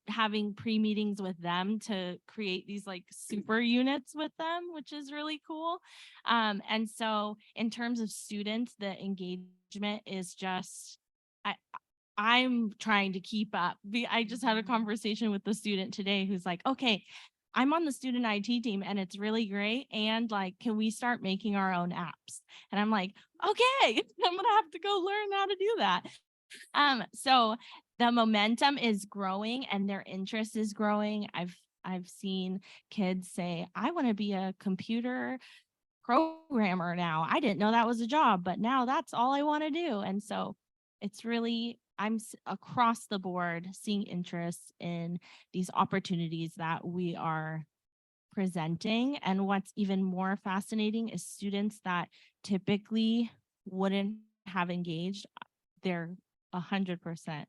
having pre-meetings with them to create these like super units with them, which is really cool. And so in terms of students, the engagement is just, I'm trying to keep up. I just had a conversation with the student today who's like, okay, I'm on the student IT team and it's really great. And like, can we start making our own apps? And I'm like, okay, I'm gonna have to go learn how to do that. So the momentum is growing and their interest is growing. I've seen kids say, I want to be a computer programmer now. I didn't know that was a job, but now that's all I want to do. And so it's really, I'm across the board seeing interest in these opportunities that we are presenting. And what's even more fascinating is students that typically wouldn't have engaged, they're 100%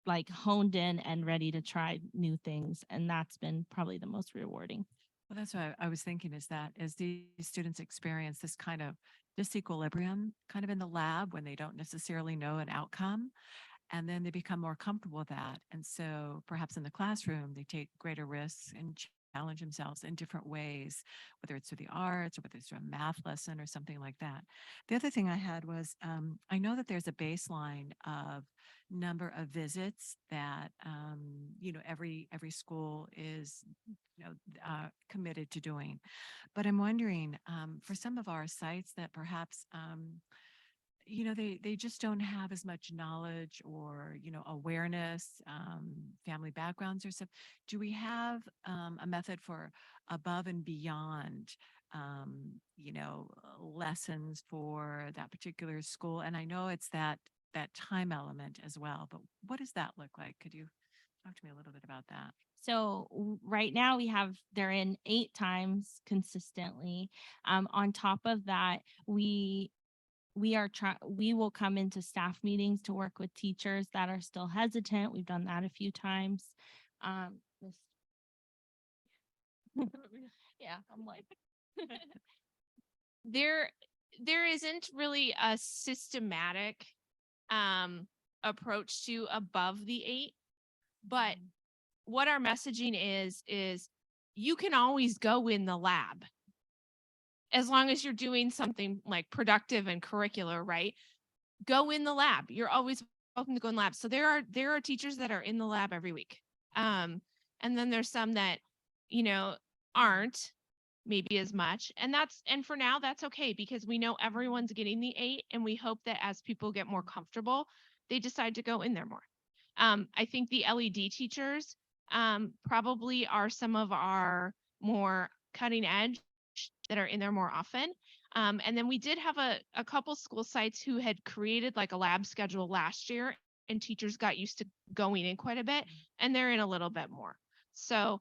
like honed in and ready to try new things. And that's been probably the most rewarding. Well, that's what I was thinking is that as these students experience this kind of disequilibrium kind of in the lab when they don't necessarily know an outcome, and then they become more comfortable with that. And so perhaps in the classroom, they take greater risks and challenge themselves in different ways, whether it's through the arts or whether it's through a math lesson or something like that. The other thing I had was I know that there's a baseline of number of visits that every school is committed to doing. But I'm wondering for some of our sites that perhaps they just don't have as much knowledge or awareness, family backgrounds or stuff. Do we have a method for above and beyond lessons for that particular school? And I know it's that time element as well, but what does that look like? Could you talk to me a little bit about that? So right now they're in 8 times consistently. On top of that, we will come into staff meetings to work with teachers that are still hesitant. We've done that a few times. Yeah, I'm like there isn't really a systematic approach to above the 8, but what our messaging is you can always go in the lab as long as you're doing something like productive and curricular, right? Go in the lab. You're always welcome to go in the lab. So there are teachers that are in the lab every week. And then there's some that, aren't maybe as much. And for now, that's okay because we know everyone's getting the 8 and we hope that as people get more comfortable, they decide to go in there more. I think the LED teachers probably are some of our more cutting edge that are in there more often. And then we did have a couple school sites who had created like a lab schedule last year and teachers got used to going in quite a bit and they're in a little bit more. So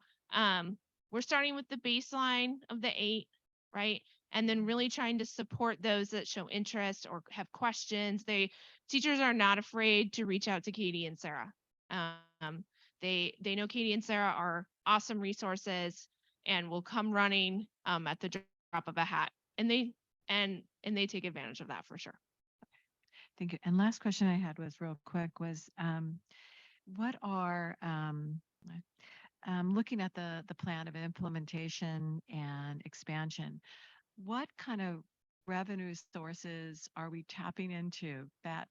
we're starting with the baseline of the 8, right? And then really trying to support those that show interest or have questions. Teachers are not afraid to reach out to Katie and Sarah. They know Katie and Sarah are awesome resources and will come running at the drop of a hat. And they take advantage of that for sure. Thank you. And last question I had was real quick was what are looking at the plan of implementation and expansion, what kind of revenue sources are we tapping into that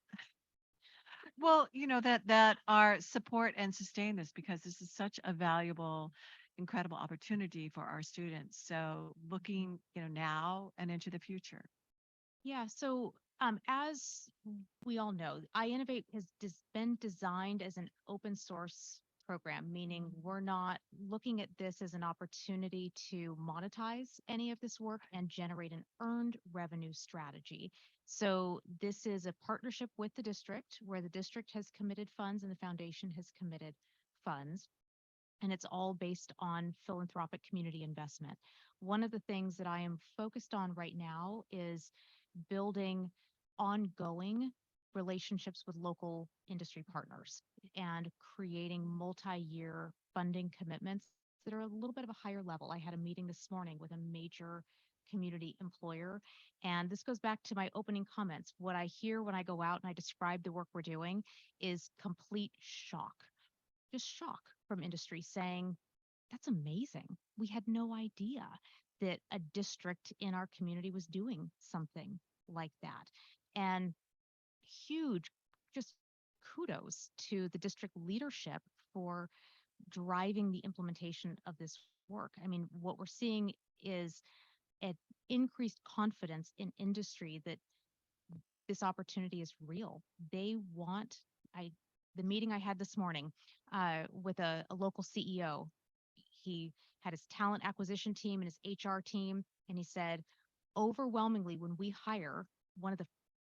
that are support and sustain this, because this is such a valuable, incredible opportunity for our students. So looking, now and into the future. Yeah, so as we all know, iInnovate has been designed as an open source program, meaning we're not looking at this as an opportunity to monetize any of this work and generate an earned revenue strategy. So this is a partnership with the district where the district has committed funds and the foundation has committed funds. And it's all based on philanthropic community investment. One of the things that I am focused on right now is building ongoing relationships with local industry partners and creating multi-year funding commitments that are a little bit of a higher level. I had a meeting this morning with a major community employer, and this goes back to my opening comments. What I hear when I go out and I describe the work we're doing is complete shock, just shock from industry saying, that's amazing. We had no idea that a district in our community was doing something like that. And huge, just kudos to the district leadership for driving the implementation of this work. I mean, what we're seeing is an increased confidence in industry that this opportunity is real. They want, the meeting I had this morning with a local CEO, he had his talent acquisition team and his HR team, and he said, overwhelmingly, when we hire, one of the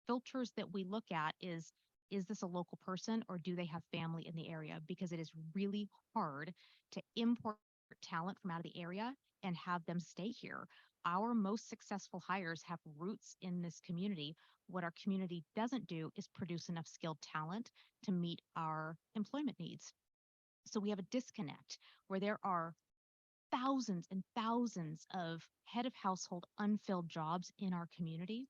filters that we look at is this a local person or do they have family in the area? Because it is really hard to import talent from out of the area and have them stay here. Our most successful hires have roots in this community. What our community doesn't do is produce enough skilled talent to meet our employment needs. So we have a disconnect where there are thousands and thousands of head of household unfilled jobs in our community.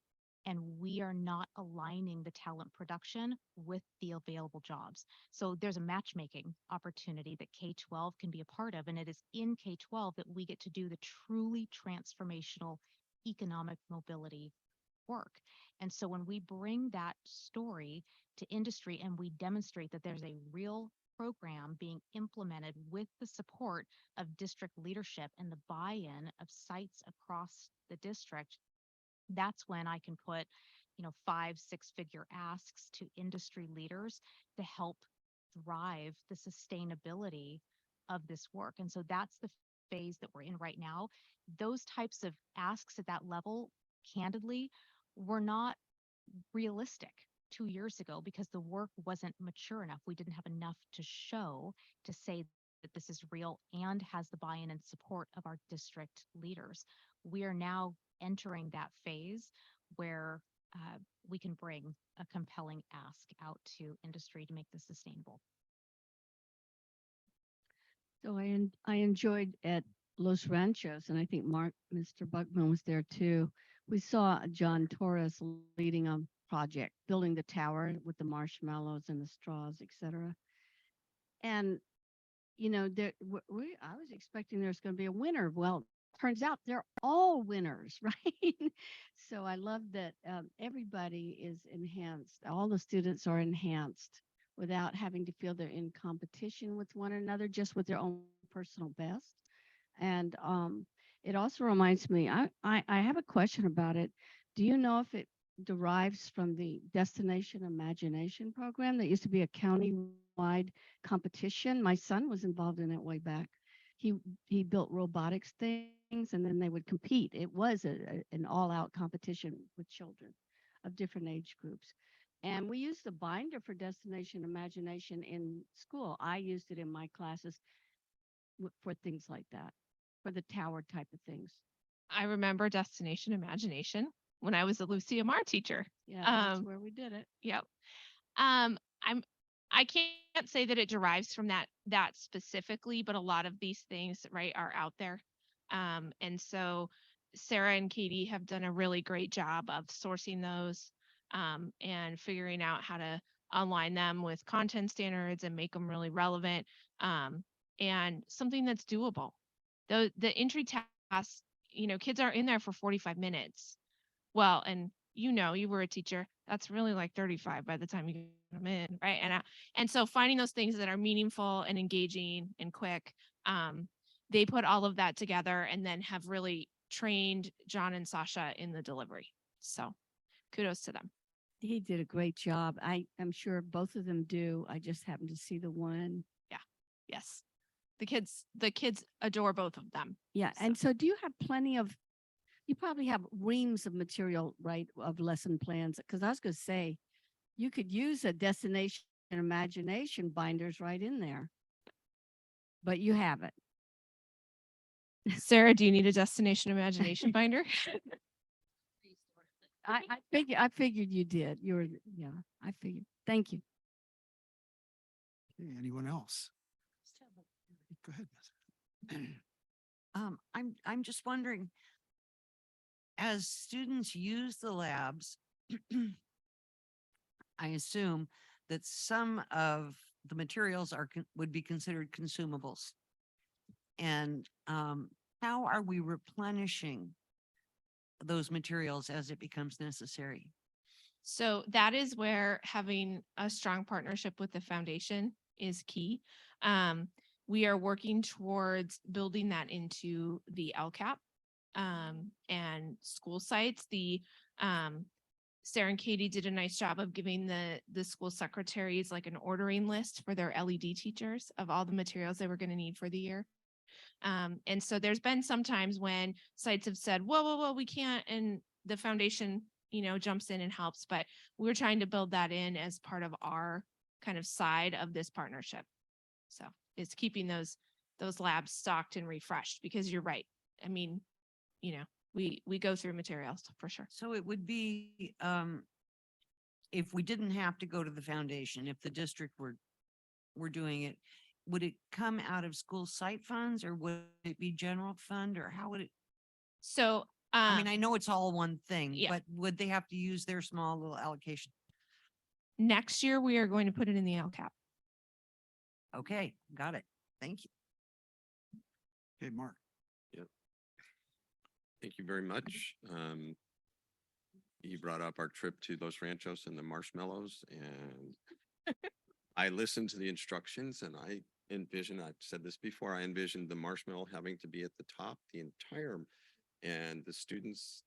and we are not aligning the talent production with the available jobs. So there's a matchmaking opportunity that K-12 can be a part of, and it is in K-12 that we get to do the truly transformational economic mobility work. And so when we bring that story to industry and we demonstrate that there's a real program being implemented with the support of district leadership and the buy-in of sites across the district, that's when I can put, 5-6 figure asks to industry leaders to help drive the sustainability of this work. And so that's the phase that we're in right now. Those types of asks at that level, candidly, were not realistic 2 years ago because the work wasn't mature enough. We didn't have enough to show to say that this is real and has the buy-in and support of our district leaders. We are now entering that phase where we can bring a compelling ask out to industry to make this sustainable. So I enjoyed at Los Ranchos, and I think Mr. Buckman was there too. We saw John Torres leading a project, building the tower with the marshmallows and the straws, etc. And I was expecting there's going to be a winner. Well, turns out they're all winners, right? So I love that everybody is enhanced. All the students are enhanced without having to feel they're in competition with one another, just with their own personal best. And it also reminds me, I have a question about it. Do you know if it derives from the Destination Imagination program that used to be a county-wide competition? My son was involved in it way back. He built robotics things, and then they would compete. It was an all-out competition with children of different age groups. And we used the binder for Destination Imagination in school. I used it in my classes for things like that, for the tower type of things. I remember Destination Imagination when I was a Lucy Amar teacher. Yeah, that's where we did it. Yep. I can't say that it derives from that specifically, but a lot of these things, right, are out there. And so Sarah and Katie have done a really great job of sourcing those and figuring out how to align them with content standards and make them really relevant and something that's doable. The entry tasks, kids are in there for 45 minutes. Well, and you were a teacher, that's really like 35 by the time you get them in, right? And so finding those things that are meaningful and engaging and quick, they put all of that together and then have really trained John and Sasha in the delivery. So kudos to them. He did a great job. I'm sure both of them do. I just happened to see the one. Yeah. Yes. The kids adore both of them. Yeah. And so do you have you probably have reams of material, right, of lesson plans? Because I was going to say, you could use a Destination Imagination binders right in there, but you haven't. Sarah, do you need a Destination Imagination binder? I figured you did. I figured. Thank you. Okay, anyone else? Go ahead. I'm just wondering, as students use the labs, I assume that some of the materials would be considered consumables. And how are we replenishing those materials as it becomes necessary? So that is where having a strong partnership with the foundation is key. We are working towards building that into the LCAP and school sites. Sarah and Katie did a nice job of giving the school secretaries like an ordering list for their LED teachers of all the materials they were going to need for the year. And so there's been some times when sites have said, whoa, we can't. And the foundation, jumps in and helps, but we're trying to build that in as part of our kind of side of this partnership. So it's keeping those labs stocked and refreshed, because you're right. I mean, we go through materials for sure. So it would be, if we didn't have to go to the foundation, if the district were doing it, would it come out of school site funds, or would it be general fund, or how would it? So I mean, I know it's all one thing, yeah. but would they have to use their small little allocation? Next year, we are going to put it in the LCAP. Okay, got it. Thank you. Okay, Mark. Yep. Thank you very much. You brought up our trip to Los Ranchos and the marshmallows, and I listened to the instructions, and I envisioned, I've said this before, I envisioned the marshmallow having to be at the top the entire, and the students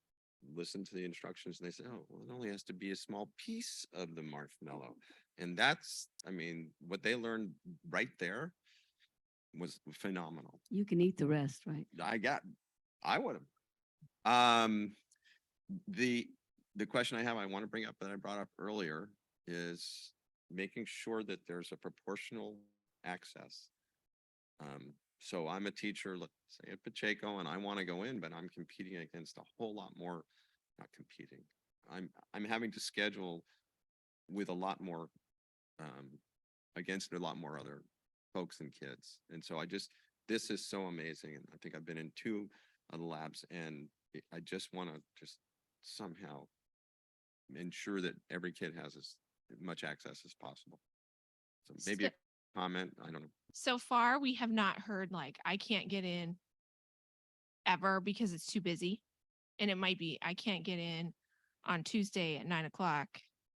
listened to the instructions and they said, oh, well, it only has to be a small piece of the marshmallow. And that's, I mean, what they learned right there was phenomenal. You can eat the rest, right? I would have. The question I have, I want to bring up that I brought up earlier is making sure that there's a proportional access. So I'm a teacher, let's say at Pacheco, and I want to go in, but I'm competing against a whole lot more, not competing. I'm having to schedule with a lot more, against a lot more other folks and kids. And so this is so amazing. And I think I've been in 2 of the labs, and I just want to just somehow ensure that every kid has as much access as possible. So maybe a comment, I don't know. So far, we have not heard like, I can't get in ever because it's too busy. And it might be, I can't get in on Tuesday at 9 o'clock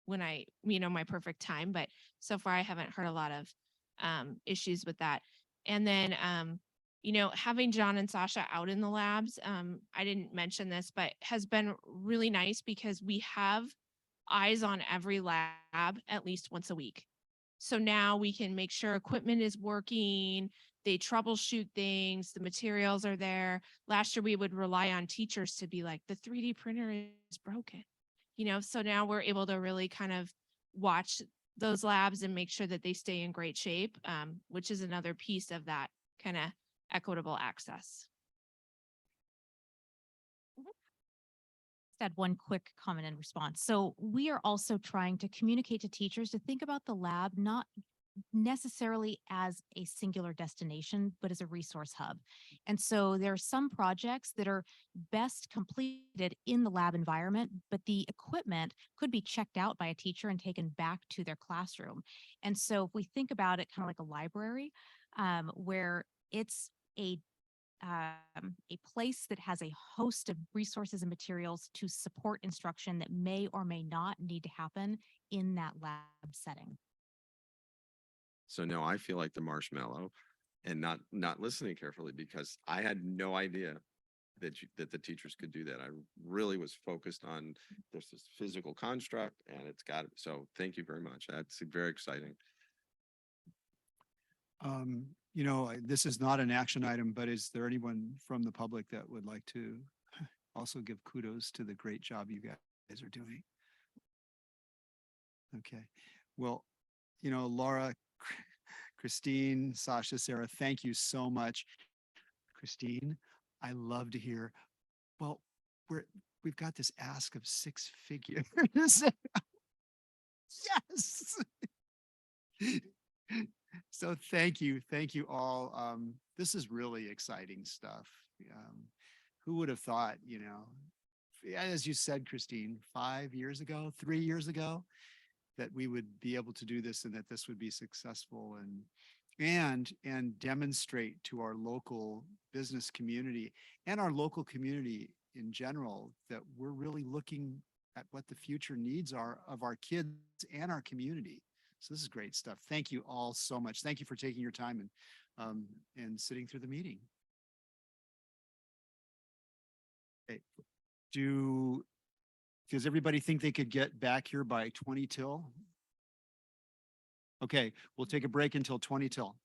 when my perfect time. But so far I haven't heard a lot of issues with that. And then, having John and Sasha out in the labs, I didn't mention this, but has been really nice because we have eyes on every lab at least once a week. So now we can make sure equipment is working, they troubleshoot things, the materials are there. Last year, we would rely on teachers to be like, the 3D printer is broken. So now we're able to really kind of watch those labs and make sure that they stay in great shape, which is another piece of that kind of equitable access. Add one quick comment in response. So we are also trying to communicate to teachers to think about the lab not necessarily as a singular destination, but as a resource hub. And so there are some projects that are best completed in the lab environment, but the equipment could be checked out by a teacher and taken back to their classroom. And so if we think about it kind of like a library, where it's a place that has a host of resources and materials to support instruction that may or may not need to happen in that lab setting. So no, I feel like the marshmallow and not listening carefully because I had no idea that the teachers could do that. I really was focused on there's this physical construct and it's got it. So thank you very much. That's very exciting. This is not an action item, but is there anyone from the public that would like to also give kudos to the great job you guys are doing? Okay. Well, Laura, Christine, Sasha, Sarah, thank you so much. Christine, I love to hear, well, we've got this ask of 6 figures. Yes. So thank you all. This is really exciting stuff. Who would have thought, as you said, Christine, 5 years ago, 3 years ago, that we would be able to do this and that this would be successful and demonstrate to our local business community and our local community in general that we're really looking at what the future needs are of our kids and our community. So this is great stuff. Thank you all so much. Thank you for taking your time and sitting through the meeting. Okay. Does everybody think they could get back here by 20 till? Okay, we'll take a break until 20 till.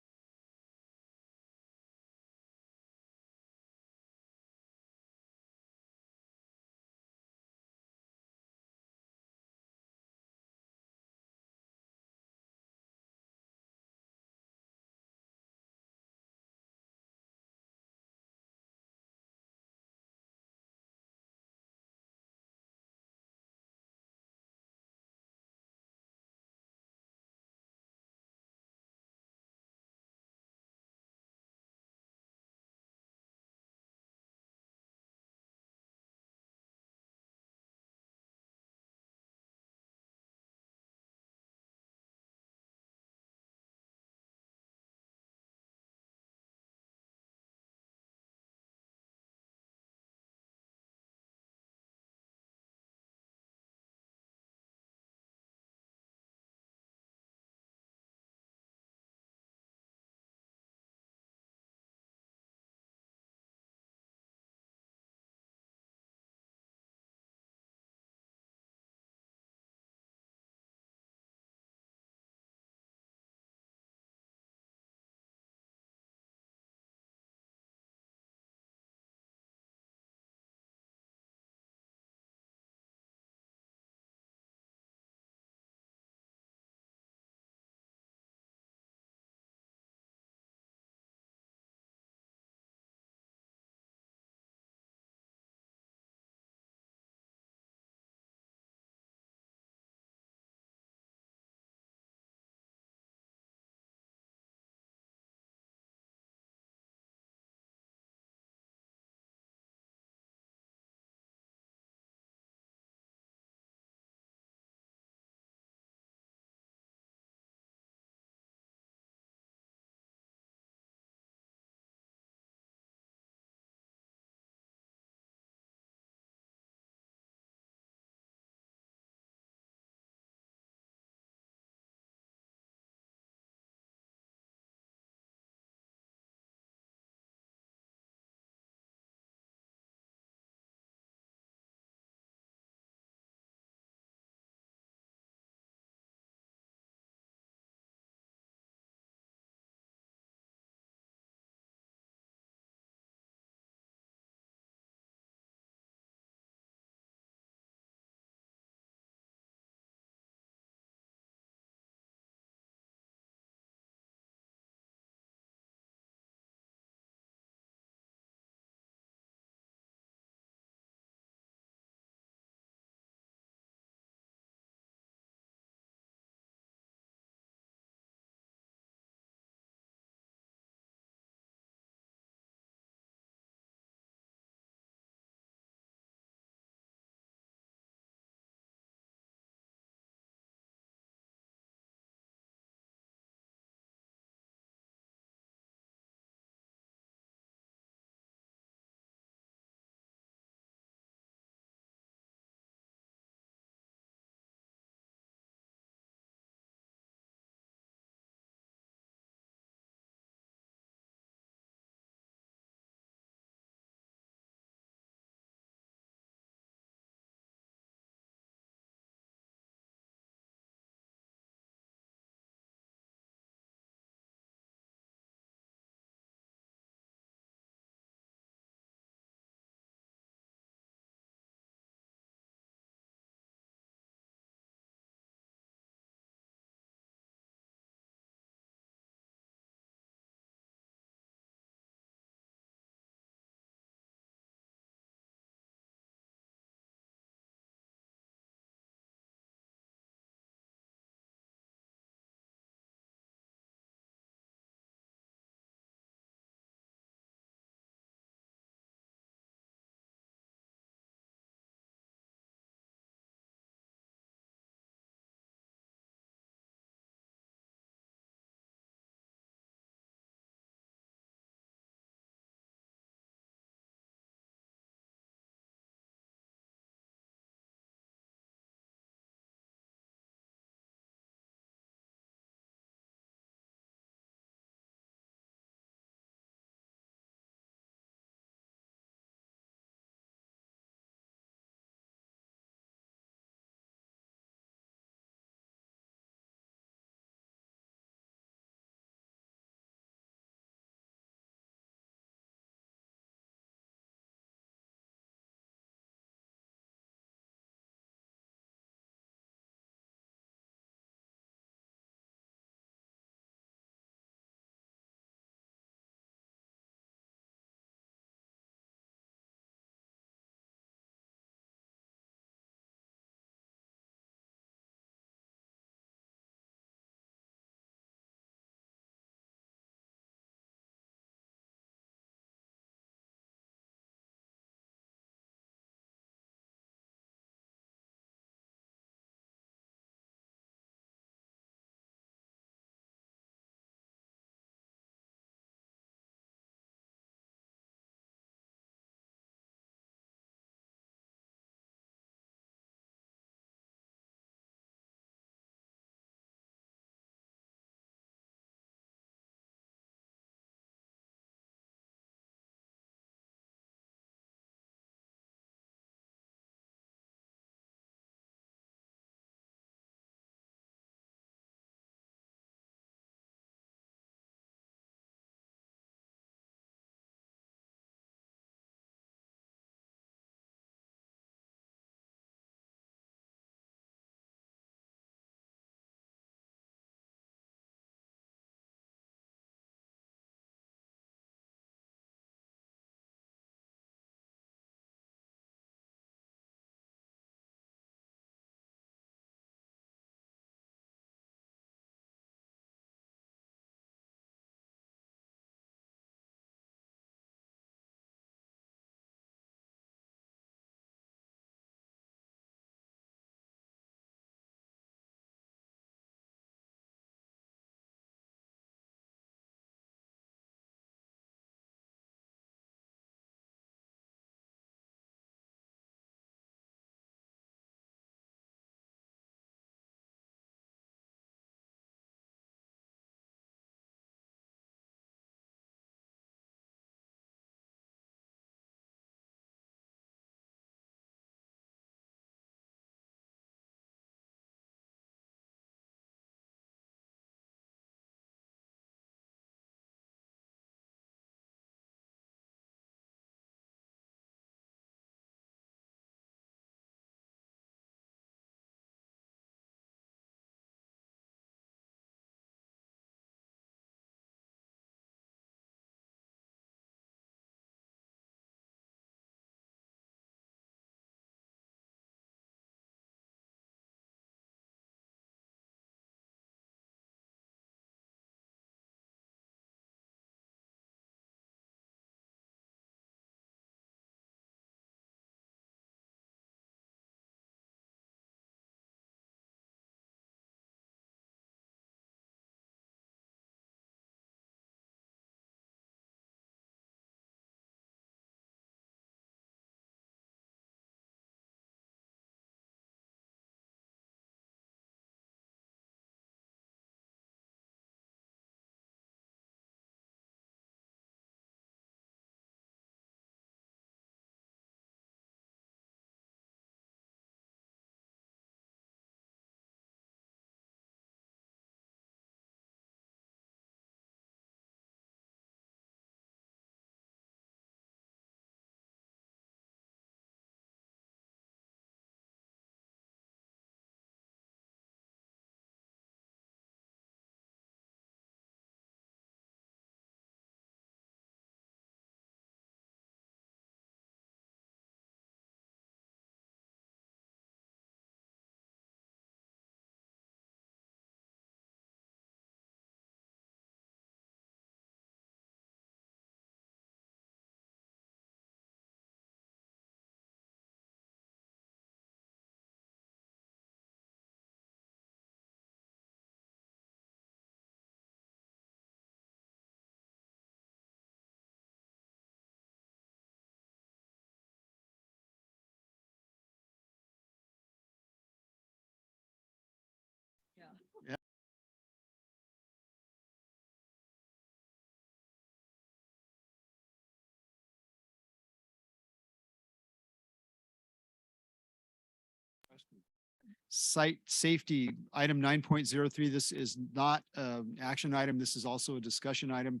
Site safety, item 9.03. This is not an action item. This is also a discussion item.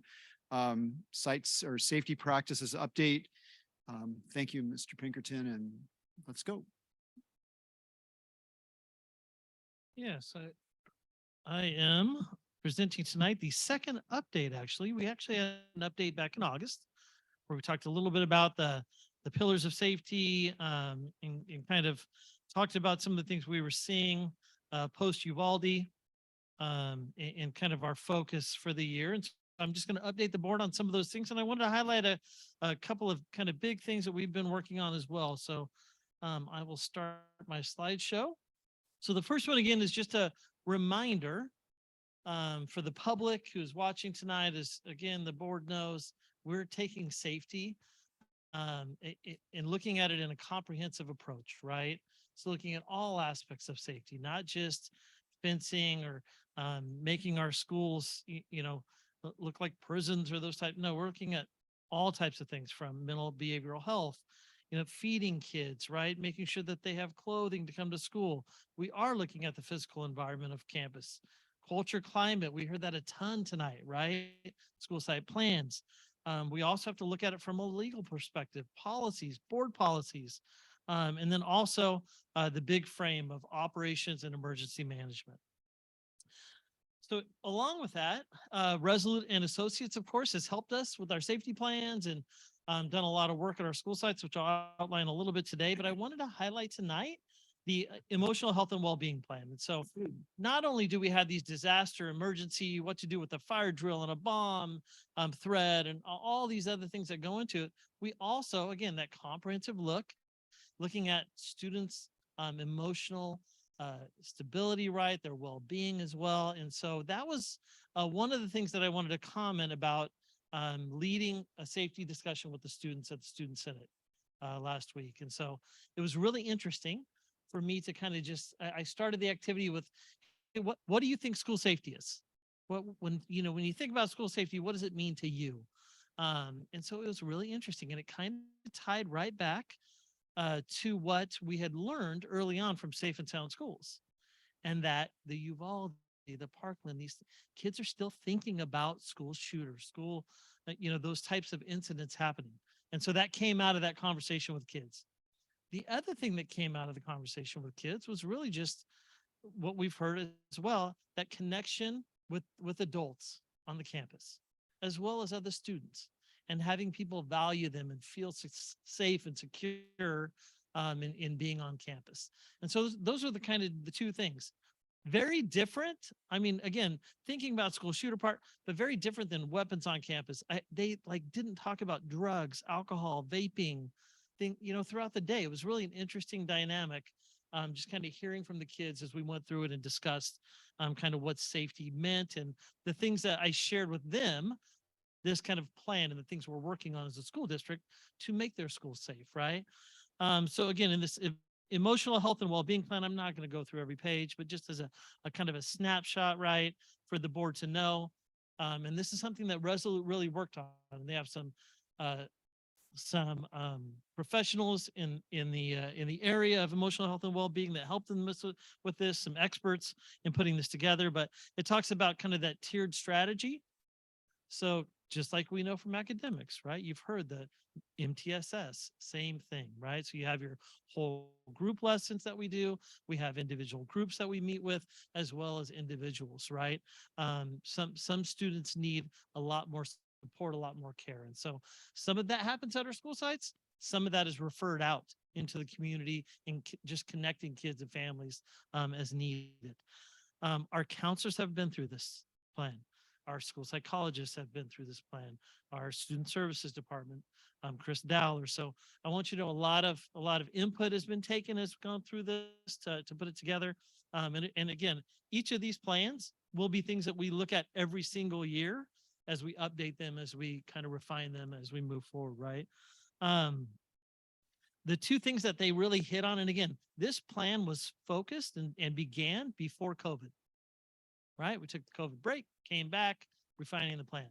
Sites or safety practices update. Thank you, Mr. Pinkerton, and let's go. Yes, I am presenting tonight the second update, actually. We actually had an update back in August where we talked a little bit about the pillars of safety, and kind of talked about some of the things we were seeing post Uvalde, and kind of our focus for the year. And so I'm just going to update the board on some of those things. And I wanted to highlight a couple of kind of big things that we've been working on as well. So I will start my slideshow. So the first one, again, is just a reminder for the public who's watching tonight. Is, again, the board knows we're taking safety and looking at it in a comprehensive approach, right? So looking at all aspects of safety, not just fencing or making our schools, look like prisons or those types. No, we're looking at all types of things, from mental behavioral health, feeding kids, right? Making sure that they have clothing to come to school. We are looking at the physical environment of campus. Culture, climate, we heard that a ton tonight, right? School site plans. We also have to look at it from a legal perspective, policies, board policies, and then also the big frame of operations and emergency management. So along with that, Resolute and Associates, of course, has helped us with our safety plans and done a lot of work at our school sites, which I'll outline a little bit today, but I wanted to highlight tonight the emotional health and well-being plan. And so not only do we have these disaster emergency, what to do with a fire drill and a bomb threat and all these other things that go into it, we also, again, that comprehensive looking at students' emotional stability, right, their well-being as well. And so that was one of the things that I wanted to comment about leading a safety discussion with the students at the Student Senate last week. And so it was really interesting for me to kind of I started the activity with, hey, what do you think school safety is? When you think about school safety, what does it mean to you? And so it was really interesting, and it kind of tied right back to what we had learned early on from Safe and Sound Schools, and that the Uvalde, the Parkland, these kids are still thinking about school shooters, school, those types of incidents happening. And so that came out of that conversation with kids. The other thing that came out of the conversation with kids was really just what we've heard as well, that connection with adults on the campus, as well as other students, and having people value them and feel safe and secure in being on campus. And so those are the two things. Very different. I mean, again, thinking about school shooter part, but very different than weapons on campus. They didn't talk about drugs, alcohol, vaping, throughout the day. It was really an interesting dynamic. Just kind of hearing from the kids as we went through it and discussed kind of what safety meant and the things that I shared with them, this kind of plan and the things we're working on as a school district to make their schools safe, right? So again, in this emotional health and well-being plan, I'm not going to go through every page, but just as a kind of a snapshot, right, for the board to know. And this is something that Resolute really worked on. And they have some professionals in the area of emotional health and well-being that helped them with this, some experts in putting this together. But it talks about kind of that tiered strategy. So just like we know from academics, right? You've heard the MTSS, same thing, right? So you have your whole group lessons that we do. We have individual groups that we meet with, as well as individuals, right? Some students need a lot more support, a lot more care. And so some of that happens at our school sites. Some of that is referred out into the community and just connecting kids and families as needed. Our counselors have been through this plan. Our school psychologists have been through this plan. Our student services department, Chris Dowler. So I want you to know a lot of input has been taken as we've gone through this to put it together. And again, each of these plans will be things that we look at every single year as we update them, as we kind of refine them as we move forward, right? The two things that they really hit on, and again, this plan was focused and began before COVID, right? We took the COVID break, came back, refining the plan.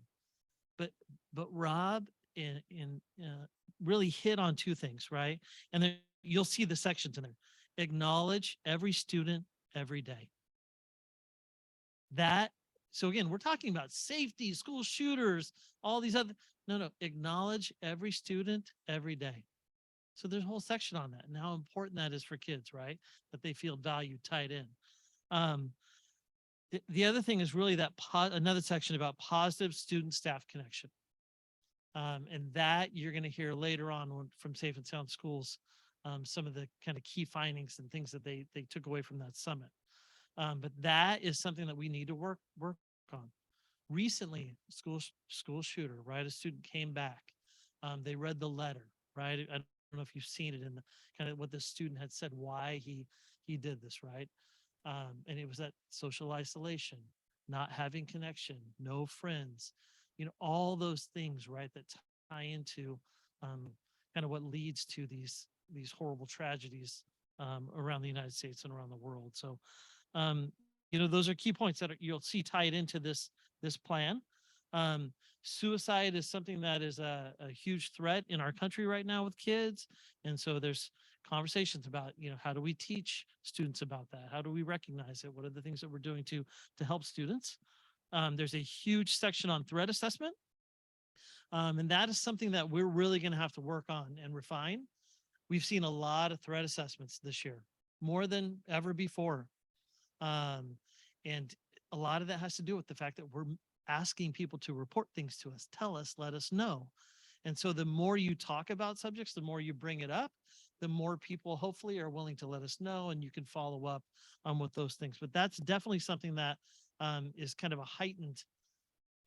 But Rob really hit on two things, right? And then you'll see the sections in there. acknowledge every student every day. So again, we're talking about safety, school shooters, all these other, no, acknowledge every student every day. So there's a whole section on that and how important that is for kids, right? That they feel valued, tied in. The other thing is really that another section about positive student staff connection. And that you're going to hear later on from Safe and Sound Schools, some of the kind of key findings and things that they took away from that summit. But that is something that we need to work on. Recently, school shooter, right? A student came back. They read the letter, right? I don't know if you've seen it in the kind of what the student had said, why he did this, right? And it was that social isolation, not having connection, no friends, all those things, right? That tie into kind of what leads to these horrible tragedies around the United States and around the world. So those are key points that you'll see tied into this plan. Suicide is something that is a huge threat in our country right now with kids. And so there's conversations about, how do we teach students about that? How do we recognize it? What are the things that we're doing to help students? There's a huge section on threat assessment. And that is something that we're really going to have to work on and refine. We've seen a lot of threat assessments this year, more than ever before. And a lot of that has to do with the fact that we're asking people to report things to us, tell us, let us know. And so the more you talk about subjects, the more you bring it up, the more people hopefully are willing to let us know, and you can follow up with those things. But that's definitely something that is kind of a heightened,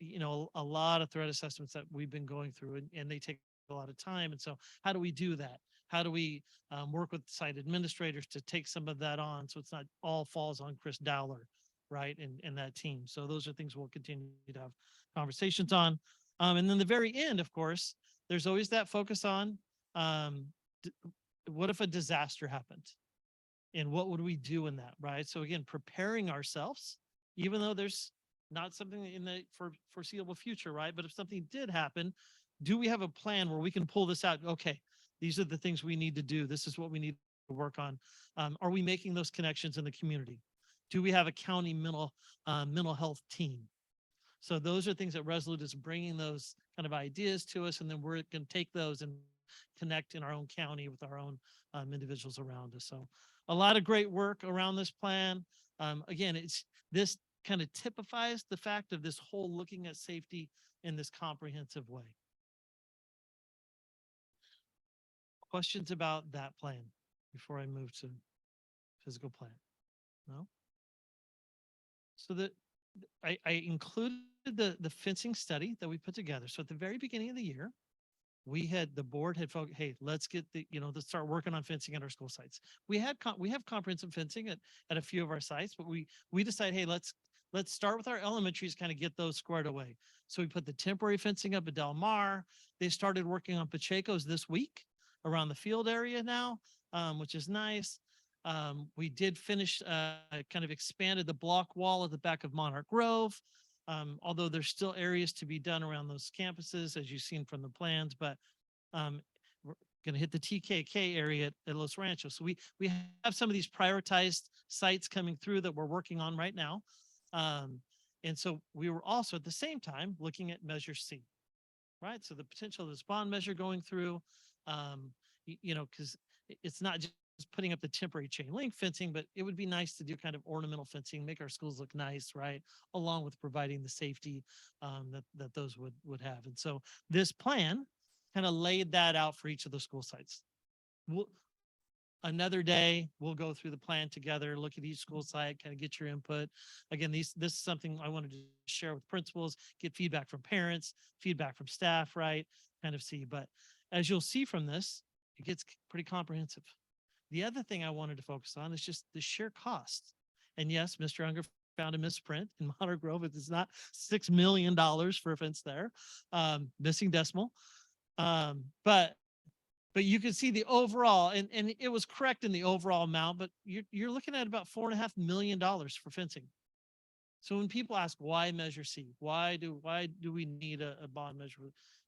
a lot of threat assessments that we've been going through, and they take a lot of time. And so how do we do that? How do we work with site administrators to take some of that on so it's not all falls on Chris Dowler, right? And that team. So those are things we'll continue to have conversations on. And then the very end, of course, there's always that focus on what if a disaster happened? And what would we do in that, right? So again, preparing ourselves, even though there's not something in the foreseeable future, right? But if something did happen, do we have a plan where we can pull this out? Okay, these are the things we need to do. This is what we need to work on. Are we making those connections in the community? Do we have a county mental health team? So those are things that Resolute is bringing those kind of ideas to us, and then we're going to take those and connect in our own county with our own individuals around us. So a lot of great work around this plan. Again, this kind of typifies the fact of this whole looking at safety in this comprehensive way. Questions about that plan before I move to physical plan? No? So I included the fencing study that we put together. So at the very beginning of the year, the board had focused, hey, let's get let's start working on fencing at our school sites. We have comprehensive fencing at a few of our sites, but we decided, hey, let's start with our elementaries, kind of get those squared away. So we put the temporary fencing up at Del Mar. They started working on Pacheco's this week around the field area now, which is nice. We did finish, kind of expanded the block wall at the back of Monarch Grove. Although there's still areas to be done around those campuses, as you've seen from the plans, but we're going to hit the TKK area at Los Ranchos. So we have some of these prioritized sites coming through that we're working on right now. And so we were also at the same time looking at Measure C, right? So the potential of this bond measure going through, because it's not just putting up the temporary chain link fencing, but it would be nice to do kind of ornamental fencing, make our schools look nice, right? Along with providing the safety that those would have. And so this plan kind of laid that out for each of the school sites. Another day, we'll go through the plan together, look at each school site, kind of get your input. Again, this is something I wanted to share with principals, get feedback from parents, feedback from staff, right? Kind of see, but as you'll see from this, it gets pretty comprehensive. The other thing I wanted to focus on is just the sheer cost. And yes, Mr. Unger found a misprint in Monarch Grove. It's not $6 million for a fence there, missing decimal. But you can see the overall, and it was correct in the overall amount, but you're looking at about $4.5 million for fencing. So when people ask why Measure C, why do we need a bond measure?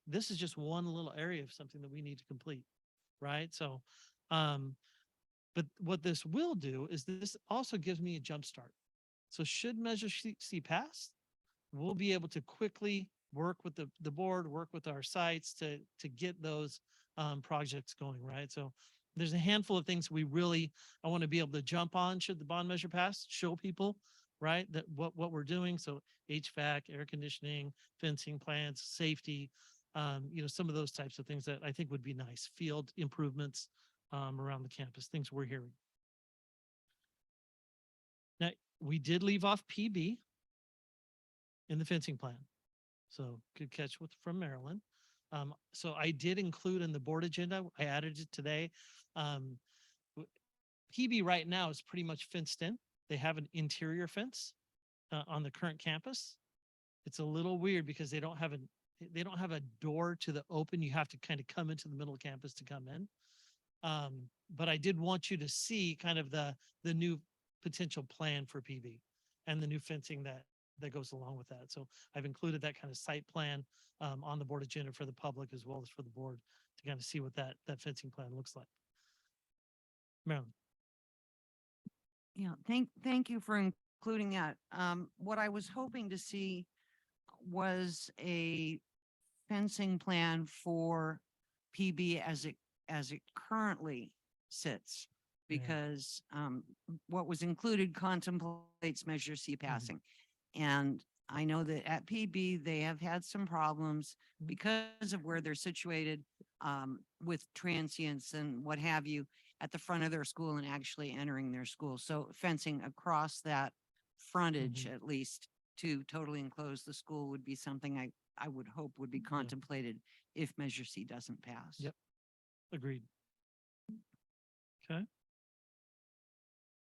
This is just one little area of something that we need to complete, right? So But what this will do is this also gives me a jump start. So should Measure C pass, we'll be able to quickly work with the board, work with our sites to get those projects going, right? So there's a handful of things I want to be able to jump on should the bond measure pass, show people, right, that what we're doing. So HVAC, air conditioning, fencing plans, safety, some of those types of things that I think would be nice. Field improvements around the campus, things we're hearing. Now, we did leave off PB in the fencing plan. So good catch from Maryland. So I did include in the board agenda, I added it today. PB right now is pretty much fenced in. They have an interior fence on the current campus. It's a little weird because they don't have a door to the open. You have to kind of come into the middle of campus to come in. But I did want you to see kind of the new potential plan for PB and the new fencing that goes along with that. So I've included that kind of site plan on the board agenda for the public as well as for the board to kind of see what that fencing plan looks like. Marilyn. Yeah, thank you for including that. What I was hoping to see was a fencing plan for PB as it currently sits, because what was included contemplates Measure C passing. And I know that at PB, they have had some problems because of where they're situated with transients and what have you at the front of their school and actually entering their school. So fencing across that frontage, at least, to totally enclose the school would be something I would hope would be contemplated if Measure C doesn't pass. Yep. Agreed. Okay.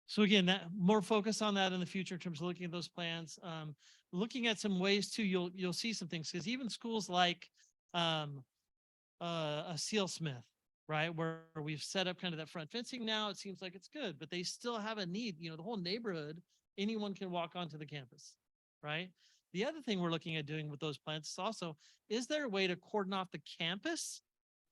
So again, that more focus on that in the future in terms of looking at those plans, looking at some ways too, you'll see some things, because even schools like a Seal Smith, right, where we've set up kind of that front fencing now, it seems like it's good, but they still have a need, the whole neighborhood, anyone can walk onto the campus, right? The other thing we're looking at doing with those plans is also, is there a way to cordon off the campus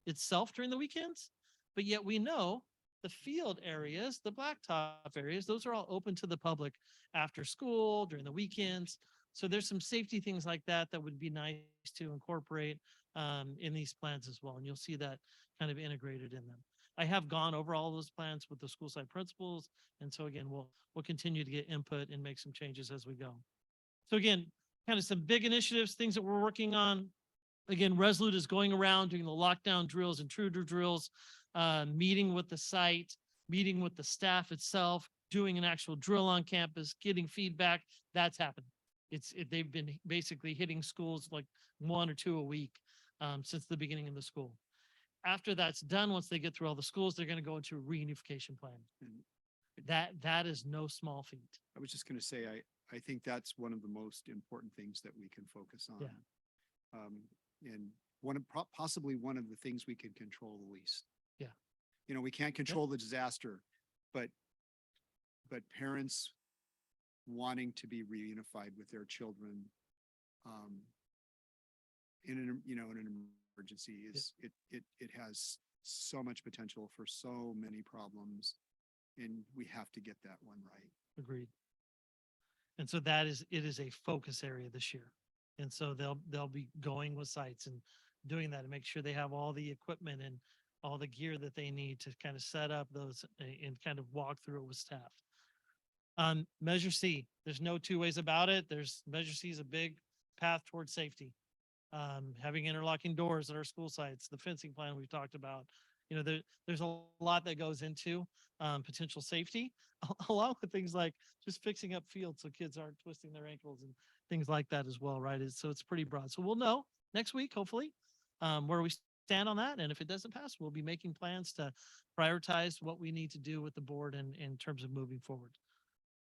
itself during the weekends? But yet we know the field areas, the blacktop areas, those are all open to the public after school, during the weekends. So there's some safety things like that that would be nice to incorporate in these plans as well. And you'll see that kind of integrated in them. I have gone over all those plans with the school site principals. And so again, we'll continue to get input and make some changes as we go. So again, kind of some big initiatives, things that we're working on. Again, Resolute is going around doing the lockdown drills, intruder drills, meeting with the site, meeting with the staff itself, doing an actual drill on campus, getting feedback. That's happening. They've been basically hitting schools like 1 or 2 a week since the beginning of the school. After that's done, once they get through all the schools, they're going to go into a reunification plan. That is no small feat. I was just going to say, I think that's one of the most important things that we can focus on. Yeah. And possibly one of the things we can control the least. Yeah. We can't control the disaster, but parents wanting to be reunified with their children in an emergency it has so much potential for so many problems, and we have to get that one right. Agreed. And so it is a focus area this year. And so they'll be going with sites and doing that to make sure they have all the equipment and all the gear that they need to kind of set up those and kind of walk through it with staff. Measure C, there's no two ways about it. Measure C is a big path towards safety. Having interlocking doors at our school sites, the fencing plan we've talked about, there's a lot that goes into potential safety, along with things like just fixing up fields so kids aren't twisting their ankles and things like that as well, right? So it's pretty broad. So we'll know next week, hopefully, where we stand on that. And if it doesn't pass, we'll be making plans to prioritize what we need to do with the board in terms of moving forward.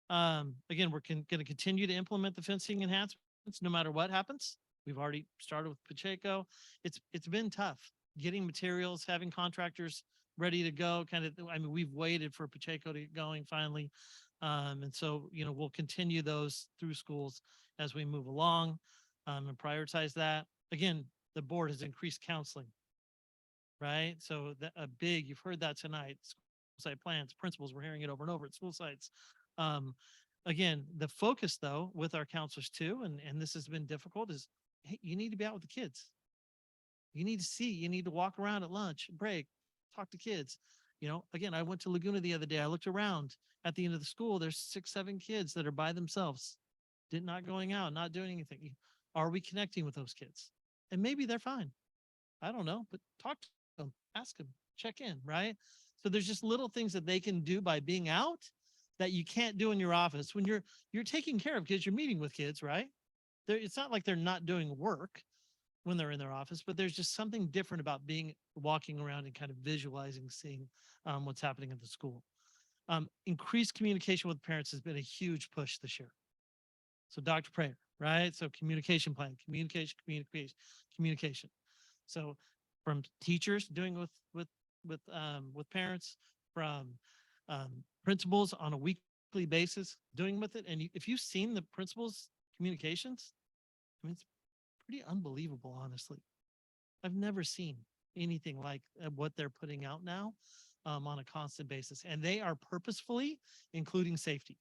Again, we're going to continue to implement the fencing enhancements no matter what happens. We've already started with Pacheco. It's been tough getting materials, having contractors ready to go. We've waited for Pacheco to get going finally. And so, we'll continue those through schools as we move along and prioritize that. Again, the board has increased counseling, right? So you've heard that tonight. site plans, principals, we're hearing it over and over at school sites. Again, the focus though, with our counselors too, and this has been difficult, is hey, you need to be out with the kids. You need to see, you need to walk around at lunch, break, talk to kids. You know, again, I went to Laguna the other day. I looked around at the end of the school. There's 6, 7 kids that are by themselves, not going out, not doing anything. Are we connecting with those kids? And maybe they're fine. I don't know, but talk to them, ask them, check in, right? So there's just little things that they can do by being out that you can't do in your office when you're taking care of kids, you're meeting with kids, right? It's not like they're not doing work when they're in their office, but there's just something different about walking around and kind of visualizing, seeing what's happening at the school. Increased communication with parents has been a huge push this year. So Dr. Prater, right? So communication plan, communication. So from teachers doing with parents, from principals on a weekly basis doing with it. And if you've seen the principals' communications, I mean, it's pretty unbelievable, honestly. I've never seen anything like what they're putting out now on a constant basis. And they are purposefully including safety.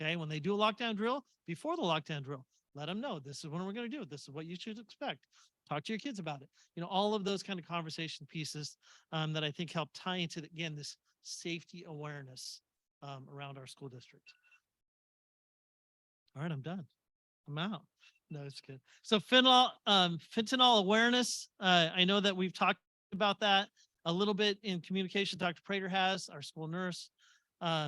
Okay, when they do a lockdown drill, before the lockdown drill, let them know this is what we're going to do. This is what you should expect. Talk to your kids about it. You know, all of those kind of conversation pieces that I think help tie into, again, this safety awareness around our school district. All right, I'm done. I'm out. No, it's good. So fentanyl awareness. I know that we've talked about that a little bit in communication. Dr. Prater has, our school nurse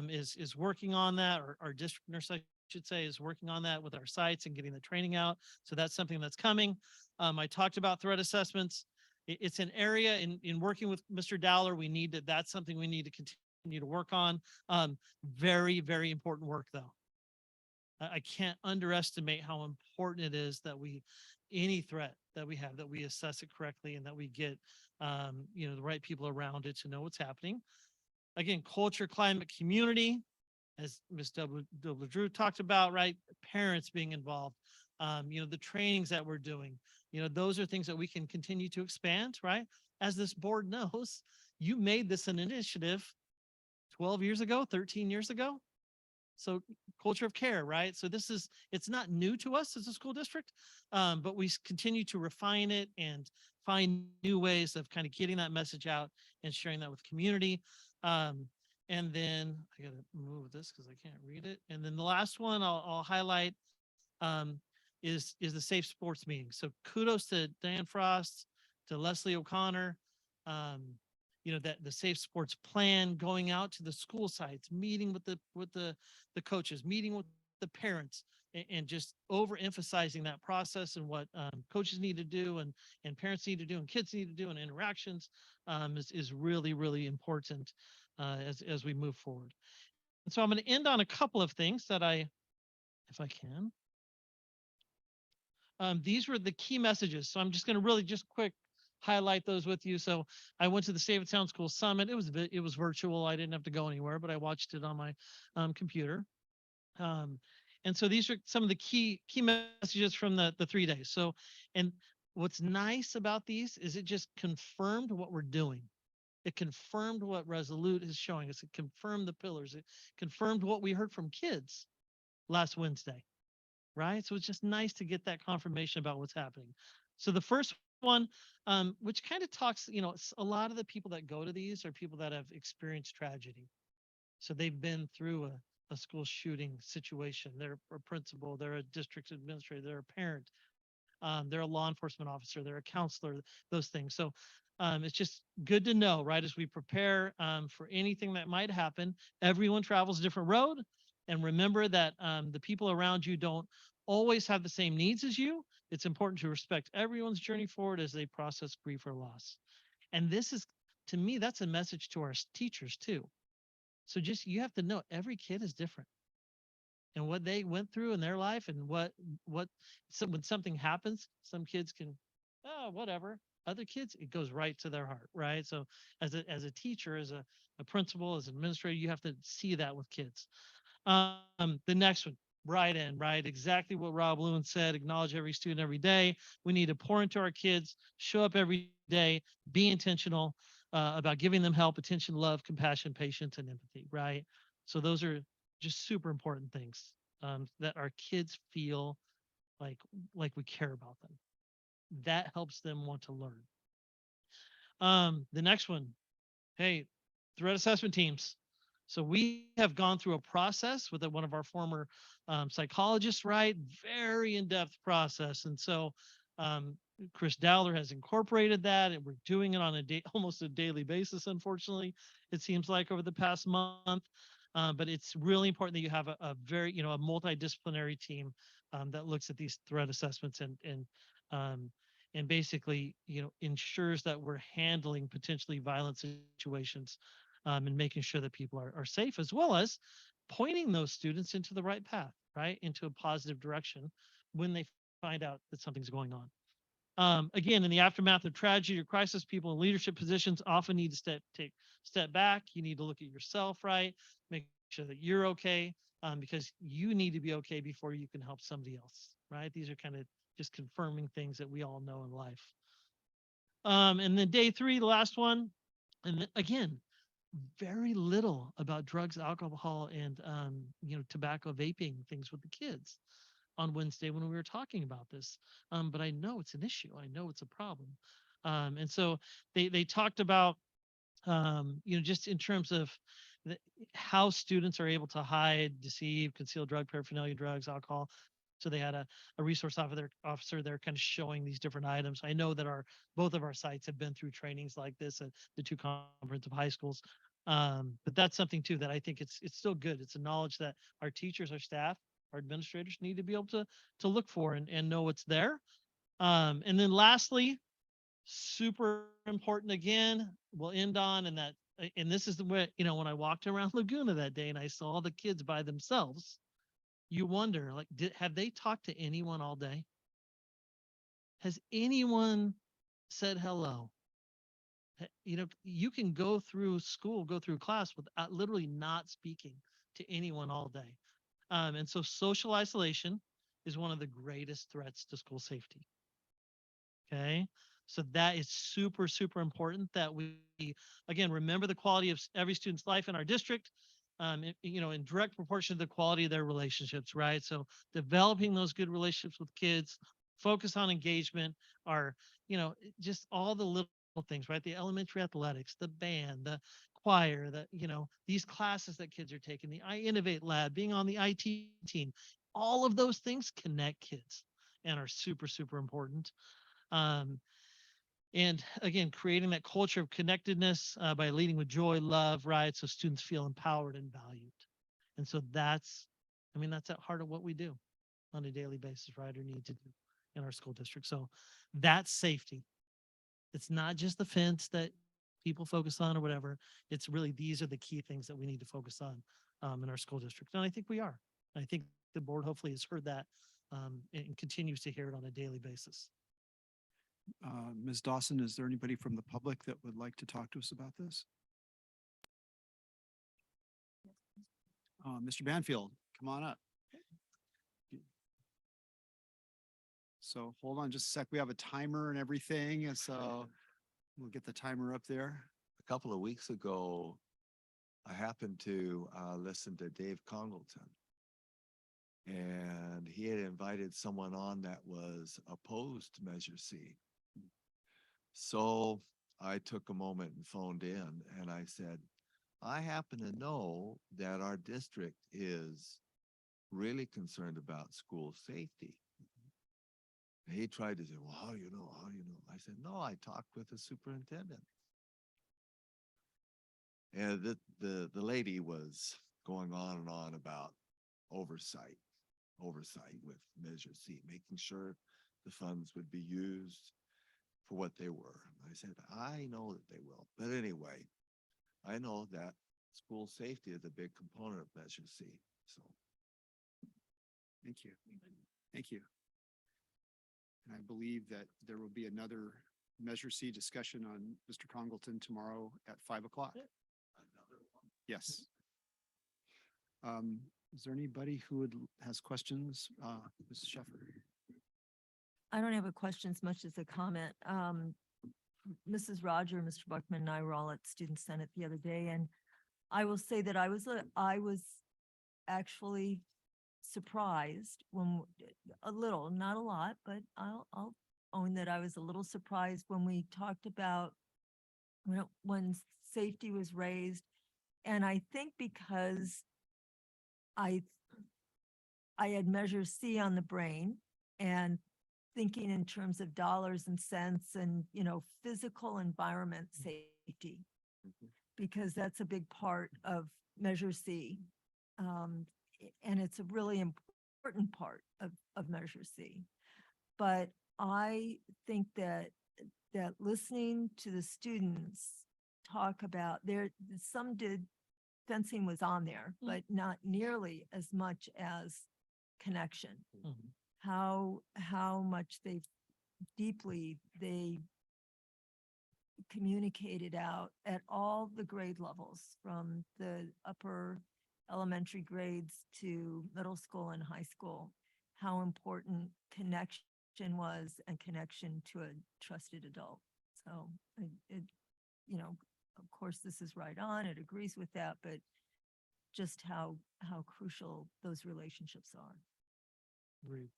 is working on that, or our district nurse, I should say, is working on that with our sites and getting the training out. So that's something that's coming. I talked about threat assessments. It's an area in working with Mr. Dowler, that's something we need to continue to work on. Very, very important work though. I can't underestimate how important it is that any threat that we have, that we assess it correctly and that we get, the right people around it to know what's happening. Again, culture, climate, community, as Ms. Drew talked about, right? Parents being involved, the trainings that we're doing, those are things that we can continue to expand, right? As this board knows, you made this an initiative 12 years ago, 13 years ago. So culture of care, right? So it's not new to us as a school district, but we continue to refine it and find new ways of kind of getting that message out and sharing that with community. And then I got to move this because I can't read it. And then the last one I'll highlight is the safe sports meeting. So kudos to Dan Frost, to Leslie O'Connor, that the safe sports plan, going out to the school sites, meeting with the coaches, meeting with the parents, and just overemphasizing that process and what coaches need to do and parents need to do and kids need to do and interactions is really, really important as we move forward. And so I'm going to end on a couple of things that if I can. These were the key messages. So I'm just going to really just quick highlight those with you. So I went to the Save It Sound School Summit. It was virtual. I didn't have to go anywhere, but I watched it on my computer. And so these are some of the key messages from the 3 days. So, and what's nice about these is it just confirmed what we're doing. It confirmed what Resolute is showing us. It confirmed the pillars. It confirmed what we heard from kids last Wednesday, right? So it's just nice to get that confirmation about what's happening. So the first one, which kind of talks, a lot of the people that go to these are people that have experienced tragedy. So they've been through a school shooting situation. They're a principal, they're a district administrator, they're a parent, they're a law enforcement officer, they're a counselor, those things. So it's just good to know, right, as we prepare for anything that might happen. Everyone travels a different road. And remember that the people around you don't always have the same needs as you. It's important to respect everyone's journey forward as they process grief or loss. And this is, to me, that's a message to our teachers too. So you have to know every kid is different and what they went through in their life and so when something happens, some kids can, whatever. Other kids, it goes right to their heart, right? So as a teacher, as a principal, as an administrator, you have to see that with kids. The next one, right? Exactly what Rob Lewin said, acknowledge every student every day. We need to pour into our kids, show up every day, be intentional. about giving them help, attention, love, compassion, patience, and empathy, right? So those are just super important things that our kids feel like we care about them. That helps them want to learn. The next one, hey, threat assessment teams. So we have gone through a process with one of our former psychologists, right? Very in-depth process. And so Chris Dowler has incorporated that, and we're doing it on almost a daily basis, unfortunately, it seems like over the past month. But it's really important that you have a very, a multidisciplinary team that looks at these threat assessments and basically, ensures that we're handling potentially violent situations and making sure that people are safe, as well as pointing those students into the right path, right? Into a positive direction when they find out that something's going on. Again, in the aftermath of tragedy or crisis, people in leadership positions often need to step back. You need to look at yourself, right? Make sure that you're okay, because you need to be okay before you can help somebody else, right? These are kind of just confirming things that we all know in life. And then day 3, the last one, and again, very little about drugs, alcohol, and tobacco, vaping things with the kids on Wednesday when we were talking about this. But I know it's an issue. I know it's a problem. And so they talked about just in terms of how students are able to hide, deceive, conceal drug paraphernalia, drugs, alcohol. So they had a resource officer there kind of showing these different items. I know that both of our sites have been through trainings like this at the 2 comprehensive high schools. But that's something too that I think it's still good. It's a knowledge that our teachers, our staff, our administrators need to be able to look for and know what's there. And then lastly, super important again, we'll end on, and this is the way, when I walked around Laguna that day and I saw the kids by themselves, you wonder, like, have they talked to anyone all day? Has anyone said hello? You can go through school, go through class without literally not speaking to anyone all day. And so social isolation is one of the greatest threats to school safety. Okay. So that is super, super important that we, again, remember the quality of every student's life in our district, in direct proportion to the quality of their relationships, right? So developing those good relationships with kids, focus on engagement, just all the little things, right? The elementary athletics, the band, the choir, these classes that kids are taking, the I Innovate Lab, being on the IT team, all of those things connect kids and are super, super important. And again, creating that culture of connectedness by leading with joy, love, right? So students feel empowered and valued. And so that's at heart of what we do on a daily basis, right? Or need to do in our school district. So that's safety. It's not just the fence that people focus on or whatever. It's really, these are the key things that we need to focus on in our school district. And I think we are. I think the board hopefully has heard that and continues to hear it on a daily basis. Ms. Dawson, is there anybody from the public that would like to talk to us about this? Mr. Banfield, come on up. So hold on just a sec. We have a timer and everything. And so we'll get the timer up there. A couple of weeks ago, I happened to listen to Dave Congleton. And he had invited someone on that was opposed to Measure C. So I took a moment and phoned in and I said, I happen to know that our district is really concerned about school safety. And he tried to say, well, how do you know? How do you know? I said, no, I talked with the superintendent. And the lady was going on and on about oversight with Measure C, making sure the funds would be used for what they were. I said, I know that they will. But anyway, I know that school safety is a big component of Measure C. So thank you. Thank you. And I believe that there will be another Measure C discussion on Mr. Congleton tomorrow at 5 o'clock. Yes. Is there anybody who has questions? Ms. Sheffer. I don't have a question as much as a comment. Mrs. Roger, Mr. Buckman and I were all at Student Senate the other day, and I will say that I was actually surprised when, a little, not a lot, but I'll own that I was a little surprised when we talked about when safety was raised. And I think because I had Measure C on the brain and thinking in terms of dollars and cents and, physical environment safety, because that's a big part of Measure C. And it's a really important part of Measure C. But I think that listening to the students talk about some did fencing was on there, but not nearly as much as connection. How much deeply they communicated out at all the grade levels, from the upper elementary grades to middle school and high school, how important connection was and connection to a trusted adult. So of course, this is right on, it agrees with that, but just how crucial those relationships are. Great.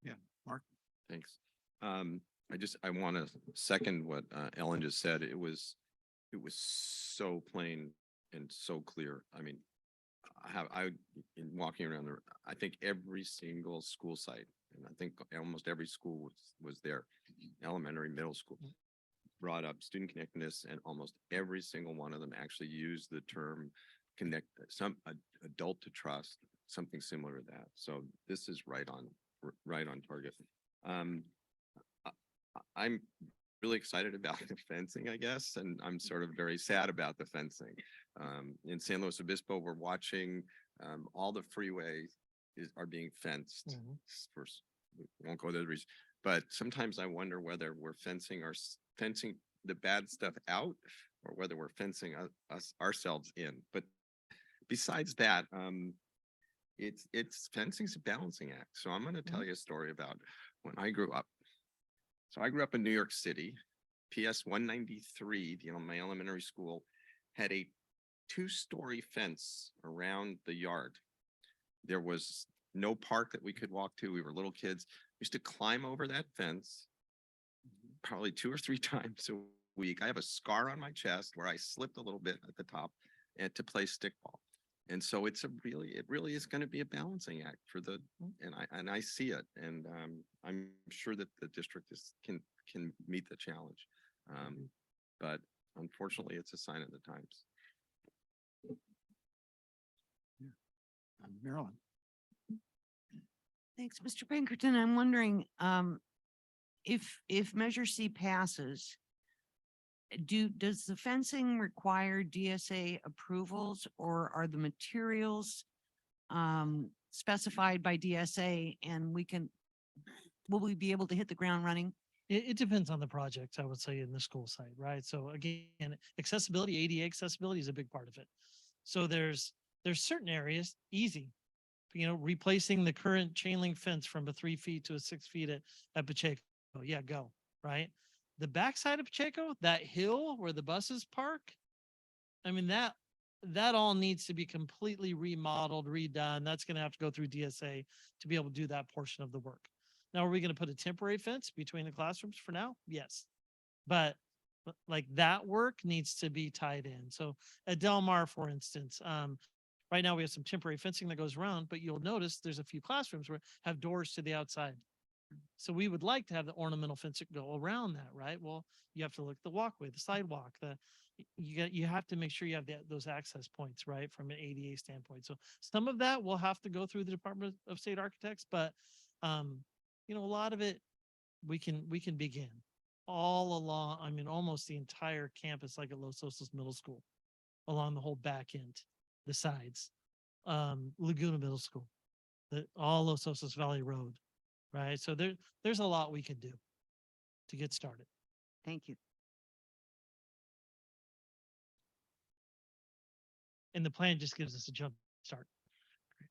Yeah, Mark. Thanks. I want to second what Ellen just said. It was so plain and so clear. I mean, in walking around there, I think every single school site, and I think almost every school was there, elementary, middle school, brought up student connectedness, and almost every single one of them actually used the term adult to trust, something similar to that. So this is right on target. I'm really excited about the fencing, I guess, and I'm sort of very sad about the fencing. In San Luis Obispo, we're watching all the freeways are being fenced. First, we won't go to the reason, but sometimes I wonder whether we're fencing the bad stuff out, or whether we're fencing us ourselves in. But besides that, it's fencing's a balancing act. So I'm going to tell you a story about when I grew up. So I grew up in New York City. PS 193, my elementary school, had a 2-story fence around the yard. There was no park that we could walk to. We were little kids. We used to climb over that fence probably 2 or 3 times a week. I have a scar on my chest where I slipped a little bit at the top, and to play stickball. And so it really is going to be a balancing act and I see it, and I'm sure that the district can meet the challenge, but unfortunately, it's a sign of the times. Marilyn. Thanks, Mr. Pinkerton. I'm wondering, if Measure C passes, does the fencing require DSA approvals, or are the materials specified by DSA, and will we be able to hit the ground running? It depends on the project, I would say, in the school site, right? So again, accessibility, ADA accessibility is a big part of it. So there's certain areas, easy, replacing the current chain link fence from a 3 feet to a 6 feet at Pacheco. Yeah, go, right? The backside of Pacheco, that hill where the buses park, I mean, that all needs to be completely remodeled, redone. That's going to have to go through DSA to be able to do that portion of the work. Now, are we going to put a temporary fence between the classrooms for now? Yes. But like that work needs to be tied in. So at Del Mar, for instance, right now we have some temporary fencing that goes around, but you'll notice there's a few classrooms where have doors to the outside. So we would like to have the ornamental fence go around that, right? Well, you have to look at the walkway, the sidewalk, you have to make sure you have those access points, right? From an ADA standpoint. So some of that will have to go through the Department of State Architects, but a lot of it we can begin all along. I mean, almost the entire campus, like at Los Osos Middle School, along the whole back end, the sides, Laguna Middle School, all Los Osos Valley Road. Right. So there's a lot we can do to get started. Thank you. And the plan just gives us a jump start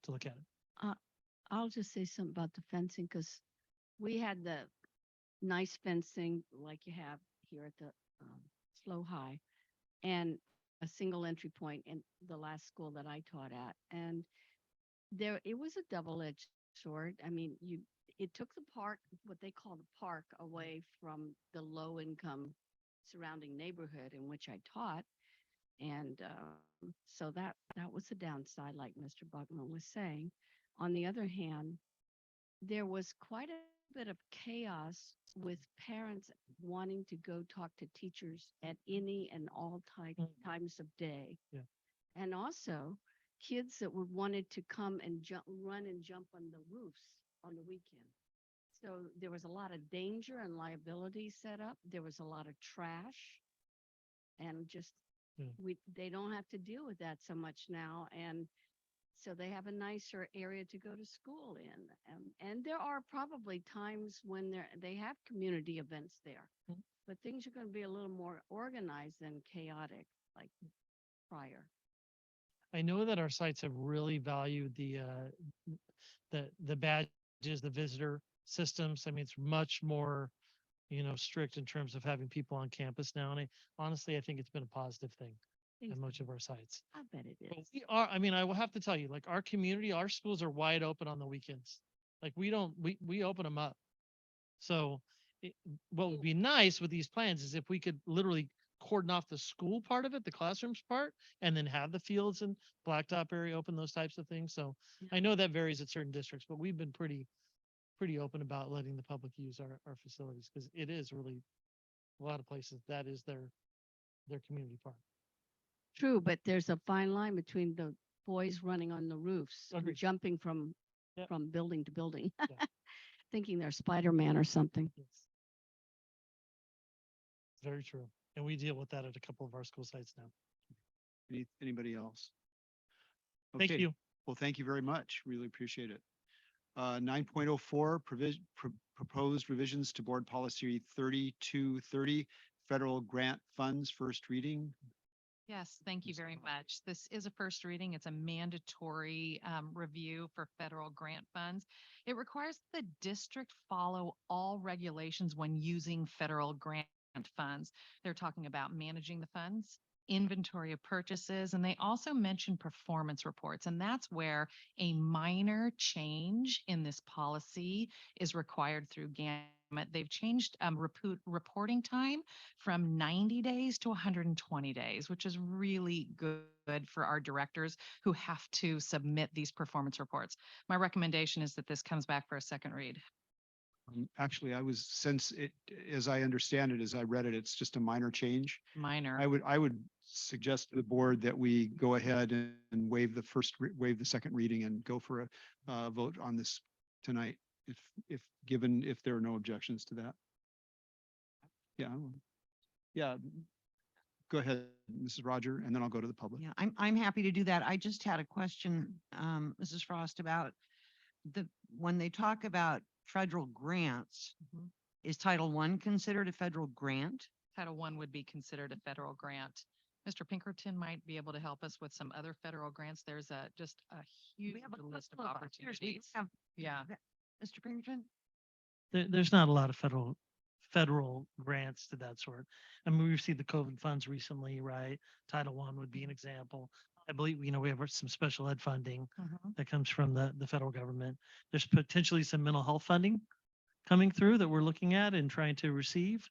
to look at it. I'll just say something about the fencing, because we had the nice fencing like you have here at the Slow High, and a single entry point in the last school that I taught at. And there, it was a double-edged sword. I mean, it took the park, what they call the park, away from the low-income surrounding neighborhood in which I taught. And so that was the downside, like Mr. Buckman was saying. On the other hand, there was quite a bit of chaos with parents wanting to go talk to teachers at any and all times of day. Yeah. And also kids that would wanted to come and run and jump on the roofs on the weekend. So there was a lot of danger and liability set up. There was a lot of trash, and just they don't have to deal with that so much now. And so they have a nicer area to go to school in. And there are probably times when they have community events there, but things are going to be a little more organized than chaotic like prior. I know that our sites have really valued the badges, the visitor systems. I mean, it's much more, strict in terms of having people on campus now. And honestly, I think it's been a positive thing at most of our sites. I bet it But is. I mean, I will have to tell you, like our community, our schools are wide open on the weekends. Like we open them up. So what would be nice with these plans is if we could literally cordon off the school part of it, the classrooms part, and then have the fields and blacktop area open, those types of things. So I know that varies at certain districts, but we've been pretty open about letting the public use our facilities, because it is really a lot of places that is their community park. True, but there's a fine line between the boys running on the roofs, and Agreed. jumping from building to building, Yeah. thinking they're Spider-Man or something. Yes. Very true. And we deal with that at a couple of our school sites now. Anybody else? Thank Okay. you. Well, thank you very much. Really appreciate it. 9.04 proposed revisions to board policy 3230, federal grant funds, first reading. Yes, thank you very much. This is a first reading. It's a mandatory review for federal grant funds. It requires the district follow all regulations when using federal grant funds. They're talking about managing the funds, inventory of purchases, and they also mention performance reports. And that's where a minor change in this policy is required through GAMUT. They've changed reporting time from 90 days to 120 days, which is really good for our directors who have to submit these performance reports. My recommendation is that this comes back for a second read. Actually, since it, as I understand it, as I read it, it's just a minor change. Minor. I would suggest to the board that we go ahead and waive the second reading and go for a vote on this tonight, if there are no objections to that. Yeah. Go ahead, Mrs. Roger, and then I'll go to the public. Yeah, I'm happy to do that. I just had a question, Mrs. Frost, about when they talk about federal grants, is Title I considered a federal grant? Title I would be considered a federal grant. Mr. Pinkerton might be able to help us with some other federal grants. There's just a huge list of opportunities. Yeah. Mr. Pinkerton? There's not a lot of federal grants to that sort. I mean, we received the COVID funds recently, right? Title I would be an example. I believe, we have some special ed funding that comes from the federal government. There's potentially some mental health funding coming through that we're looking at and trying to receive.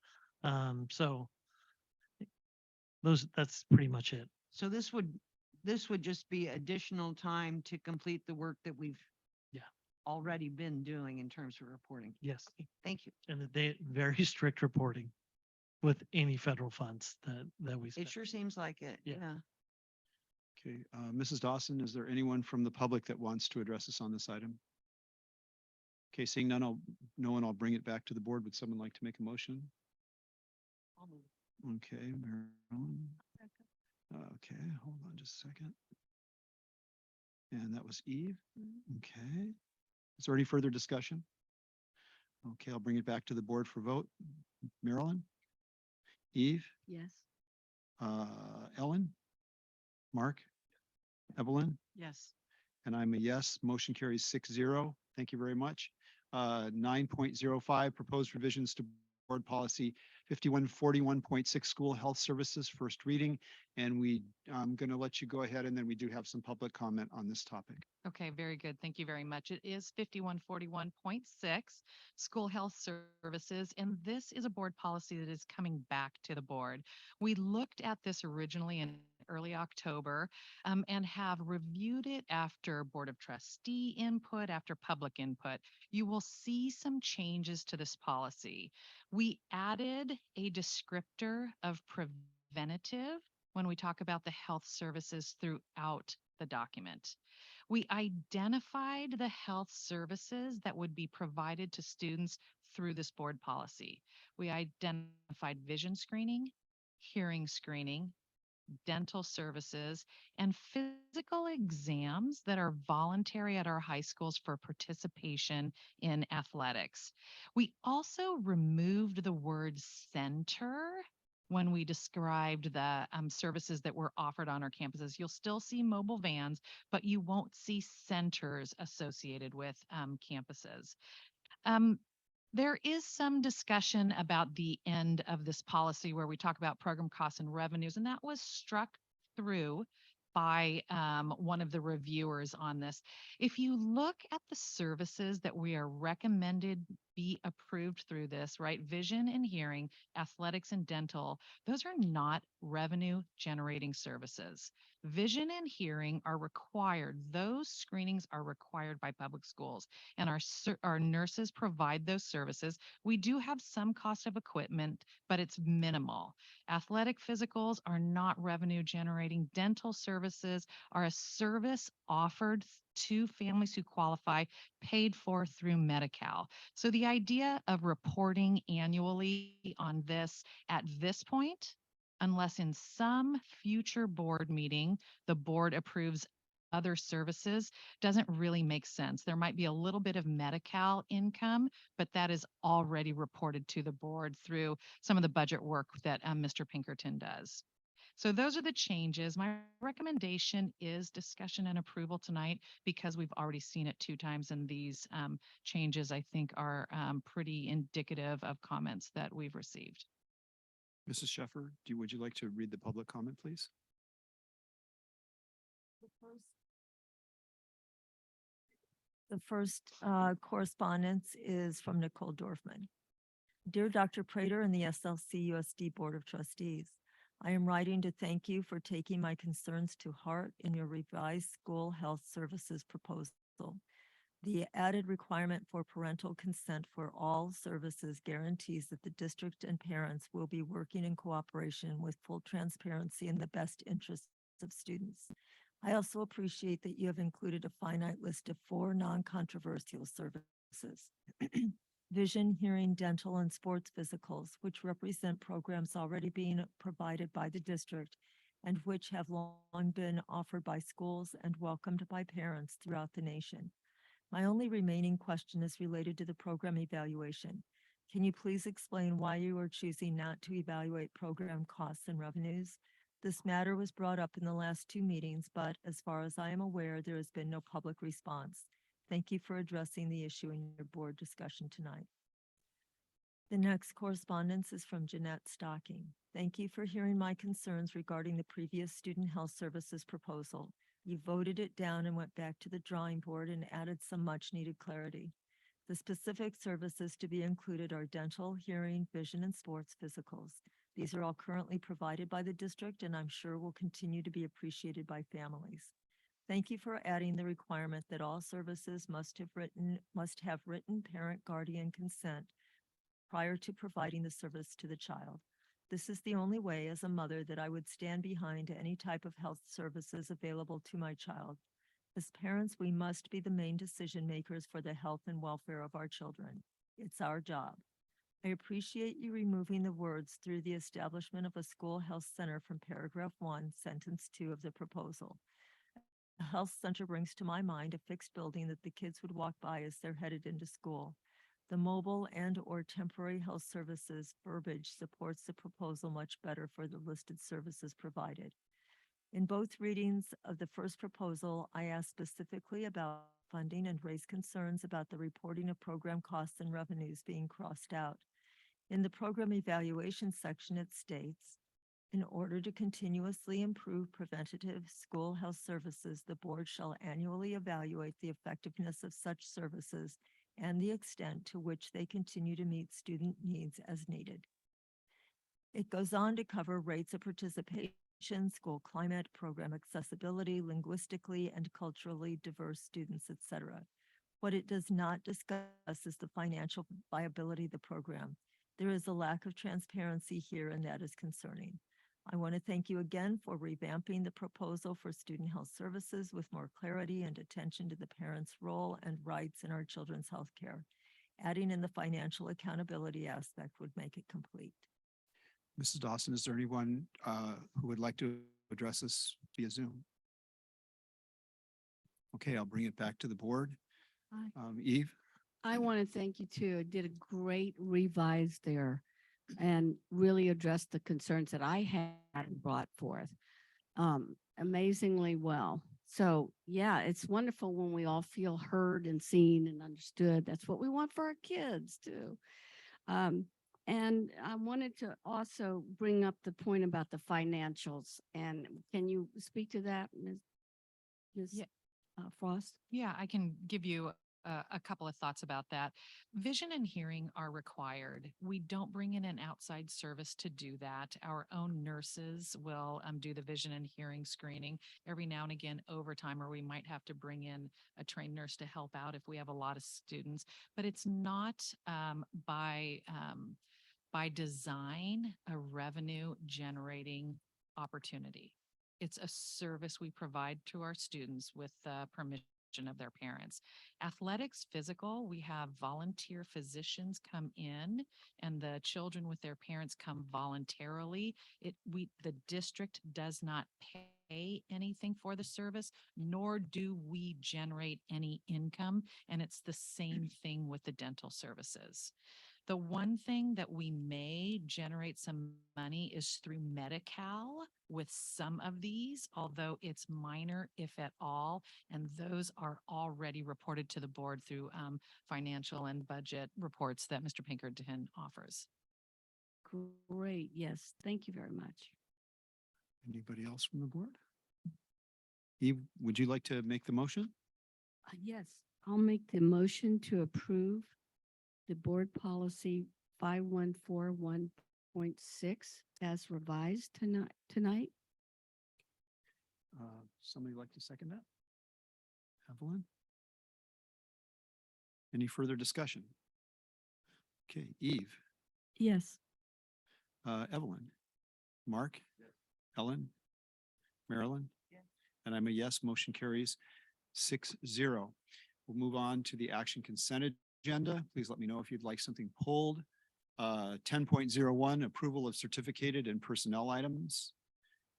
So that's pretty much it. So this would just be additional time to complete the work that we've already been doing in terms of reporting. Yes. Okay, thank you. And very strict reporting with any federal funds that we spend. It sure seems like it. Yeah. Yeah. Okay, Mrs. Dawson, is there anyone from the public that wants to address us on this item? Okay, seeing none, I'll bring it back to the board. Would someone like to make a motion? Okay, Marilyn. Okay, hold on just a second. And that was Eve. Okay. Is there any further discussion? Okay, I'll bring it back to the board for vote. Marilyn? Eve? Yes. Ellen? Mark? Evelyn? Yes. And I'm a yes. Motion carries 6-0. Thank you very much. 9.05 proposed revisions to Board Policy 5141.6 School Health Services, first reading. And I'm going to let you go ahead, and then we do have some public comment on this topic. Okay, very good. Thank you very much. It is 5141.6 School Health Services, and this is a board policy that is coming back to the board. We looked at this originally in early October and have reviewed it after Board of Trustee input, after public input. You will see some changes to this policy. We added a descriptor of preventative when we talk about the health services throughout the document. We identified the health services that would be provided to students through this board policy. We identified vision screening, hearing screening, dental services, and physical exams that are voluntary at our high schools for participation in athletics. We also removed the word center when we described the services that were offered on our campuses. You'll still see mobile vans, but you won't see centers associated with campuses. There is some discussion about the end of this policy where we talk about program costs and revenues, and that was struck through by one of the reviewers on this. If you look at the services that we are recommended be approved through this, right? Vision and hearing, athletics and dental, those are not revenue generating services. Vision and hearing are required. Those screenings are required by public schools, and our nurses provide those services. We do have some cost of equipment, but it's minimal. Athletic physicals are not revenue generating. Dental services are a service offered to families who qualify, paid for through Medi-Cal. So the idea of reporting annually on this at this point, unless in some future board meeting, the board approves other services, doesn't really make sense. There might be a little bit of Medi-Cal income, but that is already reported to the board through some of the budget work that Mr. Pinkerton does. So those are the changes. My recommendation is discussion and approval tonight because we've already seen it 2 times, and these changes I think are pretty indicative of comments that we've received. Mrs. Sheffer, would you like to read the public comment, please? The first correspondence is from Nicole Dorfman. Dear Dr. Prater and the SLCUSD Board of Trustees, I am writing to thank you for taking my concerns to heart in your revised school health services proposal. The added requirement for parental consent for all services guarantees that the district and parents will be working in cooperation with full transparency in the best interests of students. I also appreciate that you have included a finite list of 4 non-controversial services. Vision, hearing, dental, and sports physicals, which represent programs already being provided by the district and which have long been offered by schools and welcomed by parents throughout the nation. My only remaining question is related to the program evaluation. Can you please explain why you are choosing not to evaluate program costs and revenues? This matter was brought up in the last 2 meetings, but as far as I am aware, there has been no public response. Thank you for addressing the issue in your board discussion tonight. The next correspondence is from Jeanette Stocking. Thank you for hearing my concerns regarding the previous student health services proposal. You voted it down and went back to the drawing board and added some much needed clarity. The specific services to be included are dental, hearing, vision, and sports physicals. These are all currently provided by the district and I'm sure will continue to be appreciated by families. Thank you for adding the requirement that all services must have written parent guardian consent prior to providing the service to the child. This is the only way as a mother that I would stand behind any type of health services available to my child. As parents, we must be the main decision makers for the health and welfare of our children. It's our job. I appreciate you removing the words through the establishment of a school health center from paragraph 1, sentence 2 of the proposal. A health center brings to my mind a fixed building that the kids would walk by as they're headed into school. The mobile and/or temporary health services verbiage supports the proposal much better for the listed services provided. In both readings of the first proposal, I asked specifically about funding and raised concerns about the reporting of program costs and revenues being crossed out. In the program evaluation section, it states, in order to continuously improve preventative school health services, the board shall annually evaluate the effectiveness of such services and the extent to which they continue to meet student needs as needed. It goes on to cover rates of participation, school climate, program accessibility, linguistically and culturally diverse students, etc. What it does not discuss is the financial viability of the program. There is a lack of transparency here, and that is concerning. I want to thank you again for revamping the proposal for student health services with more clarity and attention to the parents' role and rights in our children's health care. Adding in the financial accountability aspect would make it complete. Mrs. Dawson, is there anyone who would like to address us via Zoom? Okay, I'll bring it back to the board. Eve? I want to thank you too. Did a great revise there and really addressed the concerns that I had brought forth amazingly well. So yeah, it's wonderful when we all feel heard and seen and understood. That's what we want for our kids too. And I wanted to also bring up the point about the financials. And can you speak to that, Ms. Frost? Yeah, I can give you a couple of thoughts about that. Vision and hearing are required. We don't bring in an outside service to do that. Our own nurses will do the vision and hearing screening every now and again over time, or we might have to bring in a trained nurse to help out if we have a lot of students. But it's not by design a revenue generating opportunity. It's a service we provide to our students with permission of their parents. Athletics, physical, we have volunteer physicians come in and the children with their parents come voluntarily. The district does not pay anything for the service, nor do we generate any income. And it's the same thing with the dental services. The one thing that we may generate some money is through Medi-Cal with some of these, although it's minor, if at all, and those are already reported to the board through financial and budget reports that Mr. Pinkerton offers. Great. Yes. Thank you very much. Anybody else from the board? Eve, would you like to make the motion? Yes, I'll make the motion to approve the board policy 5141.6 as revised tonight. Somebody like to second that? Evelyn? Any further discussion? Okay, Eve, Yes. Evelyn, Mark, Ellen, Marilyn, and I'm a yes, motion carries 6-0. We'll move on to the action consent agenda. Please let me know if you'd like something pulled. 10.01, approval of certificated and personnel items.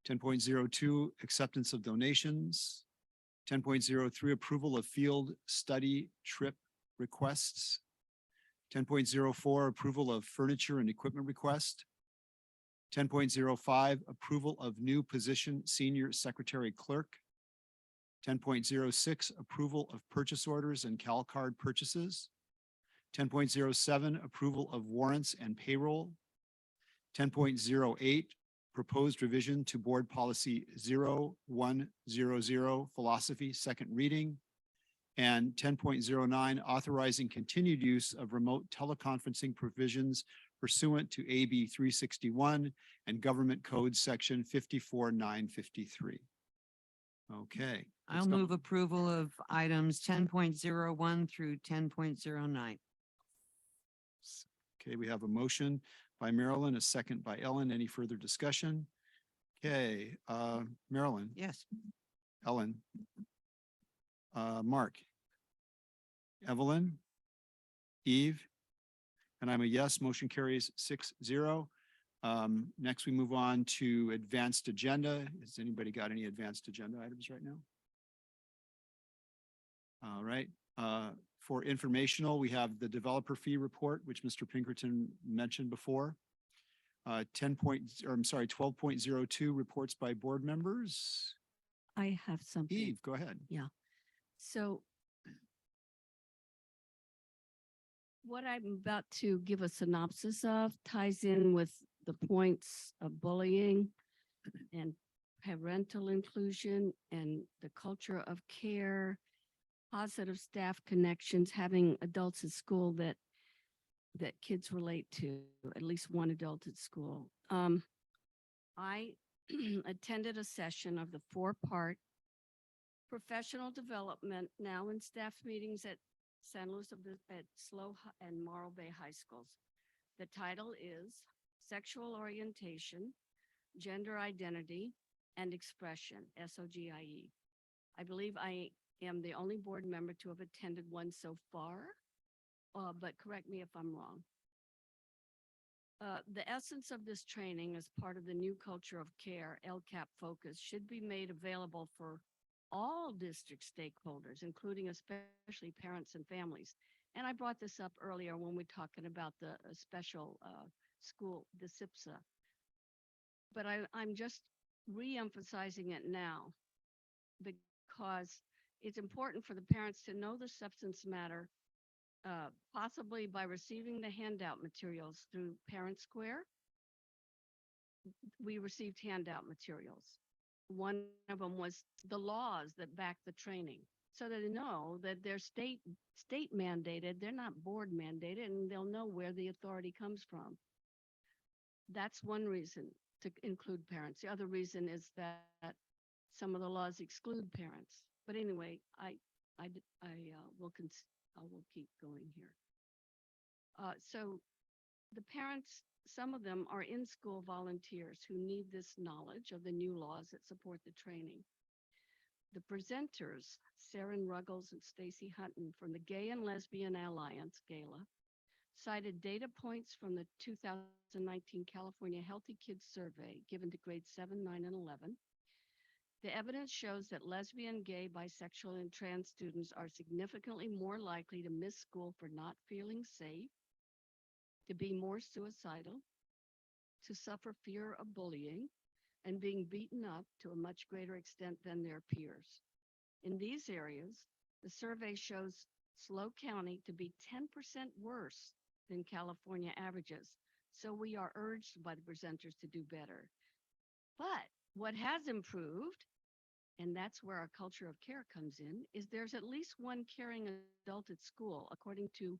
10.02, acceptance of donations. 10.03, approval of field study trip requests. 10.04, approval of furniture and equipment request. 10.05, approval of new position senior secretary clerk. 10.06, approval of purchase orders and CalCard purchases. 10.07, approval of warrants and payroll. 10.08, proposed revision to board policy 0100, philosophy, second reading. And 10.09, authorizing continued use of remote teleconferencing provisions pursuant to AB 361 and Government Code Section 54953. Okay. I'll move approval of items 10.01 through 10.09. Okay, we have a motion by Marilyn, a second by Ellen. Any further discussion? Okay, Marilyn. Yes. Ellen. Mark. Evelyn. Eve. And I'm a yes, motion carries 6-0. Next, we move on to advanced agenda. Has anybody got any advanced agenda items right now? All right. For informational, we have the developer fee report, which Mr. Pinkerton mentioned before. 12.02 reports by board members. I have something. Eve, go ahead. Yeah. So What I'm about to give a synopsis of ties in with the points of bullying and parental inclusion and the culture of care, positive staff connections, having adults at school that kids relate to, at least one adult at school. I attended a session of the 4-part professional development now in staff meetings at San Luis at and Morro Bay High Schools. The title is Sexual Orientation, Gender Identity, and Expression, SOGIE. I believe I am the only board member to have attended one so far, but correct me if I'm wrong. The essence of this training as part of the new culture of care, LCAP focus, should be made available for all district stakeholders, including especially parents and families. And I brought this up earlier when we're talking about the special school, the SIPSA. But I'm just re-emphasizing it now because it's important for the parents to know the substance matter, possibly by receiving the handout materials through Parent Square. We received handout materials. One of them was the laws that back the training, so that they know that they're state mandated, they're not board mandated, and they'll know where the authority comes from. That's one reason to include parents. The other reason is that some of the laws exclude parents. But anyway, I will keep going here. So the parents, some of them are in-school volunteers who need this knowledge of the new laws that support the training. The presenters, Saren Ruggles and Stacy Hutton from the Gay and Lesbian Alliance, GALA, cited data points from the 2019 California Healthy Kids Survey given to grades 7, 9, and 11. The evidence shows that lesbian, gay, bisexual, and trans students are significantly more likely to miss school for not feeling safe, to be more suicidal, to suffer fear of bullying, and being beaten up to a much greater extent than their peers. In these areas, the survey shows SLO County to be 10% worse than California averages. So we are urged by the presenters to do better. But what has improved, and that's where our culture of care comes in, is there's at least one caring adult at school, according to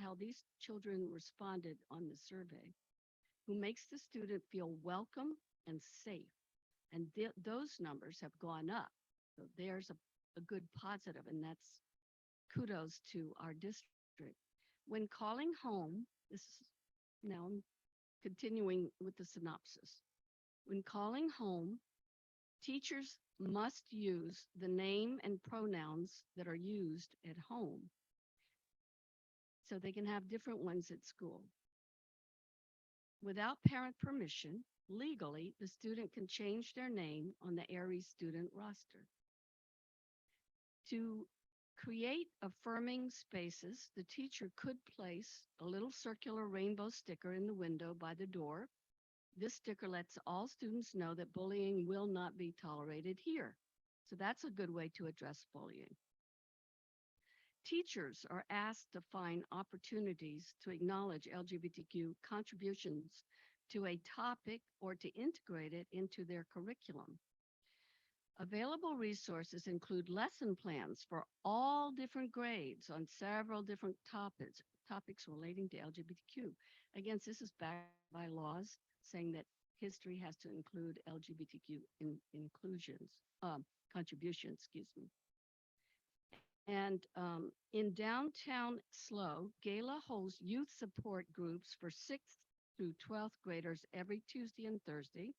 how these children responded on the survey, who makes the student feel welcome and safe. And those numbers have gone up. So there's a good positive, and that's kudos to our district. When calling home, this is now I'm continuing with the synopsis. When calling home, teachers must use the name and pronouns that are used at home, so they can have different ones at school. Without parent permission, legally, the student can change their name on the ARIES student roster. To create affirming spaces, the teacher could place a little circular rainbow sticker in the window by the door. This sticker lets all students know that bullying will not be tolerated here. So that's a good way to address bullying. Teachers are asked to find opportunities to acknowledge LGBTQ contributions to a topic or to integrate it into their curriculum. Available resources include lesson plans for all different grades on several different topics relating to LGBTQ. Again, this is backed by laws saying that history has to include LGBTQ contributions, excuse me. And in downtown SLO, GALA holds youth support groups for 6th through 12th graders every Tuesday and Thursday.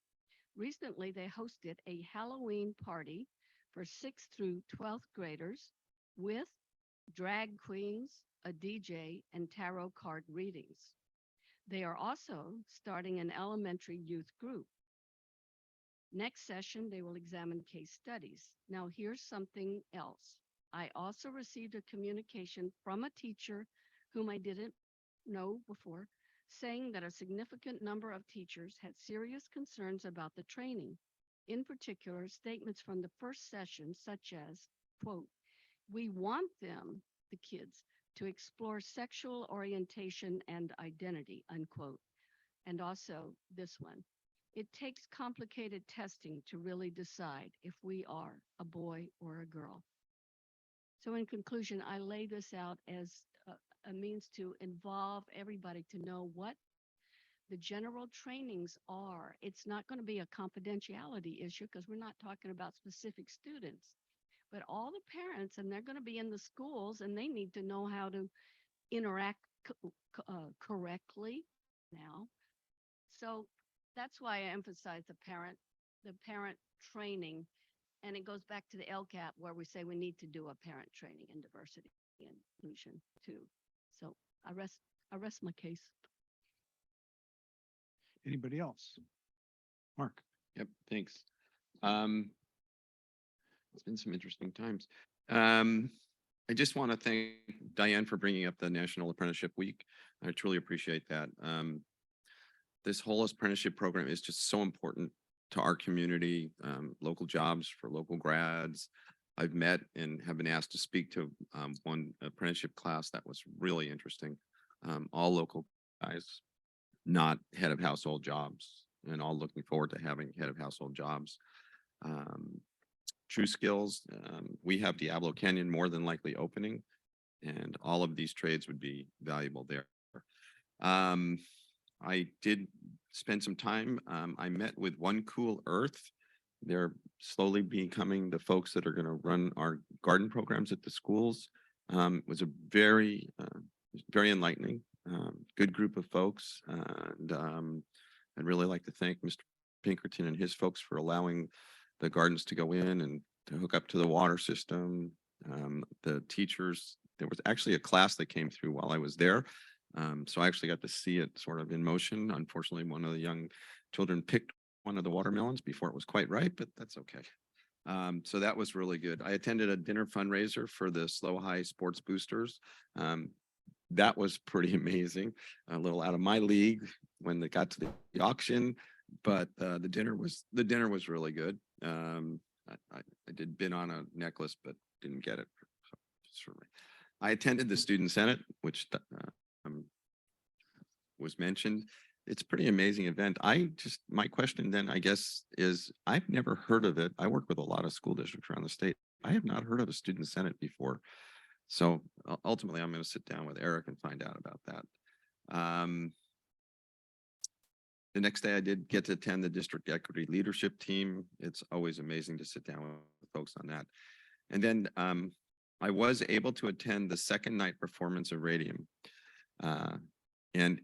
Recently, they hosted a Halloween party for 6th through 12th graders with drag queens, a DJ, and tarot card readings. They are also starting an elementary youth group. Next session, they will examine case studies. Now, here's something else. I also received a communication from a teacher whom I didn't know before, saying that a significant number of teachers had serious concerns about the training. In particular, statements from the first session, such as, quote, "We want them, the kids, to explore sexual orientation and identity, unquote. And also this one, it takes complicated testing to really decide if we are a boy or a girl. So in conclusion, I lay this out as a means to involve everybody to know what the general trainings are. It's not going to be a confidentiality issue because we're not talking about specific students, but all the parents, and they're going to be in the schools and they need to know how to interact correctly now. So that's why I emphasize the parent training. And it goes back to the LCAP where we say we need to do a parent training in diversity and inclusion too. So I rest my case. Anybody else? Mark? Yep, thanks. It's been some interesting times. I just want to thank Diane for bringing up the National Apprenticeship Week. I truly appreciate that. This whole apprenticeship program is just so important to our community, local jobs for local grads. I've met and have been asked to speak to one apprenticeship class that was really interesting. All local guys, not head of household jobs, and all looking forward to having head of household jobs. True skills, we have Diablo Canyon more than likely opening, and all of these trades would be valuable there. I did spend some time. I met with One Cool Earth. They're slowly becoming the folks that are going to run our garden programs at the schools. It was a very enlightening, good group of folks. And I'd really like to thank Mr. Pinkerton and his folks for allowing the gardens to go in and to hook up to the water system. The teachers, there was actually a class that came through while I was there. So I actually got to see it sort of in motion. Unfortunately, one of the young children picked one of the watermelons before it was quite ripe, but that's okay. So that was really good. I attended a dinner fundraiser for the Slow High Sports Boosters. That was pretty amazing. A little out of my league when they got to the auction, but the dinner was really good. I did bid on a necklace, but didn't get it. So, certainly. I attended the Student Senate, which was mentioned. It's a pretty amazing event. My question then, I guess, is I've never heard of it. I work with a lot of school districts around the state. I have not heard of a Student Senate before. So ultimately, I'm going to sit down with Eric and find out about that. The next day I did get to attend the district equity leadership team. It's always amazing to sit down with folks on that. And then I was able to attend the second night performance of Radium. And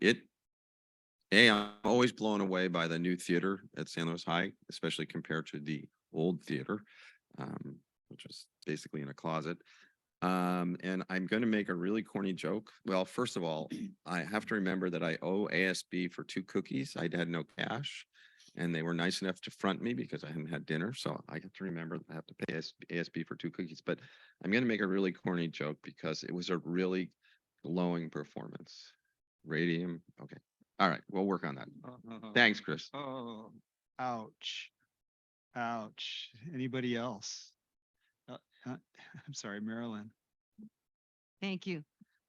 I'm always blown away by the new theater at San Luis High, especially compared to the old theater, which was basically in a closet. And I'm going to make a really corny joke. Well, first of all, I have to remember that I owe ASB for 2 cookies. I had no cash and they were nice enough to front me because I hadn't had dinner. So I have to remember that I have to pay ASB for 2 cookies, but I'm going to make a really corny joke because it was a really glowing performance. Radium. Okay. All right. We'll work on that. Thanks, Chris. Oh, ouch. Ouch. Anybody else? I'm sorry, Marilyn. Thank you.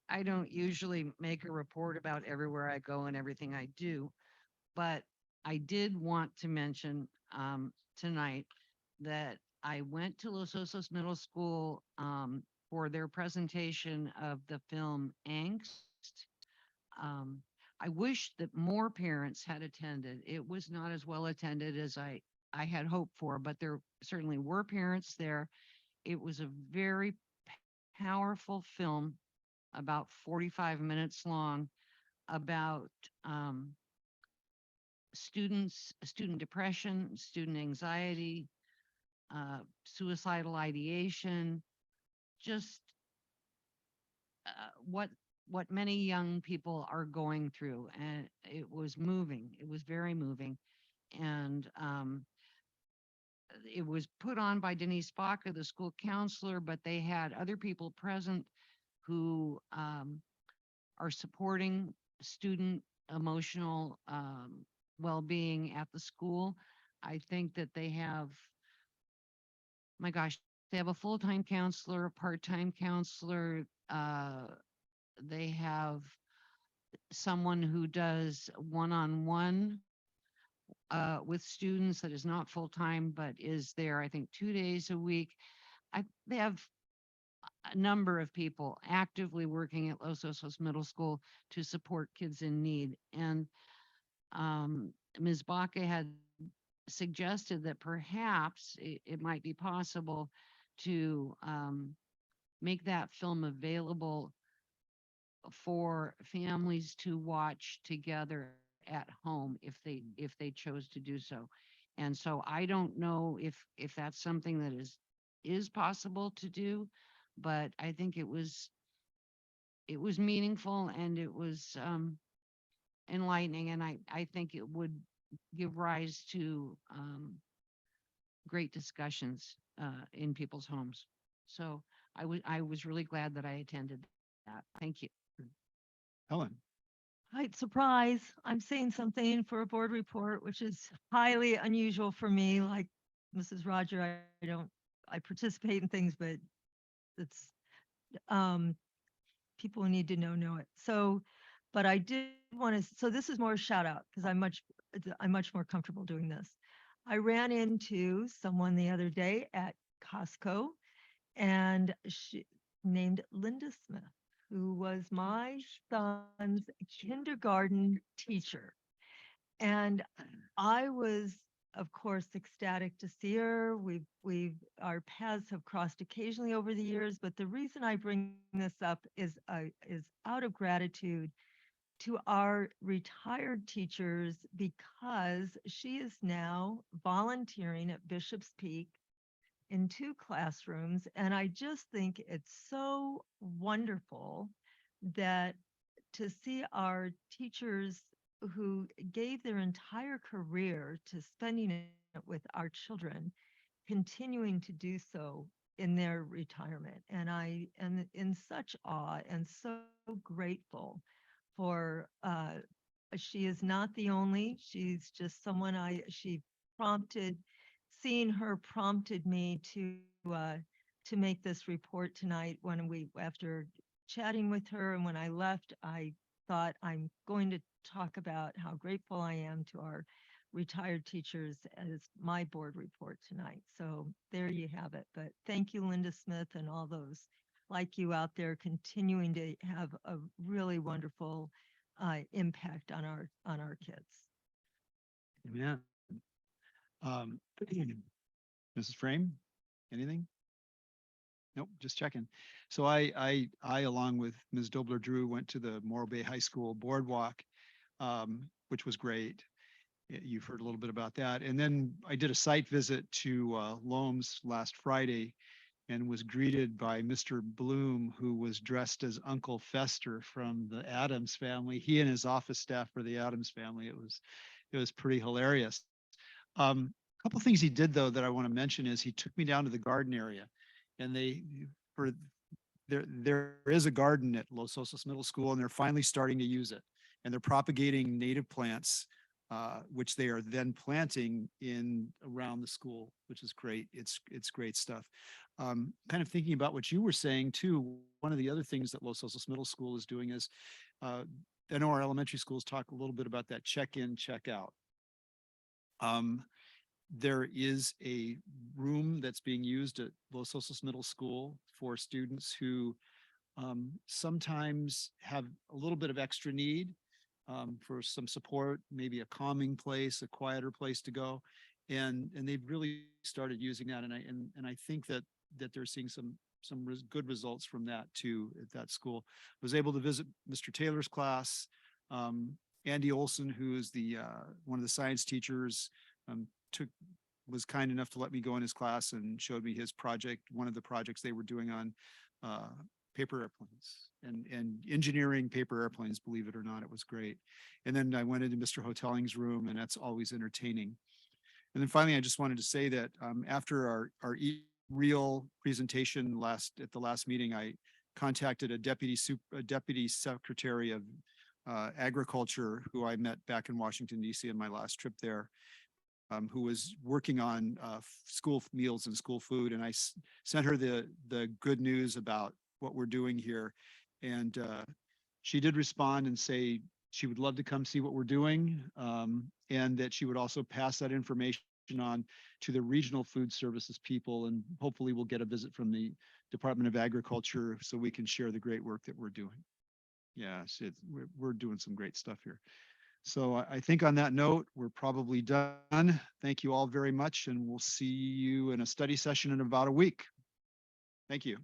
I don't usually make a report about everywhere I go and everything I do, but I did want to mention tonight that I went to Los Osos Middle School for their presentation of the film Angst. I wish that more parents had attended. It was not as well attended as I had hoped for, but there certainly were parents there. It was a very powerful film, about 45 minutes long, about student depression, student anxiety, suicidal ideation, just what many young people are going through. And it was moving. It was very moving. And it was put on by Denise Baca, the school counselor, but they had other people present who are supporting student emotional well-being at the school. I think that they have, my gosh, they have a full-time counselor, a part-time counselor, they have someone who does one-on-one with students that is not full-time, but is there, I think, 2 days a week. They have a number of people actively working at Los Osos Middle School to support kids in need. And Ms. Baca had suggested that perhaps it might be possible to make that film available for families to watch together at home if they chose to do so. And so I don't know if that's something that is possible to do, but I think it was meaningful and it was enlightening, and I think it would give rise to great discussions in people's homes. So I was really glad that I attended that. Thank you. Helen. Right, surprise, I'm saying something for a board report, which is highly unusual for me. Like Mrs. Roger, I participate in things, but it's, people who need to know it. So, but I did want to, so this is more a shout out because I'm much more comfortable doing this. I ran into someone the other day at Costco, and she named Linda Smith, who was my son's kindergarten teacher. And I was, of course, ecstatic to see her. Our paths have crossed occasionally over the years, but the reason I bring this up is out of gratitude to our retired teachers, because she is now volunteering at Bishop's Peak in 2 classrooms. And I just think it's so wonderful that to see our teachers who gave their entire career to spending it with our children continuing to do so in their retirement. And I am in such awe and so grateful for she is not the only, she's just someone she prompted, seeing her prompted me to make this report tonight after chatting with her. And when I left, I thought I'm going to talk about how grateful I am to our retired teachers as my board report tonight. So there you have it. But thank you, Linda Smith, and all those like you out there continuing to have a really wonderful impact on our kids. Amen. Mrs. Frame, anything? Nope, just checking. So I along with Ms. Dobler Drew went to the Morro Bay High School boardwalk, which was great. You've heard a little bit about that. And then I did a site visit to Loams last Friday and was greeted by Mr. Bloom, who was dressed as Uncle Fester from the Addams Family. He and his office staff were the Addams Family. It was pretty hilarious. A couple things he did though that I want to mention is he took me down to the garden area, and there is a garden at Los Osos Middle School, and they're finally starting to use it, and they're propagating native plants, which they are then planting in around the school, which is great. It's great stuff. Kind of thinking about what you were saying too, one of the other things that Los Osos Middle School is doing is, I know our elementary schools talk a little bit about that check-in, check-out. There is a room that's being used at Los Osos Middle School for students who sometimes have a little bit of extra need for some support, maybe a calming place, a quieter place to go. And they've really started using that. And I think that they're seeing some good results from that too at that school. I was able to visit Mr. Taylor's class. Andy Olson, who is the one of the science teachers, was kind enough to let me go in his class and showed me his project, one of the projects they were doing on paper airplanes and engineering paper airplanes, believe it or not. It was great. And then I went into Mr. Hotelling's room, and that's always entertaining. And then finally, I just wanted to say that after our real presentation at the last meeting, I contacted a deputy secretary of agriculture who I met back in Washington, D.C. in my last trip there, who was working on school meals and school food. And I sent her the good news about what we're doing here. And she did respond and say she would love to come see what we're doing, and that she would also pass that information on to the regional food services people, and hopefully we'll get a visit from the Department of Agriculture so we can share the great work that we're doing. Yes, we're doing some great stuff here. So I think on that note, we're probably done. Thank you all very much, and we'll see you in a study session in about a week. Thank you.